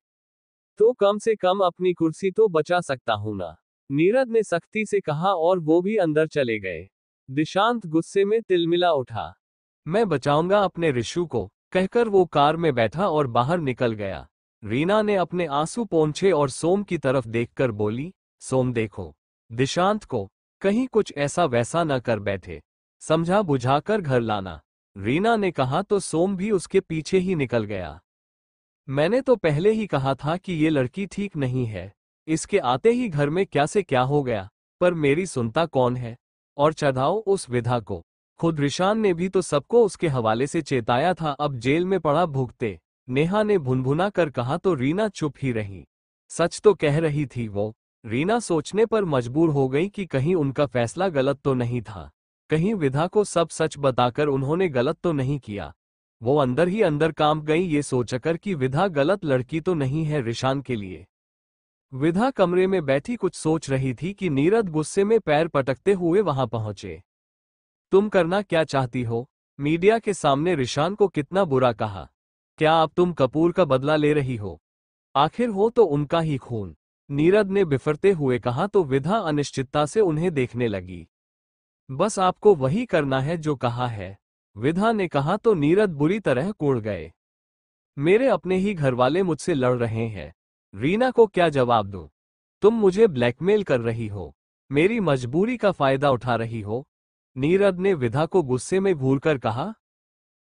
तो कम से कम अपनी कुर्सी तो बचा सकता हूं ना, नीरद ने सख्ती से कहा और वो भी अंदर चले गए। दिशांत गुस्से में तिलमिला उठा। मैं बचाऊंगा अपने रिशु को, कहकर वो कार में बैठा और बाहर निकल गया। रीना ने अपने आंसू पोंछे और सोम की तरफ देखकर बोली, सोम देखो दिशांत को, कहीं कुछ ऐसा वैसा न कर बैठे, समझा बुझाकर घर लाना। रीना ने कहा तो सोम भी उसके पीछे ही निकल गया। मैंने तो पहले ही कहा था कि ये लड़की ठीक नहीं है, इसके आते ही घर में क्या से क्या हो गया, पर मेरी सुनता कौन है। और चढ़ाओ उस विधा को, खुद रिशान ने भी तो सबको उसके हवाले से चेताया था, अब जेल में पड़ा भुगते। नेहा ने भुनभुना कर कहा तो रीना चुप ही रही। सच तो कह रही थी वो। रीना सोचने पर मजबूर हो गई कि कहीं उनका फैसला गलत तो नहीं था, कहीं विधा को सब सच बताकर उन्होंने गलत तो नहीं किया। वो अंदर ही अंदर कांप गई ये सोचकर कि विधा गलत लड़की तो नहीं है रिशान के लिए। विधा कमरे में बैठी कुछ सोच रही थी कि नीरद गुस्से में पैर पटकते हुए वहां पहुंचे। तुम करना क्या चाहती हो? मीडिया के सामने रिशान को कितना बुरा कहा, क्या अब तुम कपूर का बदला ले रही हो? आखिर हो तो उनका ही खून, नीरद ने बिफरते हुए कहा तो विधा अनिश्चितता से उन्हें देखने लगी। बस आपको वही करना है जो कहा है, विधा ने कहा तो नीरद बुरी तरह कुढ़ गए। मेरे अपने ही घरवाले मुझसे लड़ रहे हैं, रीना को क्या जवाब दूं? तुम मुझे ब्लैकमेल कर रही हो, मेरी मजबूरी का फायदा उठा रही हो, नीरद ने विधा को गुस्से में घूरकर कहा।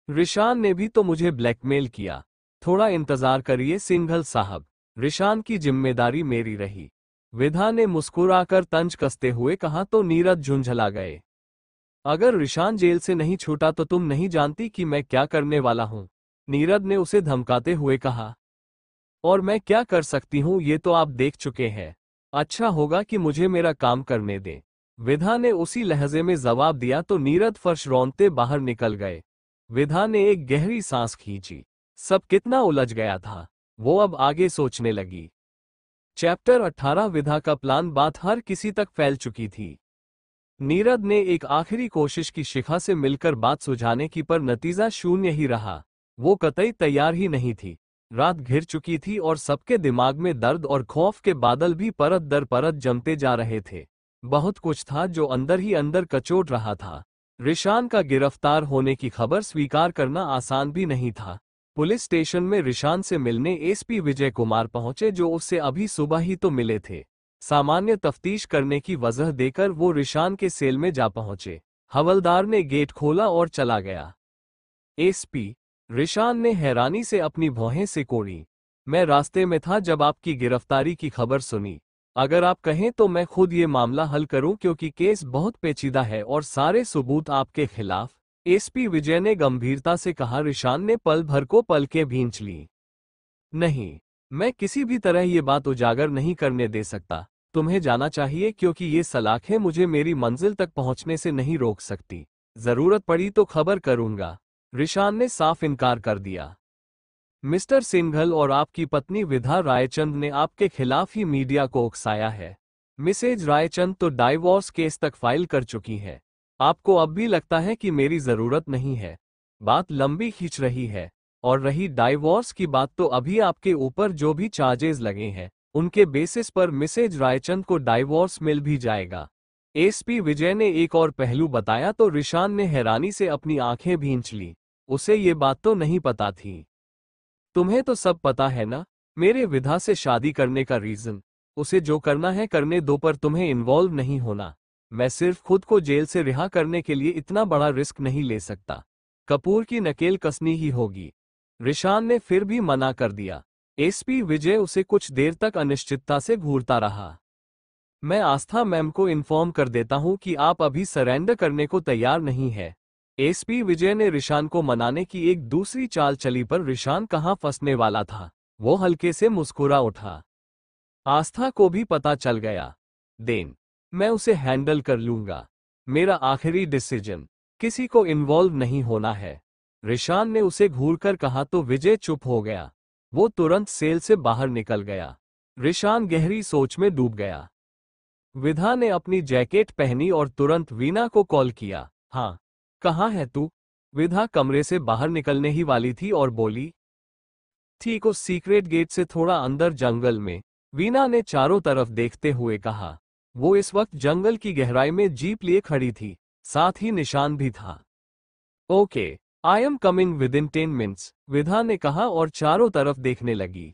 रिशान ने भी तो मुझे ब्लैकमेल किया, थोड़ा इंतजार करिए सिंघल साहब, रिशान की जिम्मेदारी मेरी रही, विधा ने मुस्कुराकर तंज कसते हुए कहा तो नीरद झुंझला गए। अगर रिशान जेल से नहीं छूटा तो तुम नहीं जानती कि मैं क्या करने वाला हूं, नीरद ने उसे धमकाते हुए कहा। और मैं क्या कर सकती हूं ये तो आप देख चुके हैं, अच्छा होगा कि मुझे मेरा काम करने दें, विधा ने उसी लहजे में जवाब दिया तो नीरद फर्श रौंदते बाहर निकल गए। विधा ने एक गहरी सांस खींची, सब कितना उलझ गया था, वो अब आगे सोचने लगी। चैप्टर 18 विधा का प्लान बात हर किसी तक फैल चुकी थी। नीरद ने एक आखिरी कोशिश की शिखा से मिलकर बात सुझाने की, पर नतीजा शून्य ही रहा। वो कतई तैयार ही नहीं थी। रात घिर चुकी थी और सबके दिमाग में दर्द और खौफ के बादल भी परत दर परत जमते जा रहे थे। बहुत कुछ था जो अंदर ही अंदर कचोट रहा था। रिशान का गिरफ्तार होने की खबर स्वीकार करना आसान भी नहीं था। पुलिस स्टेशन में रिशान से मिलने एसपी विजय कुमार पहुंचे, जो उससे अभी सुबह ही तो मिले थे। सामान्य तफ्तीश करने की वजह देकर वो रिशान के सेल में जा पहुंचे। हवलदार ने गेट खोला और चला गया। एसपी, रिशान ने हैरानी से अपनी भौहें सिकोड़ी। मैं रास्ते में था जब आपकी गिरफ्तारी की खबर सुनी। अगर आप कहें तो मैं खुद ये मामला हल करूं, क्योंकि केस बहुत पेचीदा है और सारे सबूत आपके खिलाफ। एसपी विजय ने गंभीरता से कहा। रिशान ने पल भर को पलकें भींच ली। नहीं, मैं किसी भी तरह ये बात उजागर नहीं करने दे सकता। तुम्हें जाना चाहिए, क्योंकि ये सलाखें मुझे मेरी मंजिल तक पहुंचने से नहीं रोक सकती। जरूरत पड़ी तो खबर करूंगा, रिशान ने साफ इनकार कर दिया। मिस्टर सिंघल और आपकी पत्नी विधा रायचंद ने आपके खिलाफ ही मीडिया को उकसाया है। मिसेज रायचंद तो डाइवोर्स केस तक फाइल कर चुकी है। आपको अब भी लगता है कि मेरी जरूरत नहीं है। बात लंबी खींच रही है। और रही डाइवोर्स की बात, तो अभी आपके ऊपर जो भी चार्जेस लगे हैं उनके बेसिस पर मिसेज रायचंद को डाइवोर्स मिल भी जाएगा। एसपी विजय ने एक और पहलू बताया तो रिशान ने हैरानी से अपनी आंखें भींच ली। उसे ये बात तो नहीं पता थी। तुम्हें तो सब पता है ना, मेरे विधा से शादी करने का रीजन। उसे जो करना है करने दो, पर तुम्हें इन्वॉल्व नहीं होना। मैं सिर्फ खुद को जेल से रिहा करने के लिए इतना बड़ा रिस्क नहीं ले सकता। कपूर की नकेल कसनी ही होगी। रिशान ने फिर भी मना कर दिया। एसपी विजय उसे कुछ देर तक अनिश्चितता से घूरता रहा। मैं आस्था मैम को इन्फॉर्म कर देता हूं कि आप अभी सरेंडर करने को तैयार नहीं है। एसपी विजय ने रिशान को मनाने की एक दूसरी चाल चली, पर रिशान कहां फंसने वाला था। वो हल्के से मुस्कुरा उठा। आस्था को भी पता चल गया। देन, मैं उसे हैंडल कर लूंगा। मेरा आखिरी डिसीजन, किसी को इन्वॉल्व नहीं होना है, रिशान ने उसे घूरकर कहा तो विजय चुप हो गया। वो तुरंत सेल से बाहर निकल गया। रिशान गहरी सोच में डूब गया। विधा ने अपनी जैकेट पहनी और तुरंत वीना को कॉल किया। हाँ, कहाँ है तू? विधा कमरे से बाहर निकलने ही वाली थी और बोली। ठीक उस सीक्रेट गेट से थोड़ा अंदर जंगल में, वीना ने चारों तरफ देखते हुए कहा। वो इस वक्त जंगल की गहराई में जीप लिए खड़ी थी, साथ ही निशान भी था। Okay, I am coming with in 10 minutes, विधा ने कहा और चारों तरफ देखने लगी।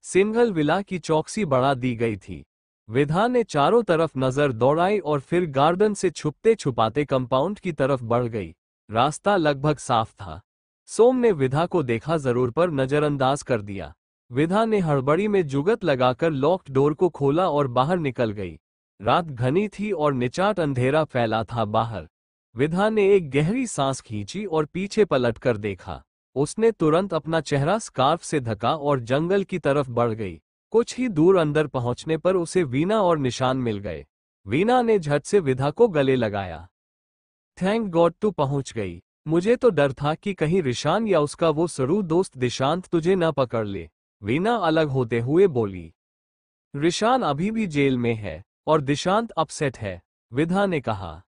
सिंघल विला की चौकसी बढ़ा दी गई थी। विधा ने चारों तरफ नजर दौड़ाई और फिर गार्डन से छुपते छुपाते कंपाउंड की तरफ बढ़ गई। रास्ता लगभग साफ था। सोम ने विधा को देखा जरूर पर नजरअंदाज कर दिया। विधा ने हड़बड़ी में जुगत लगाकर लॉक्ड डोर को खोला और बाहर निकल गई। रात घनी थी और निचाट अंधेरा फैला था बाहर। विधा ने एक गहरी सांस खींची और पीछे पलटकर देखा। उसने तुरंत अपना चेहरा स्कार्फ से ढका और जंगल की तरफ बढ़ गई। कुछ ही दूर अंदर पहुंचने पर उसे वीना और निशान मिल गए। वीना ने झट से विधा को गले लगाया। थैंक गॉड तू पहुंच गई। मुझे तो डर था कि कहीं रिशान या उसका वो सरू दोस्त दिशांत तुझे न पकड़ ले, वीना अलग होते हुए बोली। रिशान अभी भी जेल में है और दिशांत अपसेट है, विधा ने कहा।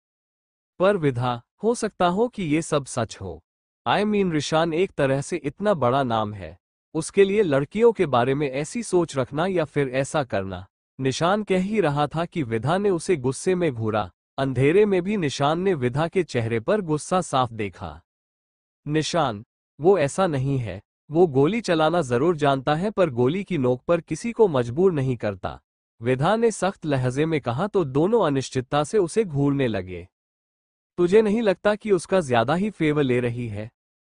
पर विधा, हो सकता हो कि ये सब सच हो। आई मीन रिशान एक तरह से इतना बड़ा नाम है, उसके लिए लड़कियों के बारे में ऐसी सोच रखना या फिर ऐसा करना। निशान कह ही रहा था कि विधा ने उसे गुस्से में घूरा। अंधेरे में भी निशान ने विधा के चेहरे पर गुस्सा साफ देखा। निशान, वो ऐसा नहीं है। वो गोली चलाना जरूर जानता है पर गोली की नोक पर किसी को मजबूर नहीं करता, विधा ने सख्त लहजे में कहा तो दोनों अनिश्चितता से उसे घूरने लगे। तुझे नहीं लगता कि उसका ज्यादा ही फेवर ले रही है?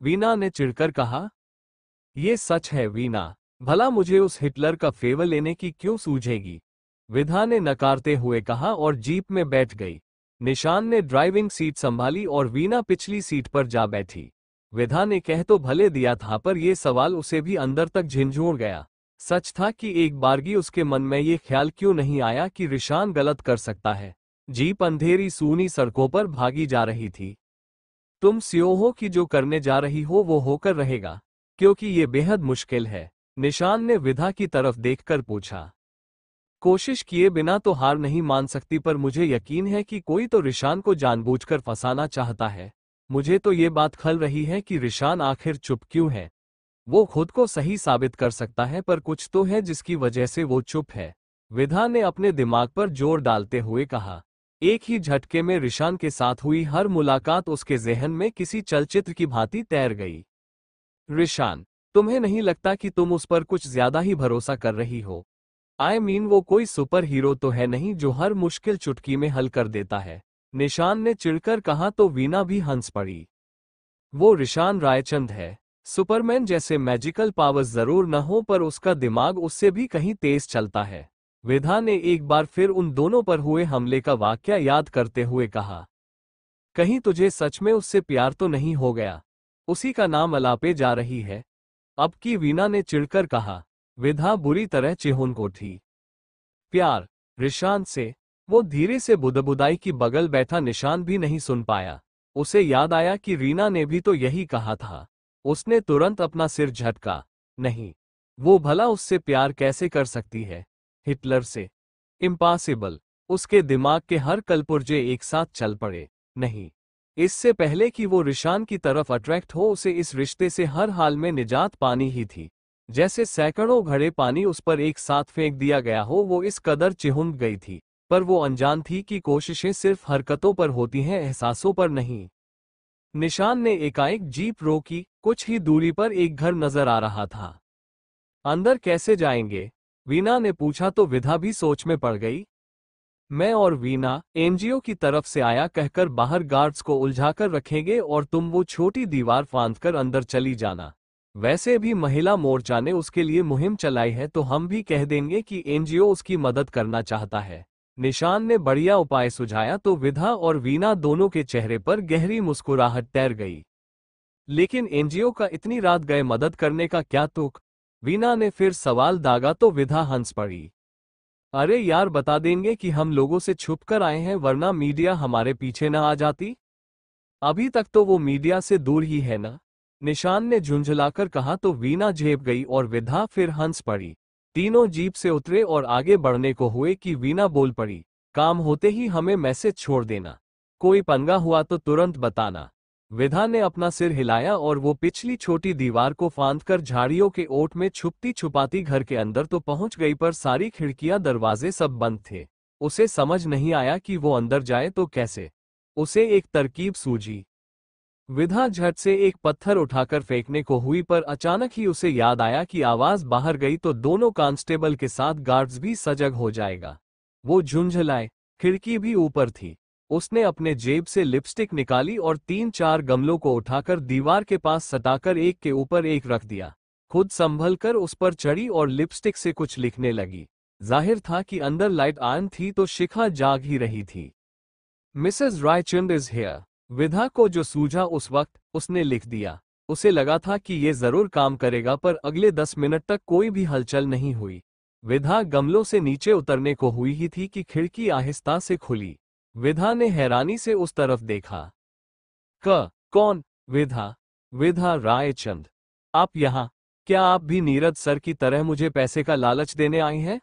वीना ने चिढ़कर कहा। ये सच है वीना, भला मुझे उस हिटलर का फेवर लेने की क्यों सूझेगी? विधा ने नकारते हुए कहा और जीप में बैठ गई। निशान ने ड्राइविंग सीट संभाली और वीना पिछली सीट पर जा बैठी। विधा ने कह तो भले दिया था पर यह सवाल उसे भी अंदर तक झिंझोड़ गया। सच था कि एक बारगी उसके मन में ये ख्याल क्यों नहीं आया कि रिशान गलत कर सकता है। जीप अंधेरी सूनी सड़कों पर भागी जा रही थी। तुम स्योर हो कि जो करने जा रही हो वो होकर रहेगा, क्योंकि ये बेहद मुश्किल है? निशान ने विधा की तरफ देखकर पूछा। कोशिश किए बिना तो हार नहीं मान सकती पर मुझे यकीन है कि कोई तो रिशान को जानबूझकर फंसाना चाहता है। मुझे तो ये बात खल रही है कि रिशान आखिर चुप क्यों है। वो खुद को सही साबित कर सकता है पर कुछ तो है जिसकी वजह से वो चुप है, विधा ने अपने दिमाग पर जोर डालते हुए कहा। एक ही झटके में रिशान के साथ हुई हर मुलाकात उसके जहन में किसी चलचित्र की भांति तैर गई। रिशान, तुम्हें नहीं लगता कि तुम उस पर कुछ ज्यादा ही भरोसा कर रही हो? आई मीन वो कोई सुपर हीरो तो है नहीं जो हर मुश्किल चुटकी में हल कर देता है, निशान ने चिढ़कर कहा तो वीना भी हंस पड़ी। वो रिशान रायचंद है। सुपरमैन जैसे मैजिकल पावर्स जरूर न हो पर उसका दिमाग उससे भी कहीं तेज चलता है, विधा ने एक बार फिर उन दोनों पर हुए हमले का वाकया याद करते हुए कहा। कहीं तुझे सच में उससे प्यार तो नहीं हो गया? उसी का नाम अलापे जा रही है अब की, वीना ने चिढ़कर कहा। विधा बुरी तरह चिहुन को थी। प्यार? रिशान से? वो धीरे से बुदबुदाई की बगल बैठा निशान भी नहीं सुन पाया। उसे याद आया कि रीना ने भी तो यही कहा था। उसने तुरंत अपना सिर झटका। नहीं, वो भला उससे प्यार कैसे कर सकती है? हिटलर से? इम्पॉसिबल। उसके दिमाग के हर कलपुर्जे एक साथ चल पड़े। नहीं, इससे पहले कि वो रिशान की तरफ अट्रैक्ट हो उसे इस रिश्ते से हर हाल में निजात पानी ही थी। जैसे सैकड़ों घड़े पानी उस पर एक साथ फेंक दिया गया हो, वो इस कदर चिहुंद गई थी, पर वो अनजान थी कि कोशिशें सिर्फ हरकतों पर होती हैं, एहसासों पर नहीं। निशान ने एकाएक जीप रोकी। कुछ ही दूरी पर एक घर नजर आ रहा था। अंदर कैसे जाएंगे? वीना ने पूछा तो विधा भी सोच में पड़ गई। मैं और वीना एनजीओ की तरफ से आया कहकर बाहर गार्ड्स को उलझाकर रखेंगे और तुम वो छोटी दीवार फांदकर अंदर चली जाना। वैसे भी महिला मोर्चा ने उसके लिए मुहिम चलाई है तो हम भी कह देंगे कि एनजीओ उसकी मदद करना चाहता है। निशान ने बढ़िया उपाय सुझाया तो विधा और वीना दोनों के चेहरे पर गहरी मुस्कुराहट तैर गई। लेकिन एनजीओ का इतनी रात गए मदद करने का क्या तुक? वीना ने फिर सवाल दागा तो विधा हंस पड़ी। अरे यार, बता देंगे कि हम लोगों से छुप कर आए हैं वरना मीडिया हमारे पीछे न आ जाती। अभी तक तो वो मीडिया से दूर ही है ना, निशान ने झुंझलाकर कहा तो वीना झेप गई और विधा फिर हंस पड़ी। तीनों जीप से उतरे और आगे बढ़ने को हुए कि वीना बोल पड़ी। काम होते ही हमें मैसेज छोड़ देना, कोई पंगा हुआ तो तुरंत बताना। विधा ने अपना सिर हिलाया और वो पिछली छोटी दीवार को फांदकर झाड़ियों के ओट में छुपती छुपाती घर के अंदर तो पहुंच गई, पर सारी खिड़कियां दरवाजे सब बंद थे। उसे समझ नहीं आया कि वो अंदर जाए तो कैसे। उसे एक तरकीब सूझी। विधा झट से एक पत्थर उठाकर फेंकने को हुई, पर अचानक ही उसे याद आया कि आवाज बाहर गई तो दोनों कांस्टेबल के साथ गार्ड्स भी सजग हो जाएगा। वो झुंझलाए। खिड़की भी ऊपर थी। उसने अपने जेब से लिपस्टिक निकाली और 3-4 गमलों को उठाकर दीवार के पास सटाकर एक के ऊपर एक रख दिया। खुद संभल कर उस पर चढ़ी और लिपस्टिक से कुछ लिखने लगी। जाहिर था कि अंदर लाइट ऑन थी तो शिखा जाग ही रही थी। Mrs Raichand is here. विधा को जो सूझा उस वक्त उसने लिख दिया। उसे लगा था कि ये जरूर काम करेगा, पर अगले 10 मिनट तक कोई भी हलचल नहीं हुई। विधा गमलों से नीचे उतरने को हुई ही थी कि खिड़की आहिस्ता से खुली। विधा ने हैरानी से उस तरफ देखा। कौन? विधा। विधा रायचंद, आप यहाँ? क्या आप भी नीरज सर की तरह मुझे पैसे का लालच देने आई हैं?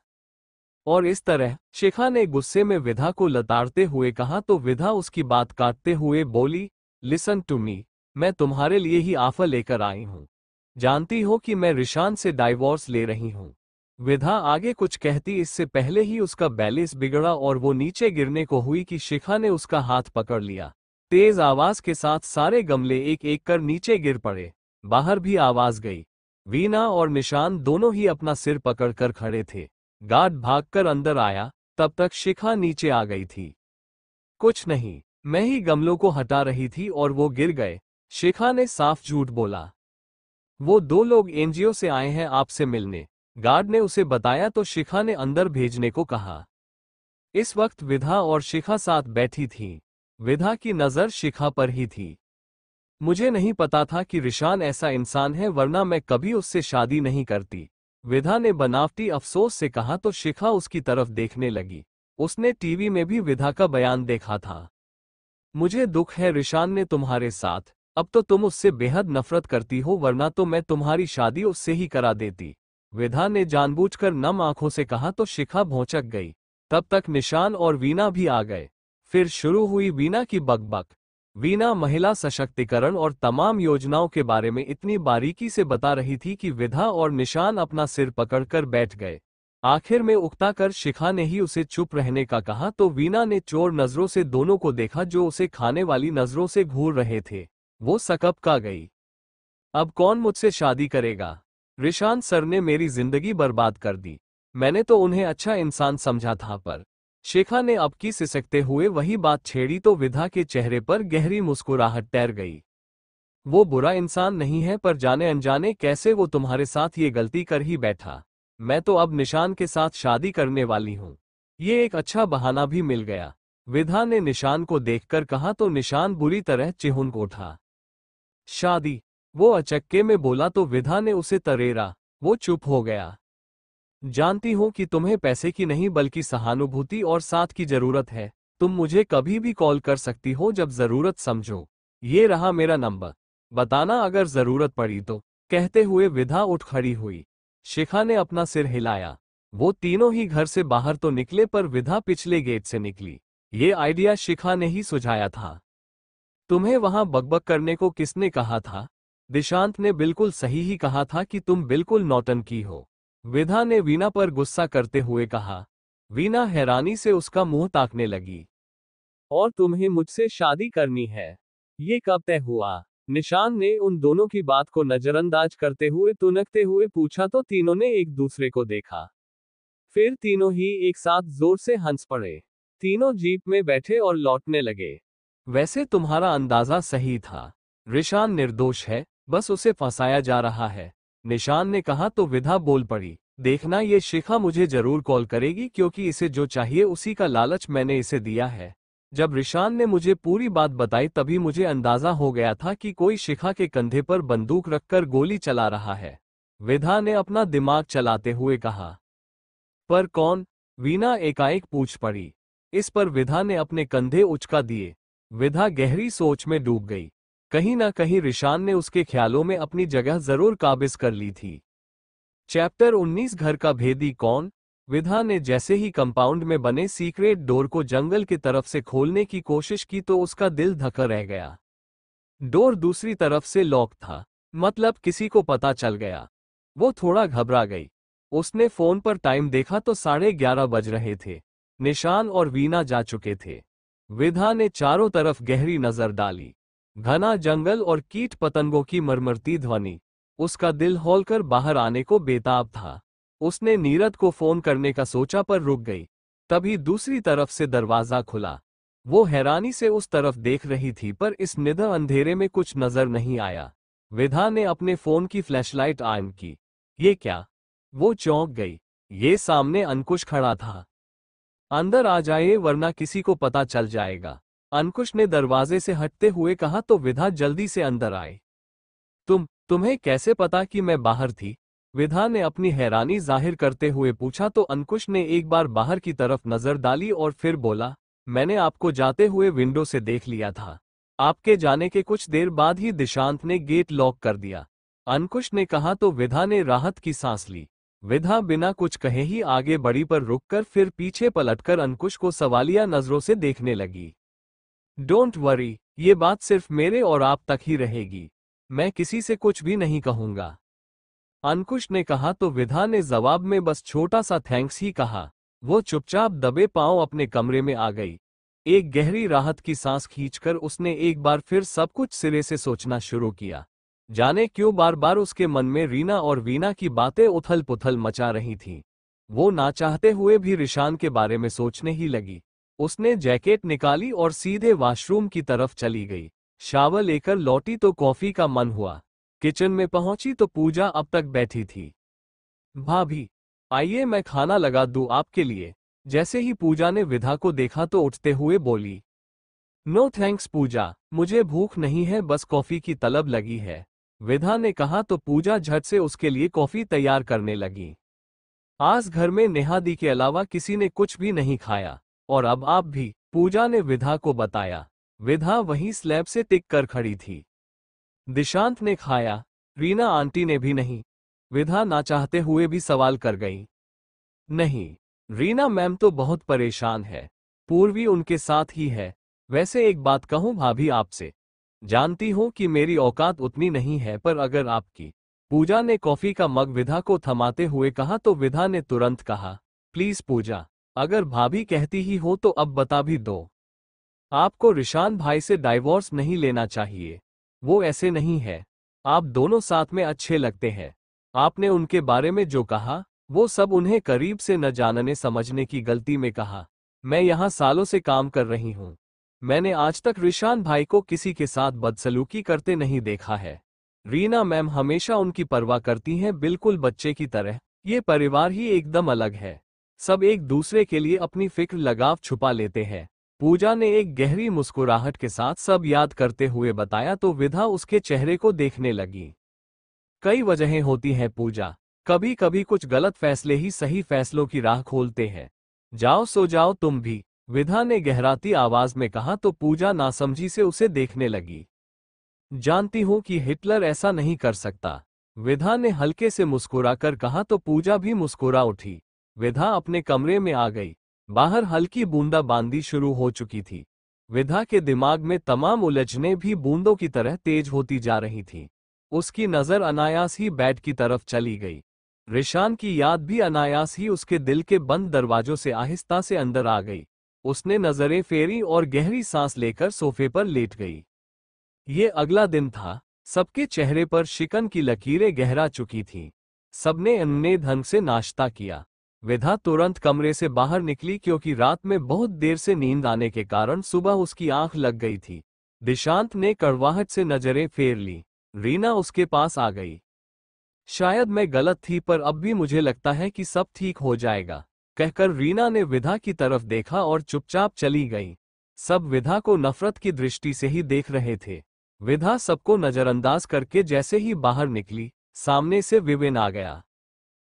और इस तरह शिखा ने गुस्से में विधा को लताड़ते हुए कहा तो विधा उसकी बात काटते हुए बोली, लिसन टू मी, मैं तुम्हारे लिए ही ऑफर लेकर आई हूं। जानती हो कि मैं रिशान से डाइवोर्स ले रही हूं। विधा आगे कुछ कहती इससे पहले ही उसका बैलेंस बिगड़ा और वो नीचे गिरने को हुई कि शिखा ने उसका हाथ पकड़ लिया। तेज आवाज के साथ सारे गमले एक एक कर नीचे गिर पड़े। बाहर भी आवाज गई। वीना और निशान दोनों ही अपना सिर पकड़कर खड़े थे। गार्ड भागकर अंदर आया, तब तक शिखा नीचे आ गई थी। कुछ नहीं, मैं ही गमलों को हटा रही थी और वो गिर गए। शिखा ने साफ झूठ बोला। वो 2 लोग एनजीओ से आए हैं आपसे मिलने। गार्ड ने उसे बताया तो शिखा ने अंदर भेजने को कहा। इस वक्त विधा और शिखा साथ बैठी थीं। विधा की नजर शिखा पर ही थी। मुझे नहीं पता था कि रिशान ऐसा इंसान है, वरना मैं कभी उससे शादी नहीं करती। विधा ने बनावटी अफसोस से कहा तो शिखा उसकी तरफ देखने लगी। उसने टीवी में भी विधा का बयान देखा था। मुझे दुख है रिशान ने तुम्हारे साथ। अब तो तुम उससे बेहद नफरत करती हो, वरना तो मैं तुम्हारी शादी उससे ही करा देती। विधा ने जानबूझकर नम आंखों से कहा तो शिखा भौंचक गई। तब तक निशान और वीना भी आ गए। फिर शुरू हुई वीना की बकबक। वीना महिला सशक्तिकरण और तमाम योजनाओं के बारे में इतनी बारीकी से बता रही थी कि विधा और निशान अपना सिर पकड़कर बैठ गए। आखिर में उकता कर शिखा ने ही उसे चुप रहने का कहा तो वीना ने चोर नजरों से दोनों को देखा जो उसे खाने वाली नजरों से घूर रहे थे। वो सकपका गई। अब कौन मुझसे शादी करेगा? रिशान सर ने मेरी जिंदगी बर्बाद कर दी। मैंने तो उन्हें अच्छा इंसान समझा था, पर शिखा ने अब की सिसकते हुए वही बात छेड़ी तो विधा के चेहरे पर गहरी मुस्कुराहट तैर गई। वो बुरा इंसान नहीं है, पर जाने अनजाने कैसे वो तुम्हारे साथ ये गलती कर ही बैठा। मैं तो अब निशान के साथ शादी करने वाली हूँ। ये एक अच्छा बहाना भी मिल गया। विधा ने निशान को देखकर कहा तो निशान बुरी तरह चिहुन उठा। शादी? वो अचक्के में बोला तो विधा ने उसे तरेरा। वो चुप हो गया। जानती हूं कि तुम्हें पैसे की नहीं बल्कि सहानुभूति और साथ की जरूरत है। तुम मुझे कभी भी कॉल कर सकती हो जब जरूरत समझो। ये रहा मेरा नंबर। बताना अगर जरूरत पड़ी तो। कहते हुए विधा उठ खड़ी हुई। शिखा ने अपना सिर हिलाया। वो तीनों ही घर से बाहर तो निकले, पर विधा पिछले गेट से निकली। ये आइडिया शिखा ने ही सुझाया था। तुम्हें वहां बकबक करने को किसने कहा था? दिशांत ने बिल्कुल सही ही कहा था कि तुम बिल्कुल नौटंकी हो। विधा ने वीना पर गुस्सा करते हुए कहा। वीना हैरानी से उसका मुंह ताकने लगी। और तुम्हें मुझसे शादी करनी है? ये कब तय हुआ? निशान ने उन दोनों की बात को नजरअंदाज करते हुए तुनकते हुए पूछा तो तीनों ने एक दूसरे को देखा। फिर तीनों ही एक साथ जोर से हंस पड़े। तीनों जीप में बैठे और लौटने लगे। वैसे तुम्हारा अंदाजा सही था। रिशान निर्दोष है, बस उसे फंसाया जा रहा है। निशान ने कहा तो विधा बोल पड़ी। देखना, ये शिखा मुझे जरूर कॉल करेगी, क्योंकि इसे जो चाहिए उसी का लालच मैंने इसे दिया है। जब रिशान ने मुझे पूरी बात बताई तभी मुझे अंदाजा हो गया था कि कोई शिखा के कंधे पर बंदूक रखकर गोली चला रहा है। विधा ने अपना दिमाग चलाते हुए कहा। पर कौन? वीना एकाएक पूछ पड़ी। इस पर विधा ने अपने कंधे उचका दिए। विधा गहरी सोच में डूब गई। कहीं ना कहीं रिशान ने उसके ख्यालों में अपनी जगह जरूर काबिज कर ली थी। चैप्टर 19 घर का भेदी कौन? विधा ने जैसे ही कंपाउंड में बने सीक्रेट डोर को जंगल की तरफ से खोलने की कोशिश की तो उसका दिल धक्का रह गया। डोर दूसरी तरफ से लॉक था, मतलब किसी को पता चल गया। वो थोड़ा घबरा गई। उसने फोन पर टाइम देखा तो 11:30 बज रहे थे। निशान और वीना जा चुके थे। विधा ने चारों तरफ गहरी नजर डाली। घना जंगल और कीट पतंगों की मरमरती ध्वनि। उसका दिल हौलकर बाहर आने को बेताब था। उसने नीरद को फोन करने का सोचा पर रुक गई। तभी दूसरी तरफ से दरवाजा खुला। वो हैरानी से उस तरफ देख रही थी पर इस निधर अंधेरे में कुछ नजर नहीं आया। विधा ने अपने फोन की फ्लैशलाइट ऑन की। ये क्या? वो चौंक गई। ये सामने अंकुश खड़ा था। अंदर आ जाइए वरना किसी को पता चल जाएगा, अंकुश ने दरवाजे से हटते हुए कहा तो विधा जल्दी से अंदर आए। तुम्हें कैसे पता कि मैं बाहर थी? विधा ने अपनी हैरानी जाहिर करते हुए पूछा तो अंकुश ने एक बार बाहर की तरफ नजर डाली और फिर बोला, मैंने आपको जाते हुए विंडो से देख लिया था। आपके जाने के कुछ देर बाद ही दिशांत ने गेट लॉक कर दिया, अंकुश ने कहा तो विधा ने राहत की सांस ली। विधा बिना कुछ कहे ही आगे बढ़ी पर रुककर फिर पीछे पलटकर अंकुश को सवालिया नजरों से देखने लगी। डोंट वरी, ये बात सिर्फ मेरे और आप तक ही रहेगी। मैं किसी से कुछ भी नहीं कहूंगा, अंकुश ने कहा तो विधा ने जवाब में बस छोटा सा थैंक्स ही कहा। वो चुपचाप दबे पांव अपने कमरे में आ गई। एक गहरी राहत की सांस खींचकर उसने एक बार फिर सब कुछ सिरे से सोचना शुरू किया। जाने क्यों बार बार उसके मन में रीना और वीना की बातें उथल पुथल मचा रही थीं। वो ना चाहते हुए भी रिशान के बारे में सोचने ही लगी। उसने जैकेट निकाली और सीधे वॉशरूम की तरफ चली गई। शावर लेकर लौटी तो कॉफी का मन हुआ। किचन में पहुंची तो पूजा अब तक बैठी थी। भाभी, आइए मैं खाना लगा दूं आपके लिए। जैसे ही पूजा ने विधा को देखा तो उठते हुए बोली। नो थैंक्स पूजा, मुझे भूख नहीं है, बस कॉफी की तलब लगी है, विधा ने कहा तो पूजा झट से उसके लिए कॉफी तैयार करने लगी। आज घर में नेहादी के अलावा किसी ने कुछ भी नहीं खाया, और अब आप भी, पूजा ने विधा को बताया। विधा वहीं स्लैब से टिक कर खड़ी थी। दिशांत ने खाया, रीना आंटी ने भी नहीं, विधा ना चाहते हुए भी सवाल कर गई। नहीं, रीना मैम तो बहुत परेशान है, पूर्वी उनके साथ ही है। वैसे एक बात कहूं भाभी आपसे, जानती हूं कि मेरी औकात उतनी नहीं है पर अगर आपकी, पूजा ने कॉफी का मग विधा को थमाते हुए कहा तो विधा ने तुरंत कहा, प्लीज पूजा, अगर भाभी कहती ही हो तो अब बता भी दो। आपको रिशान भाई से डाइवोर्स नहीं लेना चाहिए। वो ऐसे नहीं है, आप दोनों साथ में अच्छे लगते हैं। आपने उनके बारे में जो कहा वो सब उन्हें करीब से न जानने समझने की गलती में कहा। मैं यहाँ सालों से काम कर रही हूँ, मैंने आज तक रिशान भाई को किसी के साथ बदसलूकी करते नहीं देखा है। रीना मैम हमेशा उनकी परवाह करती हैं बिल्कुल बच्चे की तरह। ये परिवार ही एकदम अलग है, सब एक दूसरे के लिए अपनी फिक्र लगाव छुपा लेते हैं। पूजा ने एक गहरी मुस्कुराहट के साथ सब याद करते हुए बताया तो विधा उसके चेहरे को देखने लगी। कई वजहें होती हैं पूजा, कभी कभी कुछ गलत फैसले ही सही फैसलों की राह खोलते हैं। जाओ सो जाओ तुम भी, विधा ने गहराती आवाज में कहा तो पूजा नासमझी से उसे देखने लगी। जानती हूं कि हिटलर ऐसा नहीं कर सकता, विधा ने हल्के से मुस्कुराकर कहा तो पूजा भी मुस्कुरा उठी। विधा अपने कमरे में आ गई। बाहर हल्की बूंदाबांदी शुरू हो चुकी थी। विधा के दिमाग में तमाम उलझनें भी बूंदों की तरह तेज होती जा रही थीं। उसकी नजर अनायास ही बेड की तरफ चली गई। रिशान की याद भी अनायास ही उसके दिल के बंद दरवाजों से आहिस्ता से अंदर आ गई। उसने नजरें फेरी और गहरी सांस लेकर सोफे पर लेट गई। ये अगला दिन था। सबके चेहरे पर शिकन की लकीरें गहरा चुकी थीं। सबने अन्य ढंग से नाश्ता किया। विधा तुरंत कमरे से बाहर निकली क्योंकि रात में बहुत देर से नींद आने के कारण सुबह उसकी आंख लग गई थी। दिशांत ने कड़वाहट से नजरें फेर ली। रीना उसके पास आ गई। शायद मैं गलत थी पर अब भी मुझे लगता है कि सब ठीक हो जाएगा, कहकर रीना ने विधा की तरफ देखा और चुपचाप चली गई। सब विधा को नफरत की दृष्टि से ही देख रहे थे। विधा सबको नजरअंदाज करके जैसे ही बाहर निकली, सामने से विवेन आ गया।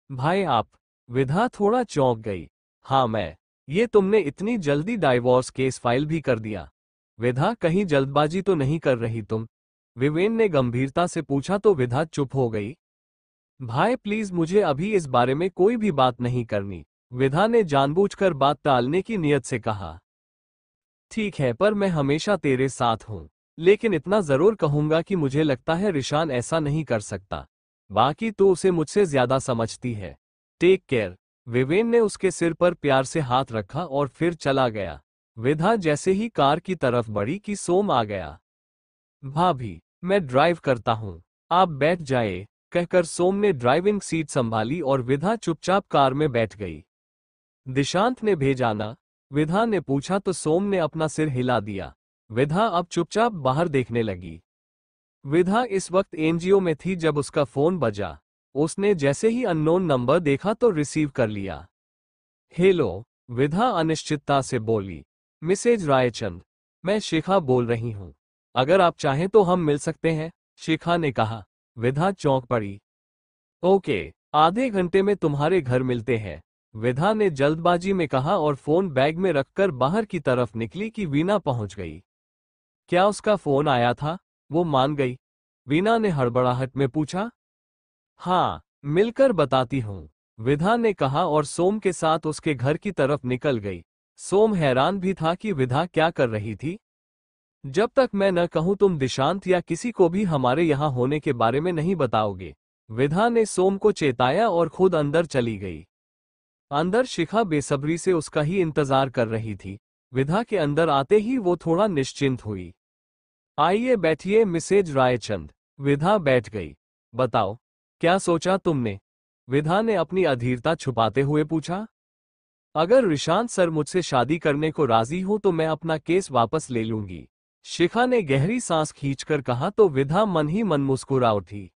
भाई आप, विधा थोड़ा चौंक गई। हाँ मैं, ये तुमने इतनी जल्दी डाइवोर्स केस फाइल भी कर दिया? विधा कहीं जल्दबाजी तो नहीं कर रही तुम? विवेन ने गंभीरता से पूछा तो विधा चुप हो गई। भाई प्लीज मुझे अभी इस बारे में कोई भी बात नहीं करनी, विधा ने जानबूझकर बात टालने की नियत से कहा। ठीक है पर मैं हमेशा तेरे साथ हूं, लेकिन इतना जरूर कहूंगा कि मुझे लगता है रिशान ऐसा नहीं कर सकता। बाकी तो उसे मुझसे ज्यादा समझती है। Take care. विवेन ने उसके सिर पर प्यार से हाथ रखा और फिर चला गया। विधा जैसे ही कार की तरफ बढ़ी कि सोम आ गया। भाभी, मैं ड्राइव करता हूं, आप बैठ जाए, कहकर सोम ने ड्राइविंग सीट संभाली और विधा चुपचाप कार में बैठ गई। दिशांत ने भेजा ना? विधा ने पूछा तो सोम ने अपना सिर हिला दिया। विधा अब चुपचाप बाहर देखने लगी। विधा इस वक्त एनजीओ में थी जब उसका फोन बजा। उसने जैसे ही अननोन नंबर देखा तो रिसीव कर लिया। हेलो, विधा अनिश्चितता से बोली। मिसेज रायचंद, मैं शिखा बोल रही हूं। अगर आप चाहें तो हम मिल सकते हैं, शिखा ने कहा। विधा चौंक पड़ी। ओके, आधे घंटे में तुम्हारे घर मिलते हैं, विधा ने जल्दबाजी में कहा और फोन बैग में रखकर बाहर की तरफ निकली कि वीना पहुंच गई। क्या उसका फोन आया था? वो मान गई? वीना ने हड़बड़ाहट में पूछा। हाँ, मिलकर बताती हूँ, विधा ने कहा और सोम के साथ उसके घर की तरफ निकल गई। सोम हैरान भी था कि विधा क्या कर रही थी। जब तक मैं न कहूं तुम दिशांत या किसी को भी हमारे यहाँ होने के बारे में नहीं बताओगे, विधा ने सोम को चेताया और खुद अंदर चली गई। अंदर शिखा बेसब्री से उसका ही इंतजार कर रही थी। विधा के अंदर आते ही वो थोड़ा निश्चिंत हुई। आइए बैठिए मिसेज रायचंद। विधा बैठ गई। बताओ, क्या सोचा तुमने? विधा ने अपनी अधीरता छुपाते हुए पूछा। अगर रिशांत सर मुझसे शादी करने को राजी हो तो मैं अपना केस वापस ले लूंगी, शिखा ने गहरी सांस खींचकर कहा तो विधा मन ही मन मुस्कुरा उठी।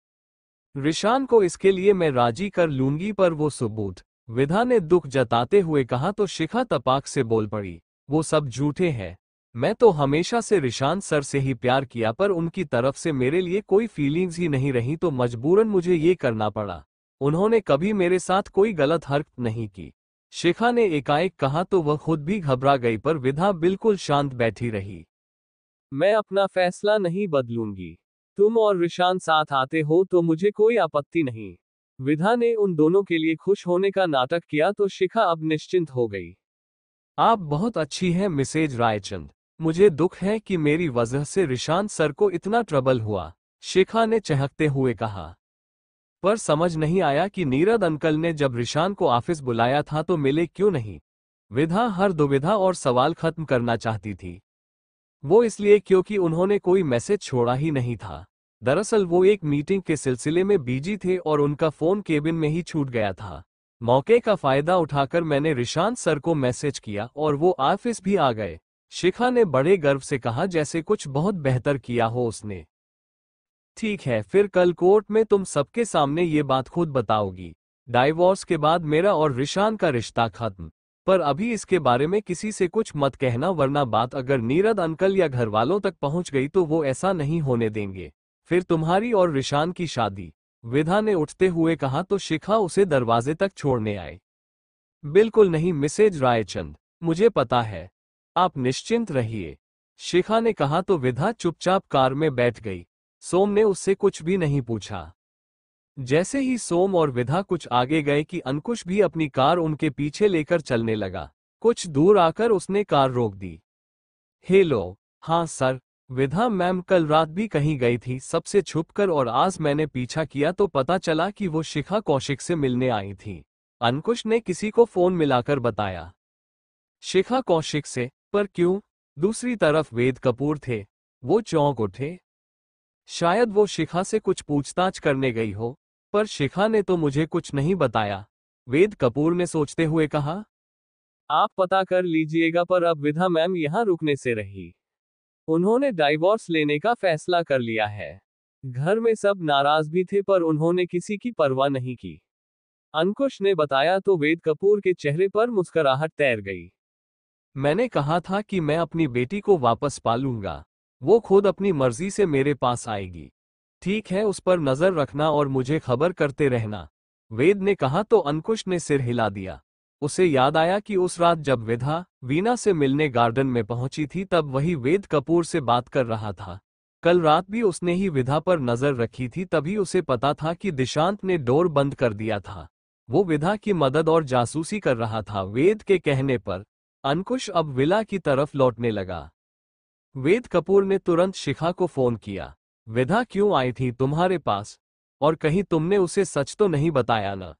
रिशान को इसके लिए मैं राजी कर लूंगी पर वो सबूत, विधा ने दुख जताते हुए कहा तो शिखा तपाक से बोल पड़ी। वो सब झूठे हैं। मैं तो हमेशा से रिशान सर से ही प्यार किया पर उनकी तरफ से मेरे लिए कोई फीलिंग्स ही नहीं रही तो मजबूरन मुझे ये करना पड़ा। उन्होंने कभी मेरे साथ कोई गलत हरकत नहीं की, शिखा ने एकाएक कहा तो वह खुद भी घबरा गई पर विधा बिल्कुल शांत बैठी रही। मैं अपना फैसला नहीं बदलूंगी। तुम और रिशान साथ आते हो तो मुझे कोई आपत्ति नहीं। विधा ने उन दोनों के लिए खुश होने का नाटक किया तो शिखा अब निश्चिंत हो गई। आप बहुत अच्छी हैं मिसेज रायचंद। मुझे दुख है कि मेरी वजह से रिशान सर को इतना ट्रबल हुआ, शिखा ने चहकते हुए कहा। पर समझ नहीं आया कि नीरद अंकल ने जब रिशान को ऑफिस बुलाया था तो मिले क्यों नहीं? विधा हर दुविधा और सवाल खत्म करना चाहती थी। वो इसलिए क्योंकि उन्होंने कोई मैसेज छोड़ा ही नहीं था। दरअसल वो एक मीटिंग के सिलसिले में बिजी थे और उनका फोन केबिन में ही छूट गया था। मौके का फायदा उठाकर मैंने रिशांत सर को मैसेज किया और वो ऑफिस भी आ गए, शिखा ने बड़े गर्व से कहा जैसे कुछ बहुत बेहतर किया हो उसने। ठीक है, फिर कल कोर्ट में तुम सबके सामने ये बात खुद बताओगी। डाइवोर्स के बाद मेरा और रिशान का रिश्ता खत्म। पर अभी इसके बारे में किसी से कुछ मत कहना वरना बात अगर नीरद अंकल या घर वालों तक पहुंच गई तो वो ऐसा नहीं होने देंगे। फिर तुम्हारी और रिशान की शादी, विधा ने उठते हुए कहा तो शिखा उसे दरवाजे तक छोड़ने आए। बिल्कुल नहीं मिसेज रायचंद, मुझे पता है। आप निश्चिंत रहिए, शिखा ने कहा तो विधा चुपचाप कार में बैठ गई। सोम ने उससे कुछ भी नहीं पूछा। जैसे ही सोम और विधा कुछ आगे गए कि अंकुश भी अपनी कार उनके पीछे लेकर चलने लगा। कुछ दूर आकर उसने कार रोक दी। हेलो। हाँ सर। विधा मैम कल रात भी कहीं गई थी सबसे छुपकर और आज मैंने पीछा किया तो पता चला कि वो शिखा कौशिक से मिलने आई थी। अंकुश ने किसी को फोन मिलाकर बताया। शिखा कौशिक से? पर क्यों? दूसरी तरफ वेद कपूर थे। वो चौंक उठे। शायद वो शिखा से कुछ पूछताछ करने गई हो, पर शिखा ने तो मुझे कुछ नहीं बताया, वेद कपूर ने सोचते हुए कहा। आप पता कर लीजिएगा पर अब विधा मैम यहाँ रुकने से रही। उन्होंने डाइवोर्स लेने का फैसला कर लिया है। घर में सब नाराज भी थे पर उन्होंने किसी की परवाह नहीं की, अंकुश ने बताया तो वेद कपूर के चेहरे पर मुस्कुराहट तैर गई। मैंने कहा था कि मैं अपनी बेटी को वापस पालूंगा, वो खुद अपनी मर्जी से मेरे पास आएगी। ठीक है, उस पर नजर रखना और मुझे खबर करते रहना, वेद ने कहा तो अंकुश ने सिर हिला दिया। उसे याद आया कि उस रात जब विधा वीना से मिलने गार्डन में पहुंची थी तब वही वेद कपूर से बात कर रहा था। कल रात भी उसने ही विधा पर नजर रखी थी, तभी उसे पता था कि दिशांत ने डोर बंद कर दिया था। वो विधा की मदद और जासूसी कर रहा था। वेद के कहने पर अंकुश अब विला की तरफ लौटने लगा। वेद कपूर ने तुरंत शिखा को फोन किया। विधा क्यों आई थी तुम्हारे पास? और कहीं तुमने उसे सच तो नहीं बताया ना?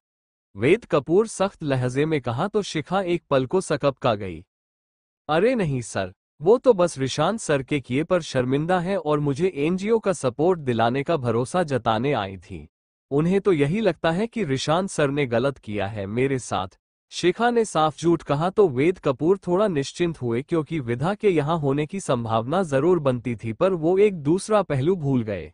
वेद कपूर सख्त लहजे में कहा तो शिखा एक पल को सकपका गई। अरे नहीं सर, वो तो बस रिशांत सर के किए पर शर्मिंदा है और मुझे एनजीओ का सपोर्ट दिलाने का भरोसा जताने आई थी। उन्हें तो यही लगता है कि रिशांत सर ने गलत किया है मेरे साथ। शिखा ने साफ झूठ कहा तो वेद कपूर थोड़ा निश्चिंत हुए क्योंकि विधा के यहाँ होने की संभावना जरूर बनती थी, पर वो एक दूसरा पहलू भूल गए।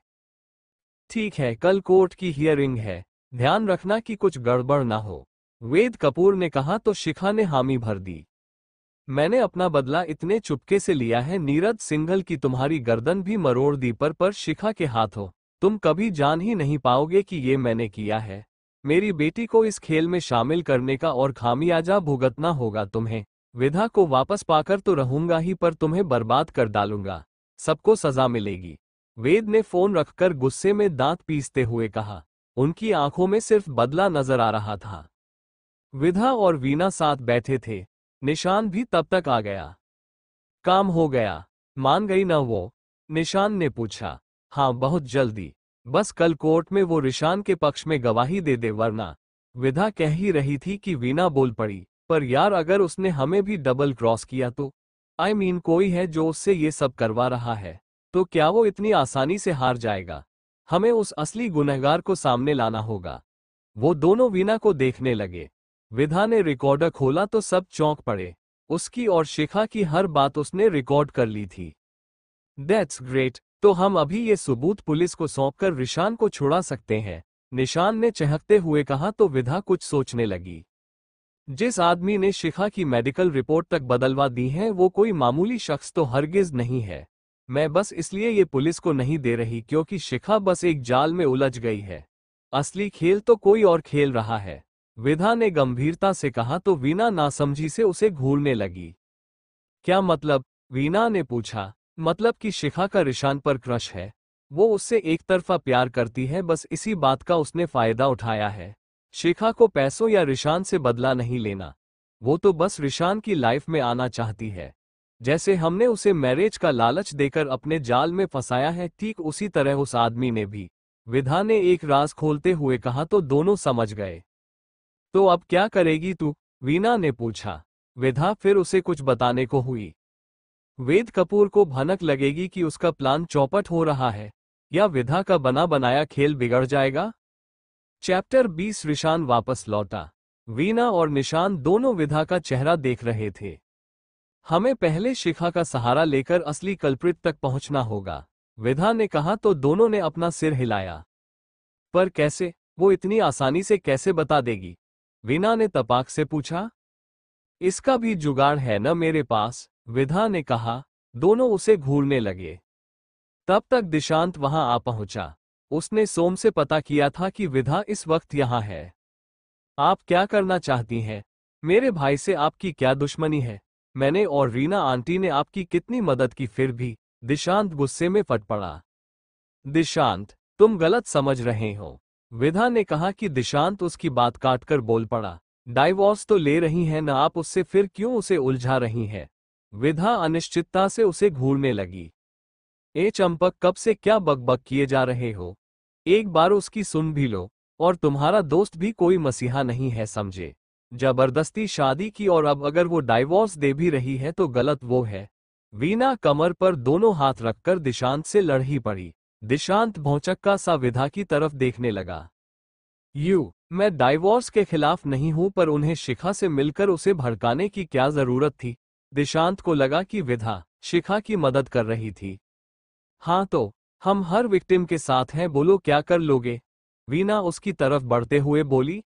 ठीक है, कल कोर्ट की हियरिंग है, ध्यान रखना कि कुछ गड़बड़ ना हो, वेद कपूर ने कहा तो शिखा ने हामी भर दी। मैंने अपना बदला इतने चुपके से लिया है नीरज सिंघल की तुम्हारी गर्दन भी मरोड़ दी, पर शिखा के हाथों तुम कभी जान ही नहीं पाओगे कि ये मैंने किया है। मेरी बेटी को इस खेल में शामिल करने का और खामियाजा भुगतना होगा तुम्हें। विधा को वापस पाकर तो रहूंगा ही, पर तुम्हें बर्बाद कर डालूंगा। सबको सजा मिलेगी। वेद ने फोन रखकर गुस्से में दांत पीसते हुए कहा। उनकी आंखों में सिर्फ बदला नजर आ रहा था। विधा और वीना साथ बैठे थे। निशान भी तब तक आ गया। काम हो गया, मान गई ना वो? निशान ने पूछा। हाँ, बहुत जल्दी। बस कल कोर्ट में वो रिशान के पक्ष में गवाही दे दे, वरना। विधा कह ही रही थी कि वीना बोल पड़ी। पर यार, अगर उसने हमें भी डबल क्रॉस किया तो? आई मीन, कोई है जो उससे ये सब करवा रहा है, तो क्या वो इतनी आसानी से हार जाएगा? हमें उस असली गुनहगार को सामने लाना होगा। वो दोनों वीना को देखने लगे। विधा ने रिकॉर्डर खोला तो सब चौंक पड़े। उसकी और शिखा की हर बात उसने रिकॉर्ड कर ली थी। दैट्स ग्रेट, तो हम अभी ये सबूत पुलिस को सौंपकर रिशान को छुड़ा सकते हैं, निशान ने चहकते हुए कहा तो विधा कुछ सोचने लगी। जिस आदमी ने शिखा की मेडिकल रिपोर्ट तक बदलवा दी है वो कोई मामूली शख्स तो हरगिज नहीं है। मैं बस इसलिए ये पुलिस को नहीं दे रही क्योंकि शिखा बस एक जाल में उलझ गई है। असली खेल तो कोई और खेल रहा है, विधा ने गंभीरता से कहा तो वीना नासमझी से उसे घूरने लगी। क्या मतलब? वीना ने पूछा। मतलब कि शिखा का रिशान पर क्रश है। वो उससे एक तरफा प्यार करती है, बस इसी बात का उसने फायदा उठाया है। शिखा को पैसों या रिशान से बदला नहीं लेना। वो तो बस रिशान की लाइफ में आना चाहती है। जैसे हमने उसे मैरिज का लालच देकर अपने जाल में फंसाया है, ठीक उसी तरह उस आदमी ने भी। विधा ने एक राज खोलते हुए कहा तो दोनों समझ गए। तो अब क्या करेगी तू? वीना ने पूछा। विधा फिर उसे कुछ बताने को हुई। वेद कपूर को भनक लगेगी कि उसका प्लान चौपट हो रहा है, या विधा का बना बनाया खेल बिगड़ जाएगा। चैप्टर 20 रिशान वापस लौटा। वीना और निशान दोनों विधा का चेहरा देख रहे थे। हमें पहले शिखा का सहारा लेकर असली कल्प्रिट तक पहुंचना होगा, विधा ने कहा तो दोनों ने अपना सिर हिलाया। पर कैसे? वो इतनी आसानी से कैसे बता देगी? वीना ने तपाक से पूछा। इसका भी जुगाड़ है न मेरे पास, विधा ने कहा। दोनों उसे घूरने लगे। तब तक दिशांत वहां आ पहुंचा। उसने सोम से पता किया था कि विधा इस वक्त यहां है। आप क्या करना चाहती हैं? मेरे भाई से आपकी क्या दुश्मनी है? मैंने और रीना आंटी ने आपकी कितनी मदद की, फिर भी? दिशांत गुस्से में फट पड़ा। दिशांत, तुम गलत समझ रहे हो, विधा ने कहा कि दिशांत उसकी बात काटकर बोल पड़ा। डाइवोर्स तो ले रही हैं ना आप उससे, फिर क्यों उसे उलझा रही हैं? विधा अनिश्चितता से उसे घूरने लगी। ए चंपक, कब से क्या बकबक किए जा रहे हो? एक बार उसकी सुन भी लो। और तुम्हारा दोस्त भी कोई मसीहा नहीं है, समझे? जबरदस्ती शादी की और अब अगर वो डाइवोर्स दे भी रही है तो गलत वो है। वीना कमर पर दोनों हाथ रखकर दिशांत से लड़ ही पड़ी। दिशांत भौचक्का सा विधा की तरफ देखने लगा। मैं डाइवोर्स के खिलाफ नहीं हूं, पर उन्हें शिखा से मिलकर उसे भड़काने की क्या जरूरत थी? दिशांत को लगा कि विधा शिखा की मदद कर रही थी। हाँ तो हम हर विक्टिम के साथ हैं, बोलो क्या कर लोगे? वीना उसकी तरफ बढ़ते हुए बोली।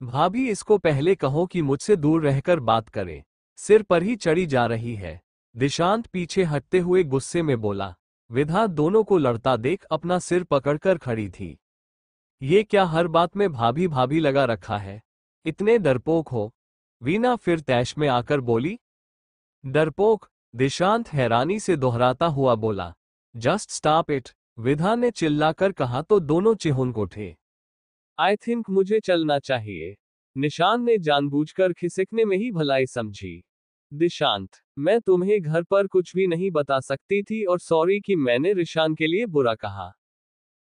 भाभी, इसको पहले कहो कि मुझसे दूर रहकर बात करे, सिर पर ही चढ़ी जा रही है। दिशांत पीछे हटते हुए गुस्से में बोला। विधा दोनों को लड़ता देख अपना सिर पकड़कर खड़ी थी। ये क्या हर बात में भाभी भाभी लगा रखा है? इतने डरपोक हो? वीना फिर तैश में आकर बोली। डरपोक? दिशांत हैरानी से दोहराता हुआ बोला। जस्ट स्टॉप इट, विधा ने चिल्लाकर कहा तो दोनों चिहुंक उठे। आई थिंक मुझे चलना चाहिए, निशान ने जानबूझकर खिसकने में ही भलाई समझी। दिशांत, मैं तुम्हें घर पर कुछ भी नहीं बता सकती थी और सॉरी कि मैंने रिशान के लिए बुरा कहा।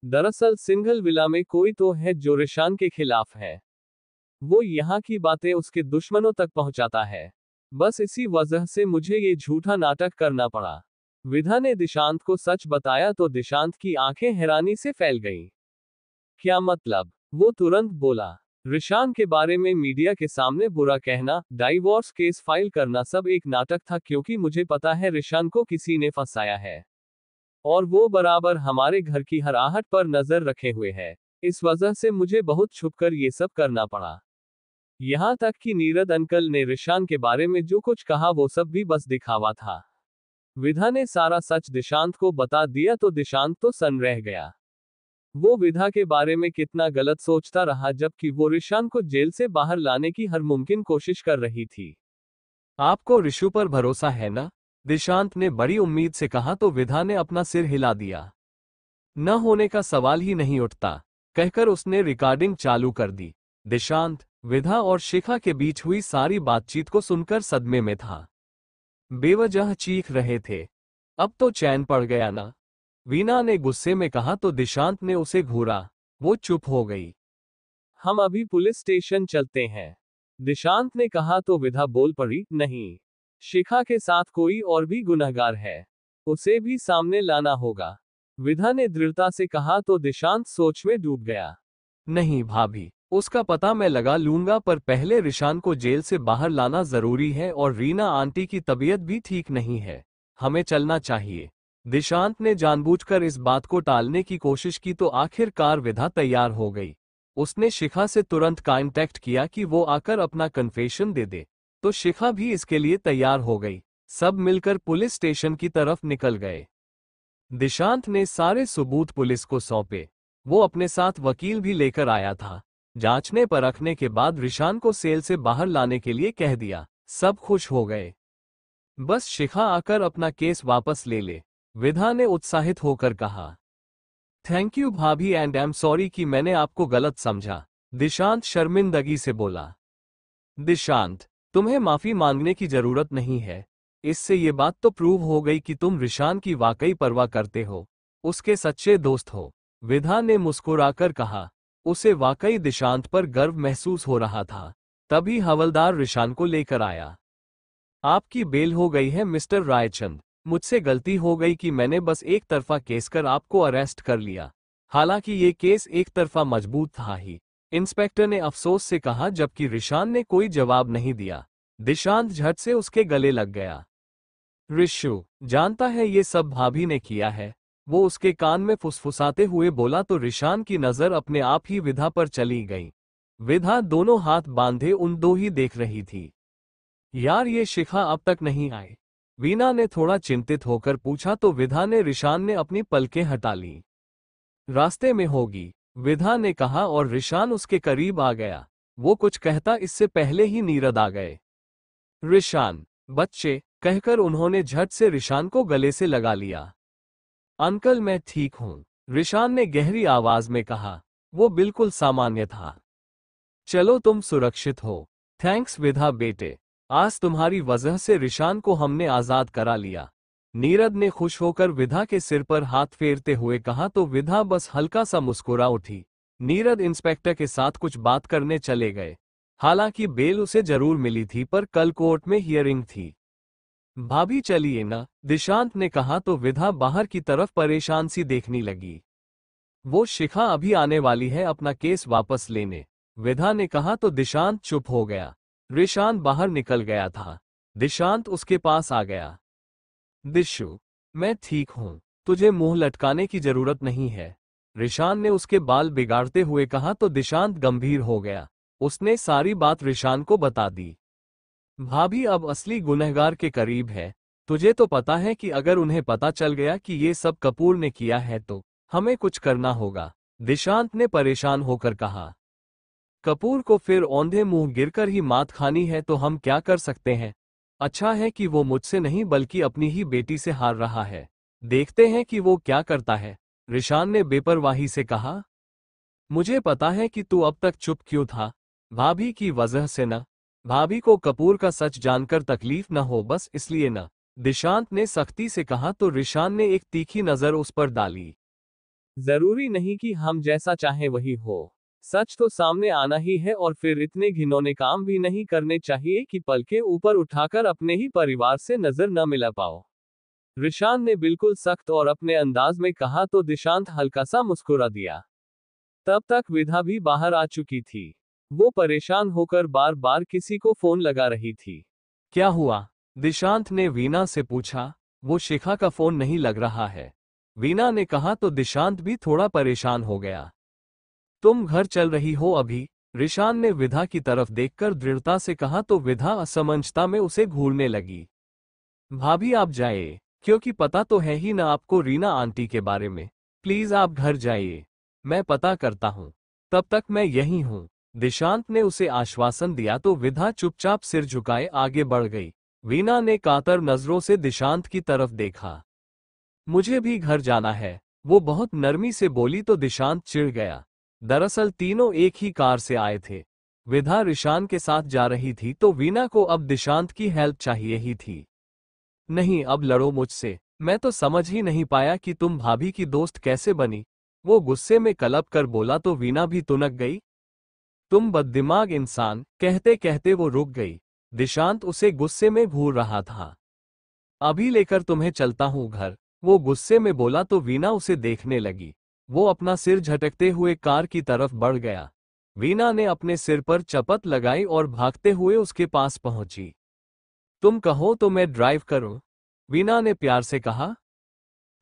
दरअसल सिंघल विला में कोई तो है जो रिशान के खिलाफ है। वो यहाँ की बातें उसके दुश्मनों तक पहुंचाता है। बस इसी वजह से मुझे ये झूठा नाटक करना पड़ा। विधा ने दिशांत को सच बताया तो दिशांत की आंखें हैरानी से फैल गईं। क्या मतलब? वो तुरंत बोला। रिशान के बारे में मीडिया के सामने बुरा कहना, डाइवोर्स केस फाइल करना सब एक नाटक था क्योंकि मुझे पता है रिशान को किसी ने फंसाया है। और वो बराबर हमारे घर की हर आहट पर नजर रखे हुए है। इस वजह से मुझे बहुत छुपकर ये सब करना पड़ा। यहाँ तक कि नीरद अंकल ने रिशान के बारे में जो कुछ कहा वो सब भी बस दिखावा था। विधा ने सारा सच दिशांत को बता दिया तो दिशांत तो सन रह गया। वो विधा के बारे में कितना गलत सोचता रहा जबकि वो रिशान को जेल से बाहर लाने की हर मुमकिन कोशिश कर रही थी। आपको रिशु पर भरोसा है ना? दिशांत ने बड़ी उम्मीद से कहा तो विधा ने अपना सिर हिला दिया। न होने का सवाल ही नहीं उठता, कहकर उसने रिकॉर्डिंग चालू कर दी। दिशांत, विधा और शिखा के बीच हुई सारी बातचीत को सुनकर सदमे में था। बेवजह चीख रहे थे। अब तो चैन पड़ गया ना? वीना ने गुस्से में कहा तो दिशांत ने उसे घूरा। वो चुप हो गई। हम अभी पुलिस स्टेशन चलते हैं, दिशांत ने कहा तो विधा बोल पड़ी, नहीं, शिखा के साथ कोई और भी गुनहगार है, उसे भी सामने लाना होगा। विधा ने दृढ़ता से कहा तो दिशांत सोच में डूब गया। नहीं भाभी, उसका पता मैं लगा लूंगा पर पहले रिशान को जेल से बाहर लाना जरूरी है और रीना आंटी की तबीयत भी ठीक नहीं है, हमें चलना चाहिए। दिशांत ने जानबूझकर इस बात को टालने की कोशिश की तो आखिरकार विधा तैयार हो गई। उसने शिखा से तुरंत कांटेक्ट किया कि वो आकर अपना कन्फेशन दे दे, तो शिखा भी इसके लिए तैयार हो गई। सब मिलकर पुलिस स्टेशन की तरफ निकल गए। दिशांत ने सारे सबूत पुलिस को सौंपे। वो अपने साथ वकील भी लेकर आया था। जांचने परखने के बाद रिशान को सेल से बाहर लाने के लिए कह दिया। सब खुश हो गए। बस शिखा आकर अपना केस वापस ले ले, विधा ने उत्साहित होकर कहा। थैंक यू भाभी एंड आई एम सॉरी कि मैंने आपको गलत समझा, दिशांत शर्मिंदगी से बोला। दिशांत, तुम्हें माफी मांगने की जरूरत नहीं है। इससे ये बात तो प्रूव हो गई कि तुम रिशान की वाकई परवाह करते हो, उसके सच्चे दोस्त हो, विधा ने मुस्कुराकर कहा। उसे वाकई दिशांत पर गर्व महसूस हो रहा था। तभी हवलदार रिशान को लेकर आया। आपकी बेल हो गई है मिस्टर रायचंद। मुझसे गलती हो गई कि मैंने बस एक तरफा केस कर आपको अरेस्ट कर लिया। हालांकि ये केस एक तरफा मजबूत था ही, इंस्पेक्टर ने अफसोस से कहा जबकि रिशान ने कोई जवाब नहीं दिया। दिशांत झट से उसके गले लग गया। रिशु, जानता है ये सब भाभी ने किया है, वो उसके कान में फुसफुसाते हुए बोला तो रिशान की नजर अपने आप ही विधा पर चली गई। विधा दोनों हाथ बांधे उन दो ही देख रही थी। यार ये शिखा अब तक नहीं आई, वीना ने थोड़ा चिंतित होकर पूछा तो विधा ने रिशान ने अपनी पलकें हटा ली। रास्ते में होगी, विधा ने कहा और रिशान उसके करीब आ गया। वो कुछ कहता इससे पहले ही नीरद आ गए। रिशान, बच्चे, कहकर उन्होंने झट से रिशान को गले से लगा लिया। अंकल मैं ठीक हूं, रिशान ने गहरी आवाज में कहा। वो बिल्कुल सामान्य था। चलो तुम सुरक्षित हो। थैंक्स विधा बेटे, आज तुम्हारी वजह से रिशान को हमने आजाद करा लिया। नीरद ने खुश होकर विधा के सिर पर हाथ फेरते हुए कहा तो विधा बस हल्का सा मुस्कुरा उठी। नीरद इंस्पेक्टर के साथ कुछ बात करने चले गए। हालांकि बेल उसे जरूर मिली थी पर कल कोर्ट में हियरिंग थी। भाभी चलिए ना, दिशांत ने कहा तो विधा बाहर की तरफ परेशान सी देखने लगी। वो शिखा अभी आने वाली है अपना केस वापस लेने, विधा ने कहा तो दिशांत चुप हो गया। रिशान बाहर निकल गया था। दिशांत उसके पास आ गया। दिशु, मैं ठीक हूं, तुझे मुंह लटकाने की जरूरत नहीं है, रिशान ने उसके बाल बिगाड़ते हुए कहा तो दिशांत गंभीर हो गया। उसने सारी बात रिशान को बता दी। भाभी अब असली गुनहगार के करीब है। तुझे तो पता है कि अगर उन्हें पता चल गया कि ये सब कपूर ने किया है तो हमें कुछ करना होगा, दिशांत ने परेशान होकर कहा। कपूर को फिर औंधे मुंह गिरकर ही मात खानी है तो हम क्या कर सकते हैं। अच्छा है कि वो मुझसे नहीं बल्कि अपनी ही बेटी से हार रहा है। देखते हैं कि वो क्या करता है, रिशान ने बेपरवाही से कहा। मुझे पता है कि तू अब तक चुप क्यों था, भाभी की वजह से न। भाभी को कपूर का सच जानकर तकलीफ न हो बस इसलिए न, दिशांत ने सख्ती से कहा तो रिशान ने एक तीखी नजर उस पर डाली। जरूरी नहीं कि हम जैसा चाहें वही हो। सच तो सामने आना ही है और फिर इतने घिनौने काम भी नहीं करने चाहिए कि पलके ऊपर उठाकर अपने ही परिवार से नजर न मिला पाओ। रिशान ने बिल्कुल सख्त और अपने अंदाज में कहा तो दिशांत हल्का सा मुस्कुरा दिया। तब तक विधा भी बाहर आ चुकी थी। वो परेशान होकर बार बार किसी को फोन लगा रही थी। क्या हुआ? दिशांत ने वीना से पूछा। वो शिखा का फोन नहीं लग रहा है, वीना ने कहा तो दिशांत भी थोड़ा परेशान हो गया। तुम घर चल रही हो अभी? रिशान ने विधा की तरफ देखकर दृढ़ता से कहा तो विधा असमंजसता में उसे घूरने लगी। भाभी आप जाइए, क्योंकि पता तो है ही ना आपको रीना आंटी के बारे में। प्लीज आप घर जाइए, मैं पता करता हूँ, तब तक मैं यहीं हूँ। दिशांत ने उसे आश्वासन दिया तो विधा चुपचाप सिर झुकाए आगे बढ़ गई। वीना ने कातर नजरों से दिशांत की तरफ देखा। मुझे भी घर जाना है, वो बहुत नरमी से बोली तो दिशांत चिढ़ गया। दरअसल तीनों एक ही कार से आए थे। विधा रिशान के साथ जा रही थी तो वीना को अब दिशांत की हेल्प चाहिए ही थी। नहीं अब लड़ो मुझसे, मैं तो समझ ही नहीं पाया कि तुम भाभी की दोस्त कैसे बनी। वो गुस्से में कलप कर बोला तो वीना भी तुनक गई। तुम बददिमाग इंसान, कहते कहते वो रुक गई। दिशांत उसे गुस्से में घूर रहा था। अभी लेकर तुम्हें चलता हूं घर, वो गुस्से में बोला तो वीना उसे देखने लगी। वो अपना सिर झटकते हुए कार की तरफ बढ़ गया। वीना ने अपने सिर पर चपत लगाई और भागते हुए उसके पास पहुंची। तुम कहो तो मैं ड्राइव करूं? वीना ने प्यार से कहा।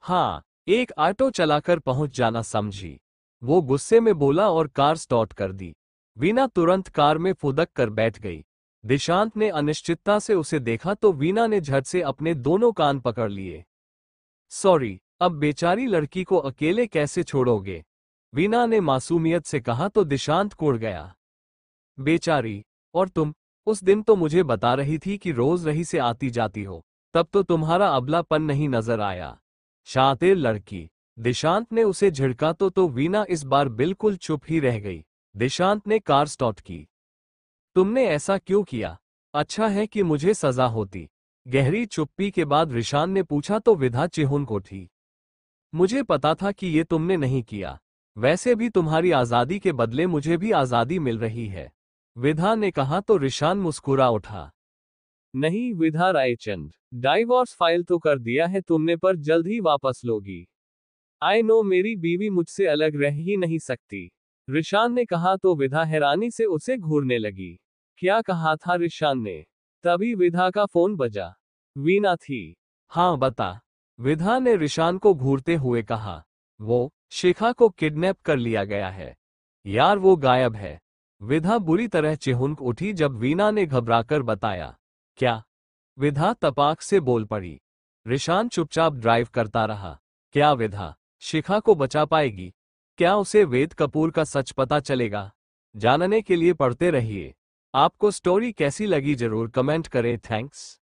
हाँ, एक ऑटो चलाकर पहुंच जाना समझी, वो गुस्से में बोला और कार स्टार्ट कर दी। वीना तुरंत कार में फुदक कर बैठ गई। दिशांत ने अनिश्चितता से उसे देखा तो वीना ने झट से अपने दोनों कान पकड़ लिए। सॉरी, अब बेचारी लड़की को अकेले कैसे छोड़ोगे? वीना ने मासूमियत से कहा तो दिशांत कुड़ गया। बेचारी? और तुम? उस दिन तो मुझे बता रही थी कि रोज रही से आती जाती हो, तब तो तुम्हारा अबलापन नहीं नजर आया। शातिर लड़की। दिशांत ने उसे झिड़का तो वीना इस बार बिल्कुल चुप ही रह गई। दिशांत ने कार स्टार्ट की। तुमने ऐसा क्यों किया? अच्छा है कि मुझे सजा होती। गहरी चुप्पी के बाद रिशान ने पूछा तो विधा चिहुन को थी। मुझे पता था कि ये तुमने नहीं किया। वैसे भी तुम्हारी आजादी के बदले मुझे भी आजादी मिल रही है, विधा ने कहा तो रिशान मुस्कुरा उठा। नहीं विधा रायचंद, डाइवोर्स फाइल तो कर दिया है तुमने पर जल्द ही वापस लोगी। आई नो मेरी बीवी मुझसे अलग रह ही नहीं सकती, रिशान ने कहा तो विधा हैरानी से उसे घूरने लगी। क्या कहा था रिशान ने? तभी विधा का फोन बजा। वीना थी। हाँ बता, विधा ने रिशान को घूरते हुए कहा। वो शिखा को किडनैप कर लिया गया है यार, वो गायब है। विधा बुरी तरह चिहुंक उठी जब वीना ने घबराकर बताया। क्या? विधा तपाक से बोल पड़ी। रिशान चुपचाप ड्राइव करता रहा। क्या विधा शिखा को बचा पाएगी? क्या उसे वेद कपूर का सच पता चलेगा? जानने के लिए पढ़ते रहिए। आपको स्टोरी कैसी लगी जरूर कमेंट करें। थैंक्स।